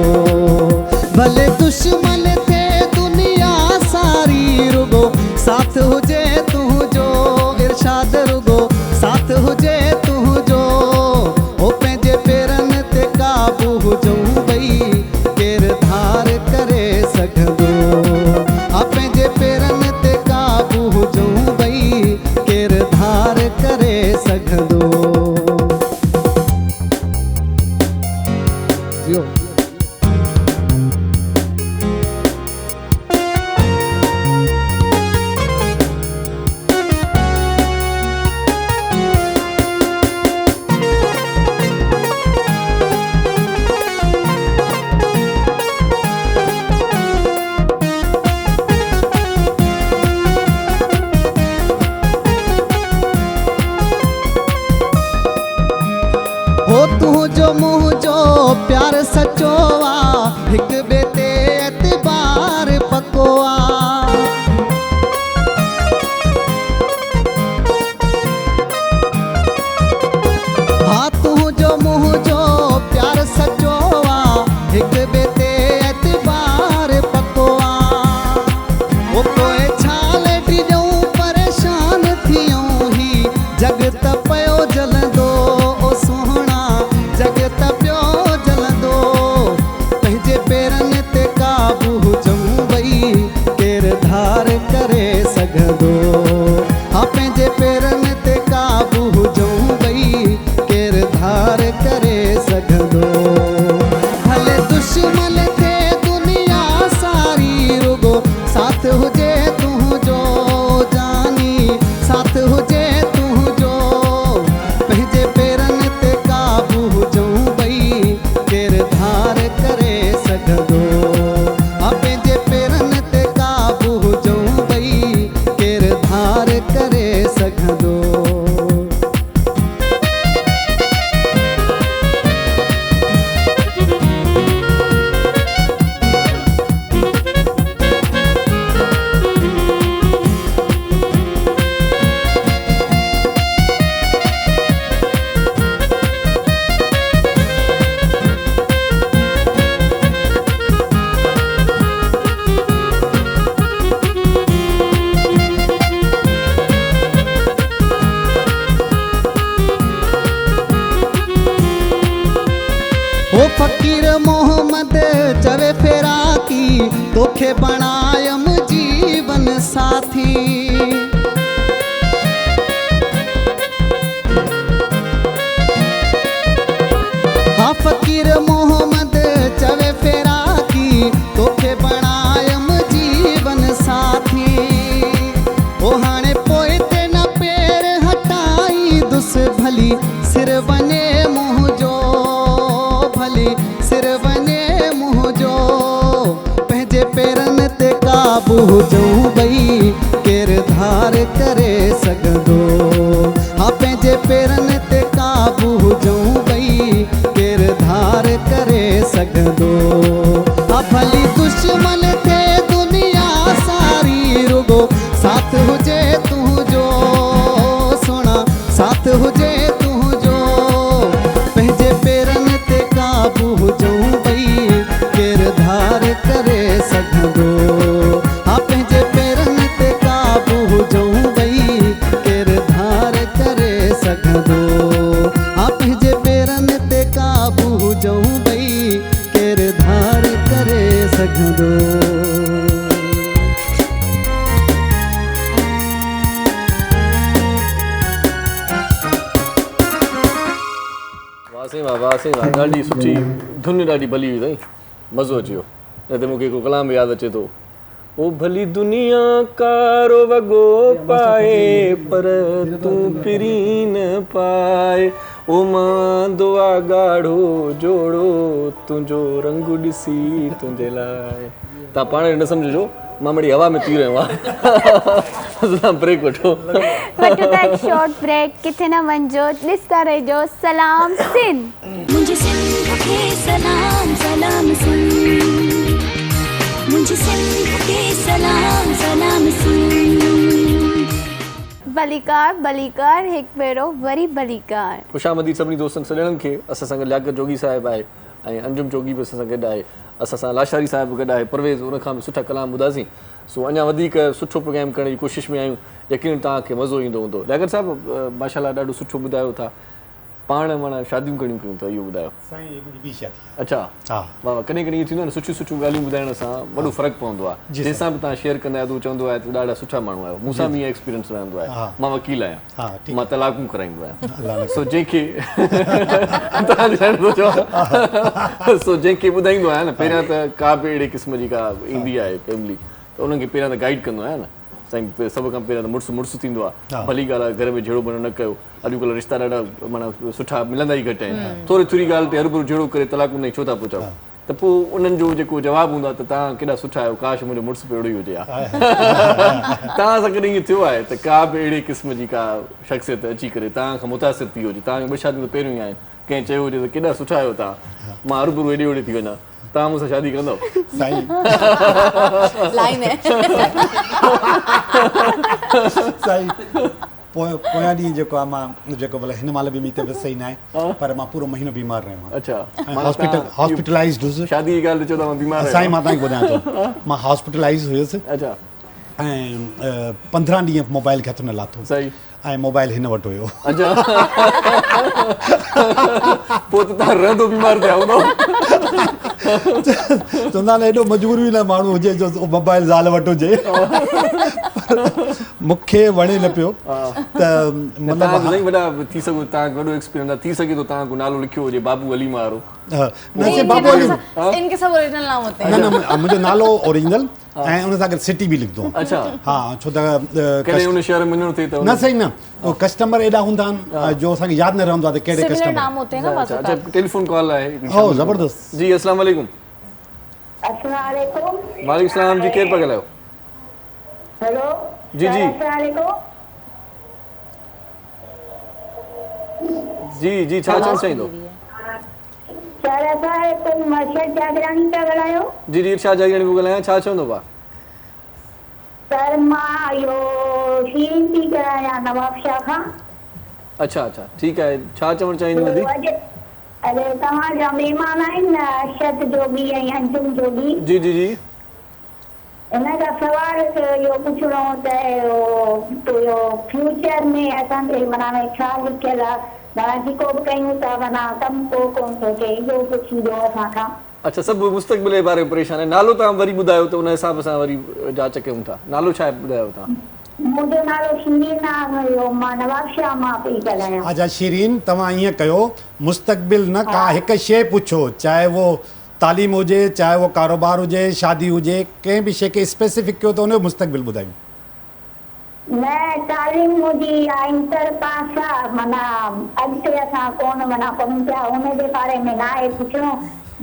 भले दुश्मन थे दुनिया सारी, रुगो साथ हुजे तू जो, इरशाद रुगो साथ हुजे तू जो। ओ पंहिंजे पेरनि ते काबू हुजऊं भई, केर धार करे सघंदो। हा, पंहिंजे पेरनि ते काबू हुजऊं भई, केर धार करे सघंदो। हो तू जो मुँह जो प्यार सचो आ, हिक ॿिए ते एतबार पको आ। हा, तू जो मुँह जो प्यार सचो आ, हिक ॿिए ते एतबार पको आ। ओ कोई छाल ॾिजऊं परेशान थियूं, ही जग त पियो जलंदो। ओ सोहणा जग त पियो जलंदो, पंहिंजे पेरनि ते काबू हुजऊं भई, केर धार करे सघंदो। हा, पंहिंजे पेरनि ते काबू हुजऊं भई, केर धार फ़कीर मोहम्मद चवे फेरा की तोखे बणायम जीवन साथी हाँ फ़कीर मोहम्मद चवे फेरा की तोखे बणायम जीवन साथी ओ हाणे पोइ ते न पेर हटाई दुस भली सिर वञे मुंह जो भली सिर वञे मुंह जो पंहिंजे पेरनि ते काबू हुजूं ॿई केरु धार करे सघंदो हा पंहिंजे पेरनि ते काबू हुजूं ॿई केरु धार करे सघंदो हा भली दुश्मन थे दुनिया सारी रुगो साथ हुजे तुंहिंजो सोना साथ हुजे तुंहिंजो पंहिंजे पेरनि ते काबू हुजूं ॿई केरु धार करे सघंदो हा पंहिंजे पेरनि ते काबू हुजूं ॿई केरु धार करे सघंदो हा पंहिंजे पेरनि ते काबू हुजूं ॿई केरु धार करे सघंदो वाह ॾाढी सुठी धुन ॾाढी भली हुई साईं मज़ो अची वियो न त मूंखे हिकु कलाम यादि अचे थो ओ भली दुनिया कारो वॻो पाए पर तूं पिरी न पाए ओ मां दुआ ॻाढ़ो जोड़ो तुंहिंजो रंग ॾिसी तुंहिंजे लाइ तव्हां पाण न सम्झिजो मां मड़ी हवा में थी रहियो आहियां ब्रेक वठो वठो था एक शॉर्ट ब्रेक किथे न वञिजो ॾिसंदा रहिजो सलाम सिंध मुझे सिंध के सलाम सलाम सिंध मुझे सिंध के सलाम सलाम सिंध भलीकार भलीकार हिकु भेरो वरी भलीकार ख़ुशामदी सभिनी दोस्तनि सॼणनि खे असां सां गॾु लियाकत जोगी साहिबु आहे ऐं अंजुम जोगी बि असां सां गॾु आहे असां सां लाशारी साहिबु गॾु आहे परवेज़ उनखां बि सुठा कलाम ॿुधासीं सो अञा वधीक सुठो प्रोग्राम करण जी कोशिशि में आहियूं यकीन तव्हांखे मज़ो ईंदो हूंदो लियाकत साहिबु माशाल्लाह ॾाढो सुठो ॿुधायो था पाण माना शादियूं करियूं कयूं था इहो ॿुधायो साईं मुंहिंजी ॿी शादी अच्छा हा वाह कॾहिं कॾहिं इहो थींदो आहे न सुठियूं सुठियूं ॻाल्हियूं ॿुधाइण सां वॾो फ़र्क़ु पवंदो आहे जंहिंसां बि तव्हां शेयर कंदा आहियो त उहो चवंदो आहे त ॾाढा सुठा माण्हू आहियो मूंसां बि ईअं एक्सपीरियंस रहंदो आहे मां वकील आहियां मां तलाक़ूं कराईंदो आहियां सो जंहिंखे सो जंहिंखे ॿुधाईंदो आहियां न पहिरियां त का बि अहिड़े क़िस्म जी का ईंदी आहे फैमिली त उन्हनि खे पहिरियां त गाइड कंदो आहियां न साईं सभ खां पहिरियां त मुड़ुसु थींदो आहे भली ॻाल्हि आहे घर में जहिड़ो बनो न कयो अॼुकल्ह रिश्ता ॾाढा माना सुठा मिलंदा ई घटि आहिनि थोरी थोरी ॻाल्हि ते हरूभरू जहिड़ो करे तलाक़ में छो था पहुचाओ त पोइ उन्हनि जो जेको जवाबु हूंदो आहे त तव्हां केॾा सुठा आहियो काश मुंहिंजो मुड़ुसु बि अहिड़ो ई हुजे हा तव्हां सां कॾहिं ईअं थियो आहे त का बि अहिड़े क़िस्म जी का शख़्सियत अची करे तव्हां खां मुतासिर थी हुजे तव्हांखे ॿ शादियूं त पहिरियों ई आहिनि कंहिं चयो हुजे त केॾा सुठा आहियो तव्हां मां हरूभरू हेॾे होॾे थी वञा तव्हां मूंसां शादी कंदव साईं साईं पोयां ॾींहुं जेको आहे मां जेको भले हिन महिल बि मुंहिंजी तबियत सही न आहे पर मां पूरो महीनो बीमार रहियो आहियां अच्छा हॉस्पिटलाइज़्ड हुयुसि शादी जी ॻाल्हि चओ था मां बीमार साईं मां तव्हांखे ॿुधायां थो मां हॉस्पिटलाइज़ हुयुसि अच्छा ऐं 15 ॾींहं मोबाइल खे हथु न लाथो सही ऐं मोबाइल हिन वटि हुयो अच्छा पोइ त तव्हां रहंदो बीमार थिया हूंदो चवंदा आहिनि एॾो मजबूरी न माण्हू हुजे जो मोबाइल ज़ाल वटि हुजे मूंखे वणे न पियो त मतिलबु वॾा थी सघो तव्हांखे वॾो एक्सपीरियंस आहे थी सघे थो तव्हां को नालो लिखियो हुजे बाबू अलीमा वारो बाबू अलीमा इनके सब ओरिजिनल नाम होते हैं न मुंहिंजो नालो ओरिजिनल ऐं उन सां गॾु सिटी बि लिखंदो अच्छा हा छो त कॾहिं उन शहर में वञिणो थिए त न सही न कस्टमर एॾा हूंदा आहिनि जो असांखे यादि न रहंदो आहे त कहिड़े कस्टमर नाम होते हैं ना अच्छा टेलीफोन कॉल आहे हो ज़बरदस्त जी अस्सलाम वालेकुम वालेकुम सलाम जी केरु पिया ॻाल्हायो हेलो जी जी जी जी छा चवणु चाहींदो सर असां मर्शद जागरानी पिया ॻाल्हायो जी जी इरशाद जागरानी पियो ॻाल्हायां छा चवंदो भाउ सर मां इहो शीन थी करायां नवाब शाह खां अच्छा अच्छा ठीकु आहे छा चवणु चाहींदी दीदी अरे तव्हांजा महिमान आहिनि न अरशद जोगी ऐं अंजुम जोगी जी जी जी इन खां सवाल इहो पुछणो त फ्यूचर में असांजे माना छा लिखियल आहे माना जेको बि कयूं था माना कमु को कोन थो थिए इहो पुछी ॾियो असांखां। अच्छा सभु मुस्तक़बिल जे बारे में परेशान आहे। नालो तव्हां वरी ॿुधायो त उन हिसाब सां वरी जांच कयूं था। नालो छा आहे ॿुधायो तव्हां? मुंहिंजो नालो शीरीन आहे, मां नवाबशाह मां पई ॻाल्हायां। अच्छा शीरीन, तव्हां ईअं कयो, मुस्तक़बिल न का हिकु शइ पुछो, चाहे वो तालीम हुजे, चाहे वो कारोबार हुजे, शादी हुजे, कंहिं बि शइ खे स्पेसिफिक कयो त उनजो मुस्तक़बिल ॿुधायूं। न तालीम मुंहिंजी इंटर पास आहे, माना अॻिते असां कोन माना पढ़ूं पिया हुन जे बारे में न आहे पुछिणो,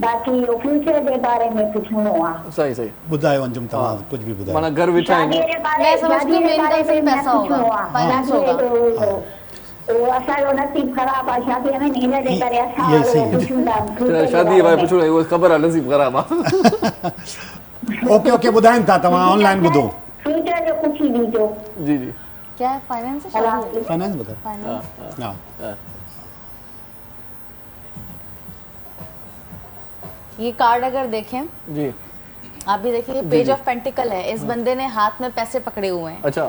बाक़ी फ्यूचर जे बारे में पुछिणो आहे। सही सही ॿुधायो अंजुम, तव्हां कुझु बि ॿुधायो। माना घर वेठा आहिनि। मैं समझती हूँ मेन कंसर्न पैसा होगा, फाइनेंस होगा। असांजो नसीब ख़राब आहे शादीअ में, हिन जे करे असां पुछूं था। शादी जे बारे पुछो, उहो ख़बर आहे नसीब ख़राब आहे। ओके ओके, ॿुधाइनि था, तव्हां ऑनलाइन ॿुधो। फ्यूचर जो पुछी दीजो। जी जी। क्या है फाइनेंस है? शादी फाइनेंस बताओ। फाइनेंस। हाँ। ये कार्ड अगर देखें जी, आप भी देखिए, पेज ऑफ पेंटिकल है। इस बंदे ने हाथ में पैसे पकड़े हुए हैं। अच्छा।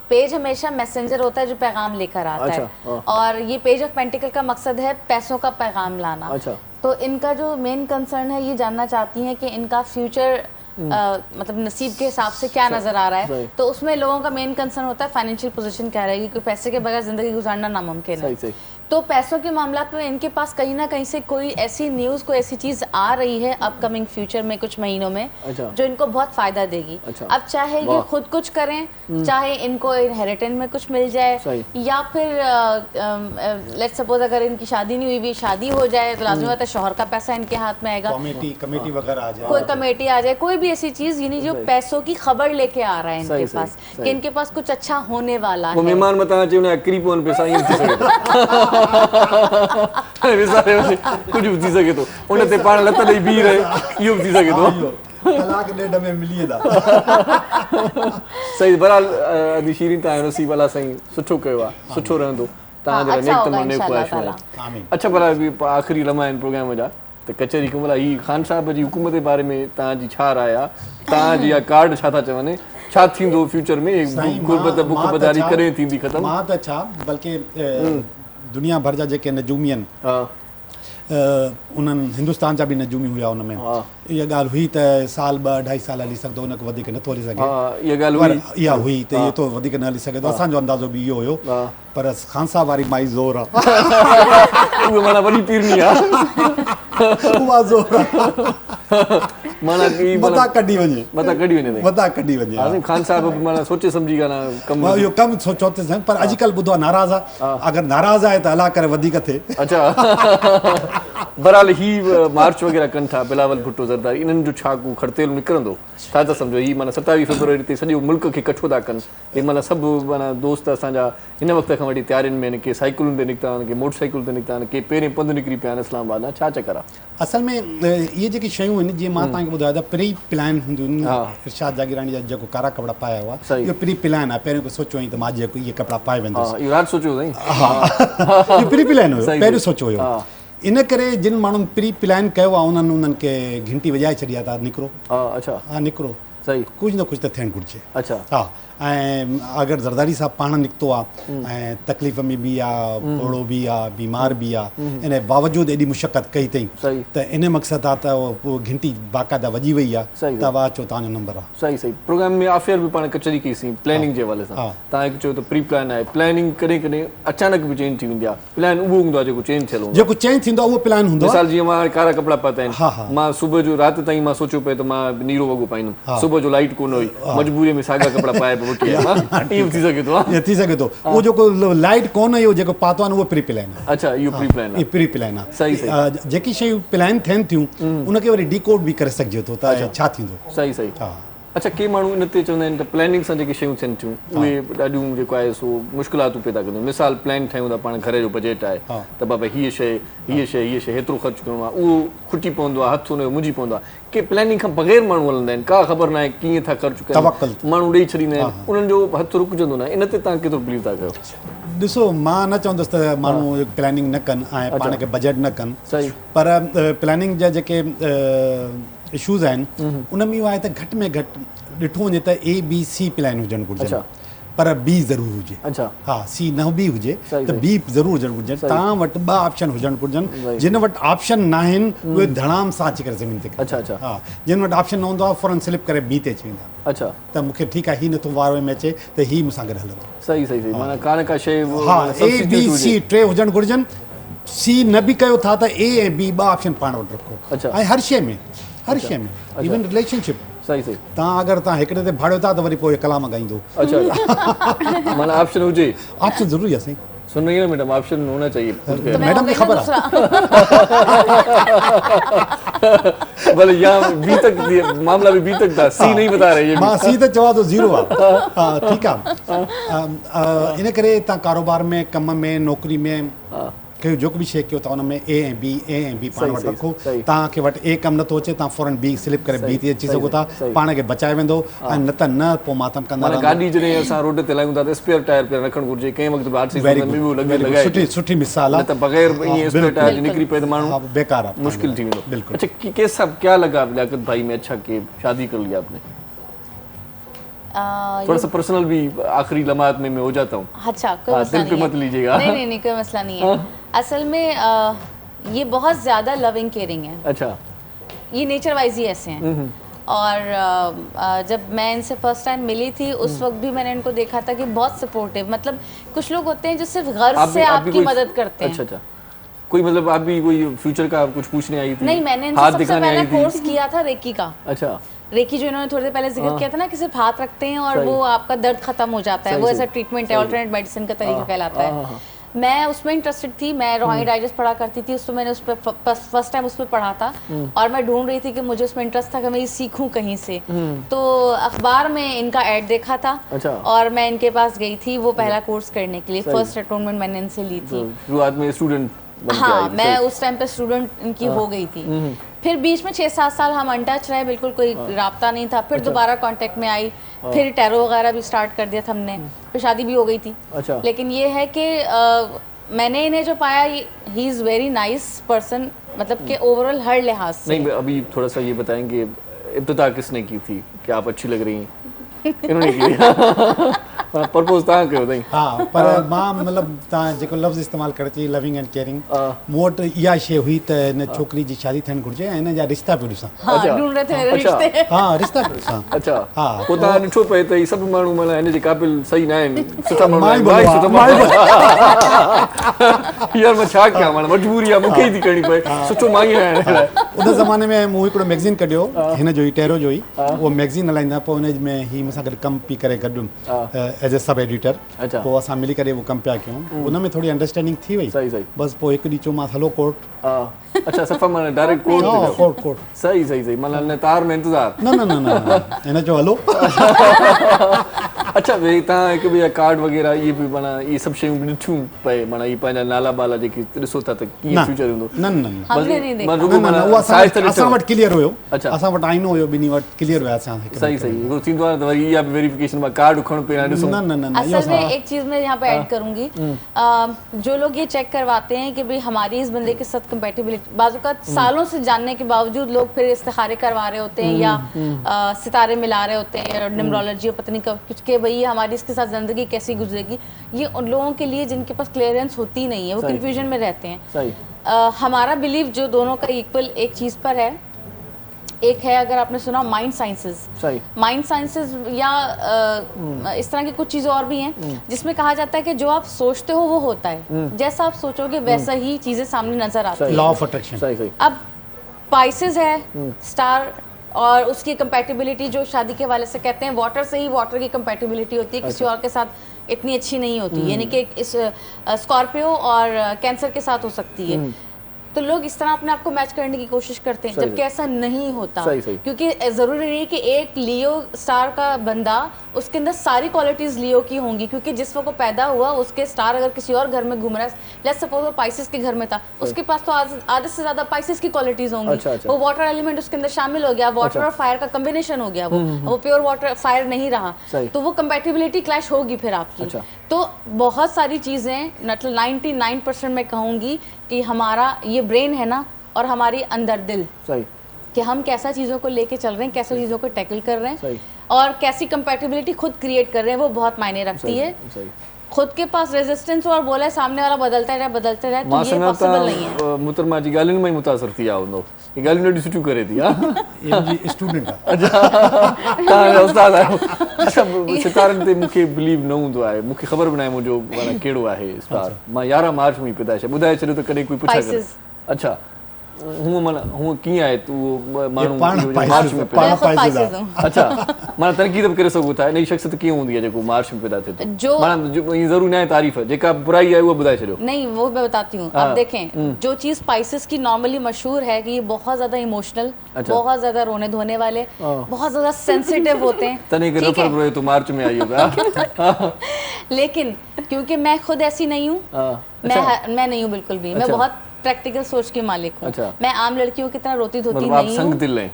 पेज हमेशा मैसेंजर होता है जो पैगाम लेकर आता अच्छा, है, और ये पेज ऑफ पेंटिकल का मकसद है पैसों का पैगाम लाना। अच्छा। तो इनका जो मेन कंसर्न है, ये जानना चाहती हैं कि इनका फ्यूचर मतलब नसीब के हिसाब से क्या नजर आ रहा है। तो उसमें लोगों का मेन कंसर्न होता है फाइनेंशियल पोजीशन क्या रहेगी, क्योंकि पैसे के बगैर जिंदगी गुजारना नामुमकिन है। तो पैसों के मामलात में इनके पास कहीं ना कहीं से कोई ऐसी न्यूज़, कोई ऐसी चीज़ आ रही है अपकमिंग फ्यूचर में कुछ महीनों में, जो इनको बहुत फ़ायदा देगी। अब चाहे ये खुद कुछ करें, चाहे इनको इनहेरिटेंस में कुछ मिल जाए, या फिर लेट्स सपोज अगर इनकी शादी नहीं हुई भी, शादी हो जाए तो लाज़मी बात है शौहर का पैसा इनके हाथ में आएगा, कमेटी वगैरह आ जाए, कोई कमेटी आ जाए, कोई भी ऐसी चीज़, यानी जो पैसों की खबर लेके आ रहा है इनके पास कि इनके पास कुछ अच्छा होने वाला है। मेहमान मता अचे उन करीबन पैसा ईअं थी सघे विसारे वञे, कुझु बि थी सघे थो, उन ते पाण लत ॾेई बीह रहे, इहो बि थी सघे थो। कलाक ॾेढ में मिली वेंदा। सही। बहरहाल अदी शीरीन, तव्हां नसीब अलाह साईं सुठो कयो आहे, सुठो रहंदो तव्हांजे लाइ, नेक तमामु नेक ख़्वाहिशूं आहिनि। अच्छा, पर आख़िरी लम्हा आहिनि प्रोग्राम जा, त कचहरी कुमला ही ख़ान साहब जी हुकूमत जे बारे में तव्हांजी छा राय आहे? तव्हांजी इहा कार्ड छा था चवनि, छा थींदो फ्यूचर में? गुरबत बुख बदारी कॾहिं थींदी ख़तमु? मां त छा, बल्कि दुनिया भर जा जेके नजूमी आहिनि, उन्हनि हिंदुस्तान जा बि नजूमी हुआ, उन में इहा ॻाल्हि हुई त साल 2-2.5 साल हली सघंदो, उनखां वधीक नथो हली सघे। इहा हुई त इहो तो वधीक न हली सघे थो। असांजो अंदाज़ो बि इहो हुयो, पर ख़ान साहब वारी माई ज़ोर आहे, उहा माना वॾी पीरनी आहे, उहा ज़ोर आहे, माना मता कढी वञे, मता कढी वञे। ख़ान साहब माना सोचे सम्झी गाना कम, इहो कमु सोचो त, पर अॼुकल्ह ॿुधो आहे नाराज़ आहे, अगरि नाराज़ आहे त अलाह करे वधीक थिए। अच्छा। बहरहाल ही मार्च वग़ैरह कनि था, बिलावल भुट्टो ज़रदारी, इन्हनि जो छा को खड़तेल निकिरंदो, छा था सम्झो? ही माना 27 फरवरी ते सॼो मुल्क खे इकठो था कनि, हे माना सभु माना दोस्त असांजा हिन वक़्त खां वठी तयारियुनि में आहिनि, के साइकिलुनि ते निकिता आहिनि, के मोटर साइकिल ते निकिता आहिनि, के पहिरें पंधु निकिरी पिया आहिनि इस्लामाबाद। छा चकर आहे? असल में इहे जेकी शयूं आहिनि, जीअं मां तव्हांखे ॿुधायो त प्री प्लान हूंदियूं आहिनि। इरशाद जागीरानी जा जेको कारा कपिड़ा पाया हुआ, इहो प्री प्लान आहे। पहिरियों सोचियो हुई त मां जेको इहे कपिड़ा पाए वेंदुसि, इहो सोचियो हुई, इहो प्री प्लान हुयो, पहिरियों सोचियो हुयो। इन करे जिन माण्हुनि प्री प्लान कयो आहे, उन्हनि खे घंटी वॼाए छॾी आहे त निकिरो। अच्छा। हा, निकिरो, सही, कुझु न कुझु त थियणु घुरिजे। अच्छा। हा, ऐं अगरि ज़रदारी साहब पाण निकितो आहे ऐं तकलीफ़ में बि आहे, फोड़ो बि आहे, बीमार बि आहे, इन बावजूदि एॾी मुशक़त कई अथई, त इन मक़सदु आहे त उहो घंटी बाक़ाइदा वॼी वई आहे, त वाह अचो तव्हांजो नंबर आहे। सही सही। प्रोग्राम में आफियर बि पाण कचहरी कईसीं प्लानिंग जे हवाले सां। तव्हां हिकु चयो त प्री प्लान आहे, प्लानिंग कॾहिं कॾहिं अचानक बि चेंज थी वेंदी आहे। प्लान उहो हूंदो आहे जेको चेंज थियल हूंदो, जेको चेंज थींदो आहे उहो प्लान हूंदो आहे। मिसाल जीअं मां कारा कपिड़ा पाता आहिनि, मां सुबुह जो राति ताईं मां सोचियो पियो त मां नीरो वॻो पाईंदुमि, सुबुह जो लाइट कोन हुई, मजबूरीअ में साॻा कपिड़ा पाए पियो वठी आयुमि, थी सघे थो। उहो जेको लाइट कोन इहो जेको पातो आहे उहो प्री प्लान आहे। अच्छा, इहो प्री प्लान आहे। प्री प्लान आहे। सही सही। जेकी शयूं प्लान थियनि थियूं, उनखे वरी डिकोड बि करे सघिजे थो त छा थींदो। सही सही। अच्छा, के माण्हू इन ते चवंदा आहिनि त प्लानिंग सां जेके शयूं थियनि थियूं, उहे ॾाढियूं जेको आहे सो मुश्किलातूं पैदा कंदियूं। मिसाल प्लान ठाहियूं था पाण, घर जो बजट आहे त बाबा हीअ शइ हेतिरो ख़र्चु करिणो आहे, उहो खुटी पवंदो आहे, हथु हुनजो मुंझी पवंदो आहे। के प्लानिंग खां बग़ैर माण्हू हलंदा आहिनि, का ख़बर न आहे कीअं था ख़र्चु कनि, माण्हू ॾेई छॾींदा आहिनि, उन्हनि जो हथु रुकजंदो न आहे। इन ते तव्हां केतिरो बिलीव था कयो? ॾिसो, मां न चवंदुसि त माण्हू प्लानिंग न कनि ऐं पाण खे बजट न कनि, पर प्लानिंग जा जेके इशूज़ आहिनि, उन में इहो आहे त घटि में घटि ॾिठो वञे त ABC प्लान हुजणु घुरिजे। पर बी ज़रूर हुजे। अच्छा हाँ सी न बि हुजे त बी ज़रूर हुजणु घुरिजनि। तव्हां वटि 2 ऑप्शन हुजणु घुरिजनि। जिन वटि ऑप्शन न आहिनि उहे धड़ाम सां अची करे ज़मीन ते अच्छा अच्छा हा जिन वटि ऑप्शन न हूंदो आहे फौरन स्लिप करे बी ते अची वेंदा। अच्छा त मूंखे ठीकु आहे हीउ नथो वारो में अचे त हीउ मूंसां गॾु हलंदो। सही सही सही माना कान का शइ हा ए बी सी 3 हुजणु घुरिजनि। सी न बि कयो था त ए ऐं बी 2 ऑप्शन पाण वटि रखो। अच्छा ऐं हर शइ में इवन रिलेशनशिप सही सही तव्हां अगरि तव्हां हिकिड़े ते भाड़ियो था त वरी पोइ कलाम ॻाईंदो। अच्छा माना ऑप्शन हुजे। ऑप्शन ज़रूरी आहे साईं। सुन रही है मैडम ऑप्शन होना चाहिए तो मैडम की खबर बोले यहाँ बी तक मामला भी बी तक था सी नहीं बता रहे ये मां सी त चवां थो 0 आहे। ठीकु आहे इन करे तव्हां कारोबार में कम में नौकिरी में कयो जो बि शइ कयो था उन में ए ऐं बी पाण वटि रखो। तव्हांखे वटि ए कमु नथो अचे तव्हां फौरन बी स्लिप करे बी ते अची सघो था पाण खे बचाए वेंदो ऐं न त न पोइ मातम कंदा गाॾी जॾहिं असां रोड ते हलायूं था त स्पेयर टायर पे रखणु घुरिजे कंहिं वक़्तु आरसी सुठी सुठी मिसाल आहे। न त बग़ैर ईअं स्पेयर टायर जो निकिरी पए त माण्हू बेकार आहे मुश्किल थी वेंदो। बिल्कुलु। अच्छा कैसा क्या लगा लियाकत भाई में अच्छा कि शादी कर लिया आपने? थोड़ा सा पर्सनल भी आखिरी लम्हात में मैं हो जाता हूँ। अच्छा कोई मसला दिल पे मत लीजिएगा। नहीं कोई मसला नहीं है। असल में ये बहुत ज़्यादा लविंग केयरिंग है। अच्छा ये नेचर वाइज ही ऐसे हैं। और जब मैं इनसे फर्स्ट टाइम मिली थी उस वक्त भी मैंने इनको देखा था कि बहुत सपोर्टिव, मतलब कुछ लोग होते हैं जो सिर्फ गर्ज से आपकी मदद करते हैं। अच्छा कोई मतलब आप भी कोई फ्यूचर का कुछ पूछने आई थी? नहीं, मैंने इनसे सबसे पहले कोर्स किया था रेकी का। अच्छा रेकी जो इन्होंने थोड़ी देर पहले जिक्र किया था ना कि सिर्फ हाथ रखते हैं और वो आपका दर्द खत्म हो जाता है, वो ऐसा ट्रीटमेंट है, अल्टरनेट मेडिसिन का तरीका कहलाता है। मैं उसमें इंटरेस्टेड थी, मैं रोहानी डाइजेस्ट पढ़ा करती थी, उसमें मैंने उस पर फर्स्ट टाइम उस पर पढ़ा था और मैं ढूंढ रही थी कि मुझे उसमें इंटरेस्ट था कि मैं ये सीखूं कहीं से। तो अखबार में इनका ऐड देखा था और मैं इनके पास गई थी वो पहला कोर्स करने के लिए। फर्स्ट अटोनमेंट मैंने इनसे ली थी। शुरुआत में स्टूडेंट? हाँ, मैं उस टाइम पे स्टूडेंट इनकी हो गई थी। फिर बीच में 6-7 साल हम अनटच रहे, बिल्कुल कोई राब्ता नहीं था। फिर दोबारा कांटेक्ट में आई, फिर टैरो वगैरह भी स्टार्ट कर दिया था हमने, फिर शादी भी हो गई थी। लेकिन ये है कि मैंने इन्हें जो पाया, he is very nice person, मतलब कि ओवरऑल हर लिहाज से। नहीं, अभी थोड़ा सा ये बताएंगे इब्तिदा किसने की थी कि आप अच्छी लग रही हैं? इन्होंने की प्रपोज तव्हां कयो अथई? हा, पर मां मतिलबु तव्हां जेको लफ़्ज़ इस्तेमालु करे थी लविंग एंड केयरिंग, मूं वटि इहा शइ हुई त हिन छोकिरी जी शादी थियणु घुरिजे ऐं हिन जा रिश्ता पियो ॾिसां। हा, रिश्ता पियो ॾिसां। अच्छा, हा, पोइ तव्हां ॾिठो पए त ही सभु माण्हू माना हिन जे क़ाबिल सही न आहिनि, सुठा माण्हू यार मां छा कयां, माना मजबूरी आहे, मूंखे ई थी करणी पए, सुठो मां ई आहियां। उन ज़माने में मूं हिकिड़ो मैगज़ीन कढियो, हिन जो ई टैरो जो ई, उहो मैगज़ीन हलाईंदा, पोइ हुन में ही मूंसां गॾु कमु पई करे गॾु एज ए सब एडिटर। पोइ असां मिली करे उहो कमु पिया कयूं, उन में थोरी अंडरस्टैंडिंग थी वई। बसि पोइ हिकु ॾींहुं चयोमांसि हलो कोर्ट। अच्छा, सफ़ा माना डायरेक्ट कोर्ट। सही माना न तार न इंतज़ार। न हिन जो हलो। अच्छा, भई तव्हां हिकु ॿिया कार्ड वग़ैरह इहे बि माना इहे सभु शयूं बि ॾिठियूं पए, माना इहे पंहिंजा नाला बाला जेके ॾिसो था त कीअं फ्यूचर हूंदो? न, असां वटि क्लियर हुयो। असां वटि आईनो हुयो, ॿिन्ही वटि क्लियर हुया असां। सही हिकिड़ो थींदो आहे त वरी इहा बि वेरिफिकेशन मां कार्ड खणो पहिरियां ॾिसो। न, असल में एक चीज़ मैं यहाँ पे ऐड करूँगी, जो लोग ये चेक करवाते हैं कि भाई हमारी इस बंदे के साथ कंपैटिबिलिटी, बाज़ सालों से जानने के बावजूद लोग फिर इस्तिखारे करवा रहे होते हैं या सितारे मिला रहे होते हैं, न्यूमरोलॉजी और पता नहीं कुछ के भाई हमारी इसके साथ ज़िंदगी कैसी गुजरेगी, ये उन लोगों के लिए जिनके पास क्लियरेंस होती नहीं है, वो कन्फ्यूजन में रहते हैं। हमारा बिलीव जो दोनों का इक्वल एक चीज़ पर है, एक है, अगर आपने सुना माइंड साइंसेस, माइंड साइंसेस या इस तरह की कुछ चीज़ें और भी हैं जिसमें कहा जाता है कि जो आप सोचते हो वो होता है, जैसा आप सोचोगे वैसा ही चीज़ें सामने नजर आती है। Law of attraction. अब पाइसेस है स्टार, और उसकी कंपैटिबिलिटी जो शादी के वाले से कहते हैं, वाटर से ही वाटर की कंपैटिबिलिटी होती है, किसी और के साथ इतनी अच्छी नहीं होती, यानी कि इस स्कॉर्पियो और कैंसर के साथ हो सकती है। तो लोग इस तरह अपने आप को मैच करने की कोशिश करते हैं, जबकि ऐसा नहीं होता। क्योंकि ज़रूरी नहीं है कि एक लियो स्टार का बंदा उसके अंदर सारी क्वालिटीज़ लियो की होंगी, क्योंकि जिस वक्त वो पैदा हुआ उसके स्टार अगर किसी और घर में घूम रहा है, लेट्स सपोज वो पाइसेस के घर में था, उसके पास तो आधे से ज़्यादा पाइसेस की क्वालिटीज़ होंगी। वो वाटर एलिमेंट उसके अंदर शामिल हो गया, वाटर और फायर का कम्बिनेशन हो गया, वो प्योर वाटर फायर नहीं रहा, तो वो कंपैटिबिलिटी क्लैश होगी फिर आपकी। तो बहुत सारी चीज़ें, मतलब 99% मैं कहूँगी कि हमारा ये ब्रेन है ना, और हमारी अंदर दिल, कि हम कैसा चीज़ों को लेके चल रहे हैं, कैसे चीज़ों को टैकल कर रहे हैं, और कैसी कंपैटिबिलिटी खुद क्रिएट कर रहे हैं वो बहुत मायने रखती है। खुद के पास रेजिस्टेंस और बोले सामने वाला बदलता रहे तो ये पॉसिबल नहीं है। मुतरमा जी गालिन में मुतासर थी आओ ये गालिन ॾाढी सुठियूं करे थी ये मुंहिंजी स्टूडेंट आहे। तव्हां उस्ताद आहियो। अच्छा सितारनि ते मूंखे बिलीव न हूंदो आहे, मूंखे ख़बर बि न आहे मुंहिंजो माना कहिड़ो आहे स्टार। मां 11 मार्च में पैदाइश आहे, ॿुधाए छॾियो त कॾहिं कोई पुछे करे। अच्छा हूअं माना हूअं कीअं आहे तूं माण्हू मार्च में पैदा। अच्छा माना तनक़ीद बि करे सघूं था, इन जी शख़्सियत कीअं हूंदी आहे जेको मार्च में पैदा थिए थो? जो माना ईअं ज़रूरी न आहे तारीफ़, जेका बुराई आहे उहा ॿुधाए छॾियो। नहीं वो मैं बताती हूँ। अब देखें जो चीज़ स्पाइसेस की नॉर्मली मशहूर है कि ये बहुत ज़्यादा इमोशनल, बहुत ज़्यादा रोने धोने वाले, बहुत ज़्यादा सेंसिटिव होते हैं। तने के रफर ब्रो तो मार्च में आई होगा। लेकिन क्योंकि मैं खुद ऐसी नहीं हूँ, मैं नहीं हूँ बिल्कुल भी। मैं बहुत प्रैक्टिकल सोच के मालिक हूँ। मैं आम लड़कियों की तरह रोती धोती नहीं हूँ।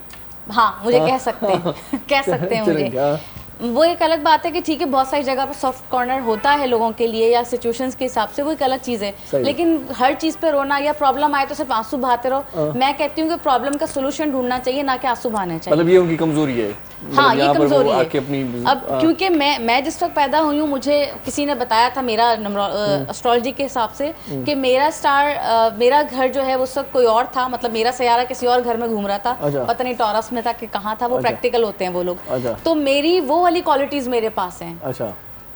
हाँ मुझे कह सकते हैं कह सकते हैं मुझे। वो एक अलग बात है कि ठीक है बहुत सारी जगह पर सॉफ्ट कॉर्नर होता है लोगों के लिए या सिचुएशंस के हिसाब से, वो एक अलग चीज़ है। लेकिन हर चीज़ पे रोना या प्रॉब्लम आए तो सिर्फ आंसू बहाते रहो, मैं कहती हूँ कि प्रॉब्लम का सोल्यूशन ढूंढना चाहिए ना कि आंसू बहाने चाहिए। मतलब ये उनकी कमजोरी है। हाँ ये कमजोरी है। अब क्योंकि मैं जिस वक्त पैदा हुई हूँ मुझे किसी ने बताया था मेरा एस्ट्रोलॉजी के हिसाब से कि मेरा स्टार मेरा घर जो है उस वक्त कोई और था, मतलब मेरा सैयारा किसी और घर में घूम रहा था, पता नहीं टॉरस में था कि कहाँ था। वो प्रैक्टिकल होते हैं वो लोग, तो मेरी वो वाली क्वालिटीज मेरे पास हैं। अच्छा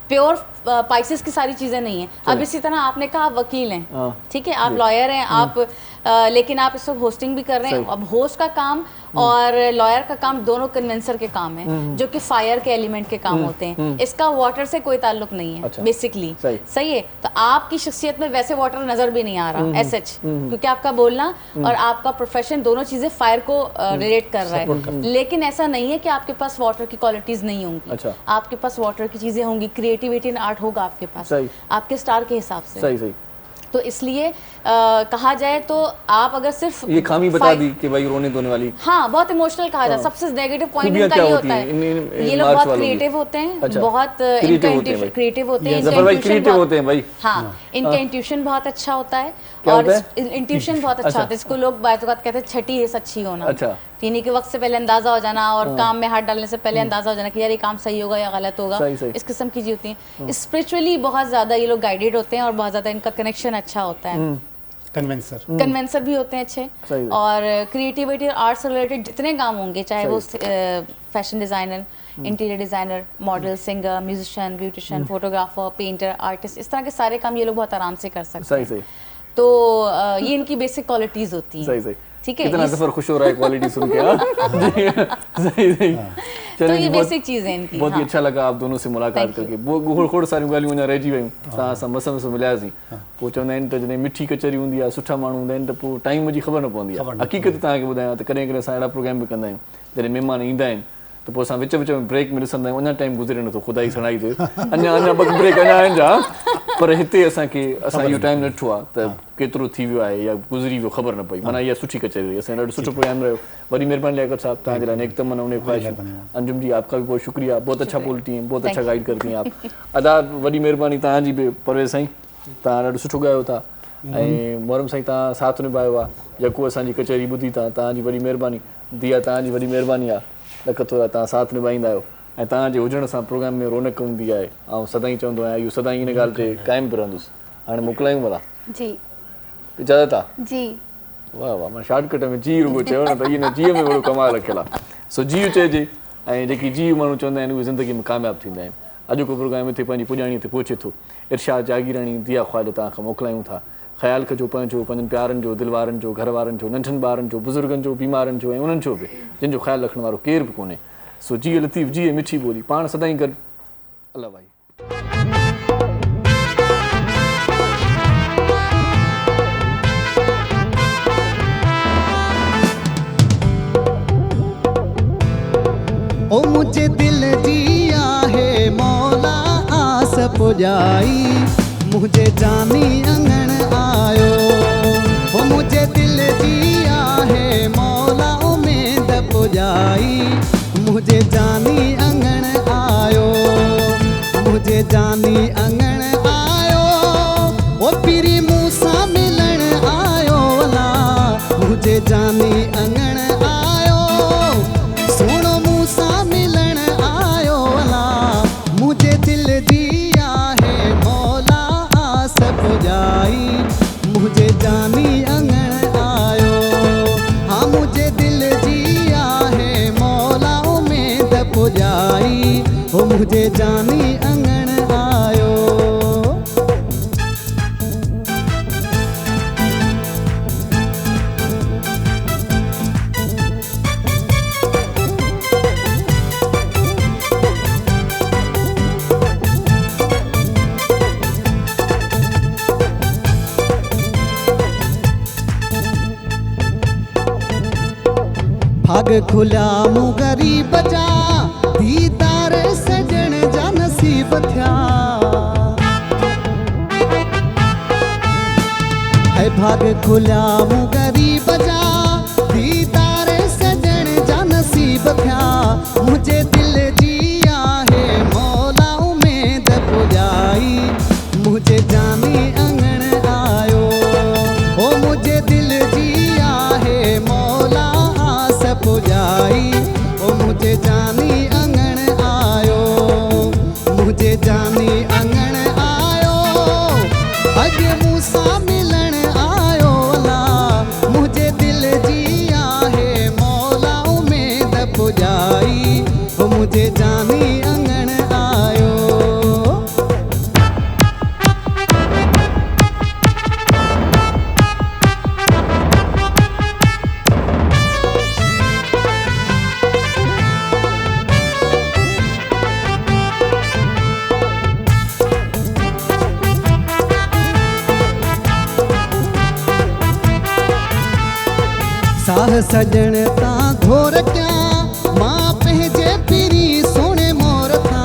प्योर पाइसेस की सारी चीज़ें नहीं है। अब इसी तरह आपने कहा आप वकील हैं, ठीक है, आप लॉयर हैं, आप लेकिन आप इस वक्त होस्टिंग भी कर रहे हैं। अब होस्ट का काम और लॉयर का काम दोनों कन्वेंसर के काम है, जो कि फायर के एलिमेंट के काम होते हैं। इसका वाटर से कोई ताल्लुक नहीं है। अच्छा। बेसिकली सही है। तो आपकी शख्सियत में वैसे वाटर नजर भी नहीं आ रहा एसएच, क्योंकि आपका बोलना और आपका प्रोफेशन दोनों चीजें फायर को रिलेट कर रहा है। लेकिन ऐसा नहीं है कि आपके पास वाटर की क्वालिटीज नहीं होंगी। अच्छा। आपके पास वाटर की चीजें होंगी, क्रिएटिविटी एंड आर्ट होगा आपके पास आपके स्टार के हिसाब से। सही। तो इसलिए कहा जाए तो आप अगर सिर्फ ये खामी बता दी कि भाई रोने धोने वाली, हाँ बहुत इमोशनल कहा जाए। सबसे नेगेटिव पॉइंट इनका ये होता है ये लोग बहुत क्रिएटिव होते हैं। अच्छा। बहुत क्रिएटिव होते हैं। हाँ इनका इंट्यूशन बहुत अच्छा होता है और इंट्यूशन बहुत अच्छा होता है। इसको लोग बात कहते हैं छठी है सच्ची होना। अच्छा। पीने के वक्त से पहले अंदाजा हो जाना और काम में हाथ डालने से पहले अंदाजा हो जाना कि यार ये काम सही होगा या गलत होगा। इस किस्म की चीज़ होती है। स्पिरिचुअली बहुत ज़्यादा ये लोग गाइडेड होते हैं और बहुत ज़्यादा इनका कनेक्शन अच्छा होता है। कन्वेंसर भी होते हैं अच्छे। और क्रिएटिविटी और आर्ट से रिलेटेड जितने काम होंगे, चाहे वो fashion designer, interior designer, model, singer, musician, beautician, photographer, painter, artist, इस तरह के सारे काम ये लोग बहुत आराम से कर सकते हैं। तो ये इनकी बेसिक क्वालिटीज़ होती हैं। ठीक है। कितना सफर खुश हो रहा है क्वालिटी सुन के। सही। तो ये बेसिक चीज़ है इनकी। बहुत ही अच्छा लगा आप दोनों से मुलाकात करके। खोड़ सारी ॻाल्हियूं अञा रहिजी वियूं, तव्हां सां मस मिलियासीं। पोइ चवंदा आहिनि त जॾहिं मिठी कचहरी हूंदी आहे, सुठा माण्हू हूंदा आहिनि, त पोइ टाइम जी ख़बर न पवंदी आहे। हक़ीक़त तव्हांखे ॿुधायां त कॾहिं कॾहिं असां अहिड़ा प्रोग्राम बि कंदा आहियूं जॾहिं महिमान ईंदा आहिनि त पोइ असां विच में ब्रेक में ॾिसंदा आहियूं, अञा टाइम गुज़रे नथो, ख़ुदा ई सणाई थिए, अञा 2 ब्रेक अञा आहिनि जा। पर हिते असां इहो टाइम ॾिठो आहे त केतिरो थी वियो आहे या गुज़री वियो ख़बर न पई। माना इहा सुठी कचहरी रही, असां ॾाढो सुठो प्रोग्राम रहियो। वॾी महिरबानी लियाकत साहब, तव्हांजे लाइ नेक तमन्ना उन ख्वाहिशूं। अंजुम जी आपका भी बहुत शुक्रिया, बहुत अच्छा बोलती हैं, बहुत अच्छा गाइड करती हैं आप। अदा वॾी महिरबानी तव्हांजी बि परवेज़ साईं, तव्हां ॾाढो सुठो ॻायो था ऐं मोहरम साईं तव्हां साथ निभायो आहे। यकू असांजी कचहरी ॿुधी तव्हांजी वॾी महिरबानी, दिया तव्हांजी वॾी महिरबानी आहे, लख थोरा तव्हां साथ निभाईंदा आहियो ऐं तव्हांजे हुजण सां प्रोग्राम में रौनक हूंदी आहे। ऐं सदाईं चवंदो आहियां इहो सदाईं इन ॻाल्हि ते क़ाइमु बि रहंदुसि। हाणे मोकिलायूं भला जी इजाज़त आहे जी। वाह वाह, मां शॉर्टकट में जी रुगो चयो न त इहो न जीअ में वॾो कमाल रखियलु आहे। सो जी चइजे ऐं जेकी जी माण्हू चवंदा आहिनि उहे ज़िंदगी में कामयाबु थींदा आहिनि। अॼु को प्रोग्राम हिते पंहिंजी पुॼाणीअ ते पहुचे थो। इरशाद जागीराणी, दिया ख्वाजा तव्हां खां मोकिलायूं था। ख़्यालु कजो पंहिंजो, पंहिंजनि प्यारनि जो, दिलि वारनि जो, घर वारनि जो, नंढनि ॿारनि जो, बुज़ुर्गनि जो, बीमारनि जो ऐं उन्हनि जो बि जिन जो ख़्यालु रखण वारो केरु बि कोन्हे। सो जी लतीफ़ जी मिठी ॿोली पाण सदाईं गॾु। अल्लाह भाई। ओ मुझे दिल जिया है मौला आस पुजाई, मुझे जानी अंगण आयो। ओ मुझे दिल जिया है मौला उम्मीद पुजाई, मुझे जानी अंगण आयो, मुझे जानी अंगण आयो। ओ पीरी मूसा मिलन आयो ला, मुझे जानी अंगण आयो। सुनो मूसा मिलन आयो। मुझे जानी अंगण आयो। भाग खुला मुँह गरीब जा दीदार सजण जा नसीब थिया। है भाग खुला मुँह गरीब जा दीदार सजण जा नसीब थिया। मुझे दिल जिया है मौला उम्मीद पुजाई मुझे जानी अंगण आयो। ओ मुझे दिल जिया है मौला पुजाई ओ मुझे जानी अंगण आयो। मुझे जानी अंगण आयो अॼु मूंसां मिलण आयो ला। मुझे दिल जिया है मौला उम्मीद पुजाई ओ मुझे जानी अंगण आयो। साह सजण ता घोर क्या मां पंहिंजे पीरी सोने मोर था।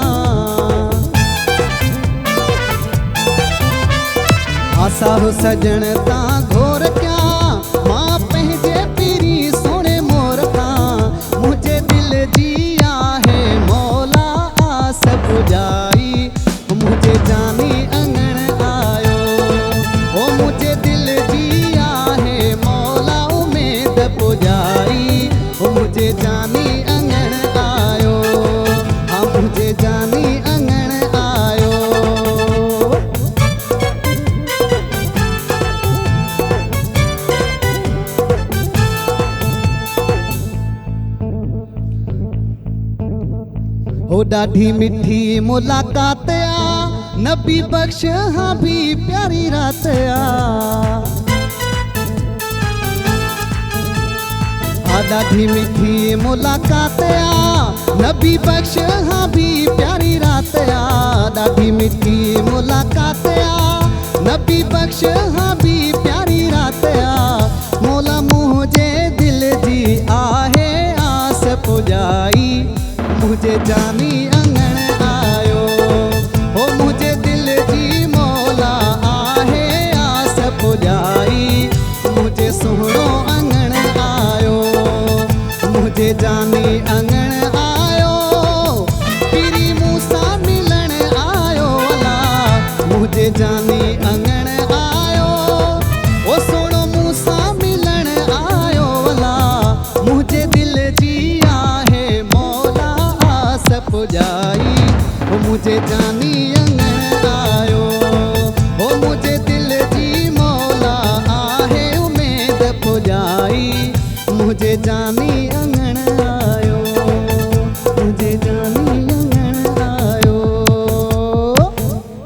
साह सजण ता घोर क्या मां पंहिंजे पीरी सोने मोर था। मुझे दिल जिया है मौला आस पुजाई मुझे जानी अंगण आयो। ओ मुझे दिल जिया है मौला उम्मीद पुजाई ओ मुझे जानी अंगण आयो। हाँ मुझे जानी अंगण आयो। हो ॾाढी मिठी मुलाकात आ नबी बख्श हाँ भी प्यारी रात आ। ॾाढी मिठी मुलाकात आ नबी बख्श हाँ भी प्यारी रात आ। ॾाढी मिठी मुलाकात आ नबी बख्श हाँ भी प्यारी रात आ। मौला मुझे दिल जी आहे आस पुजाई मुझे जानी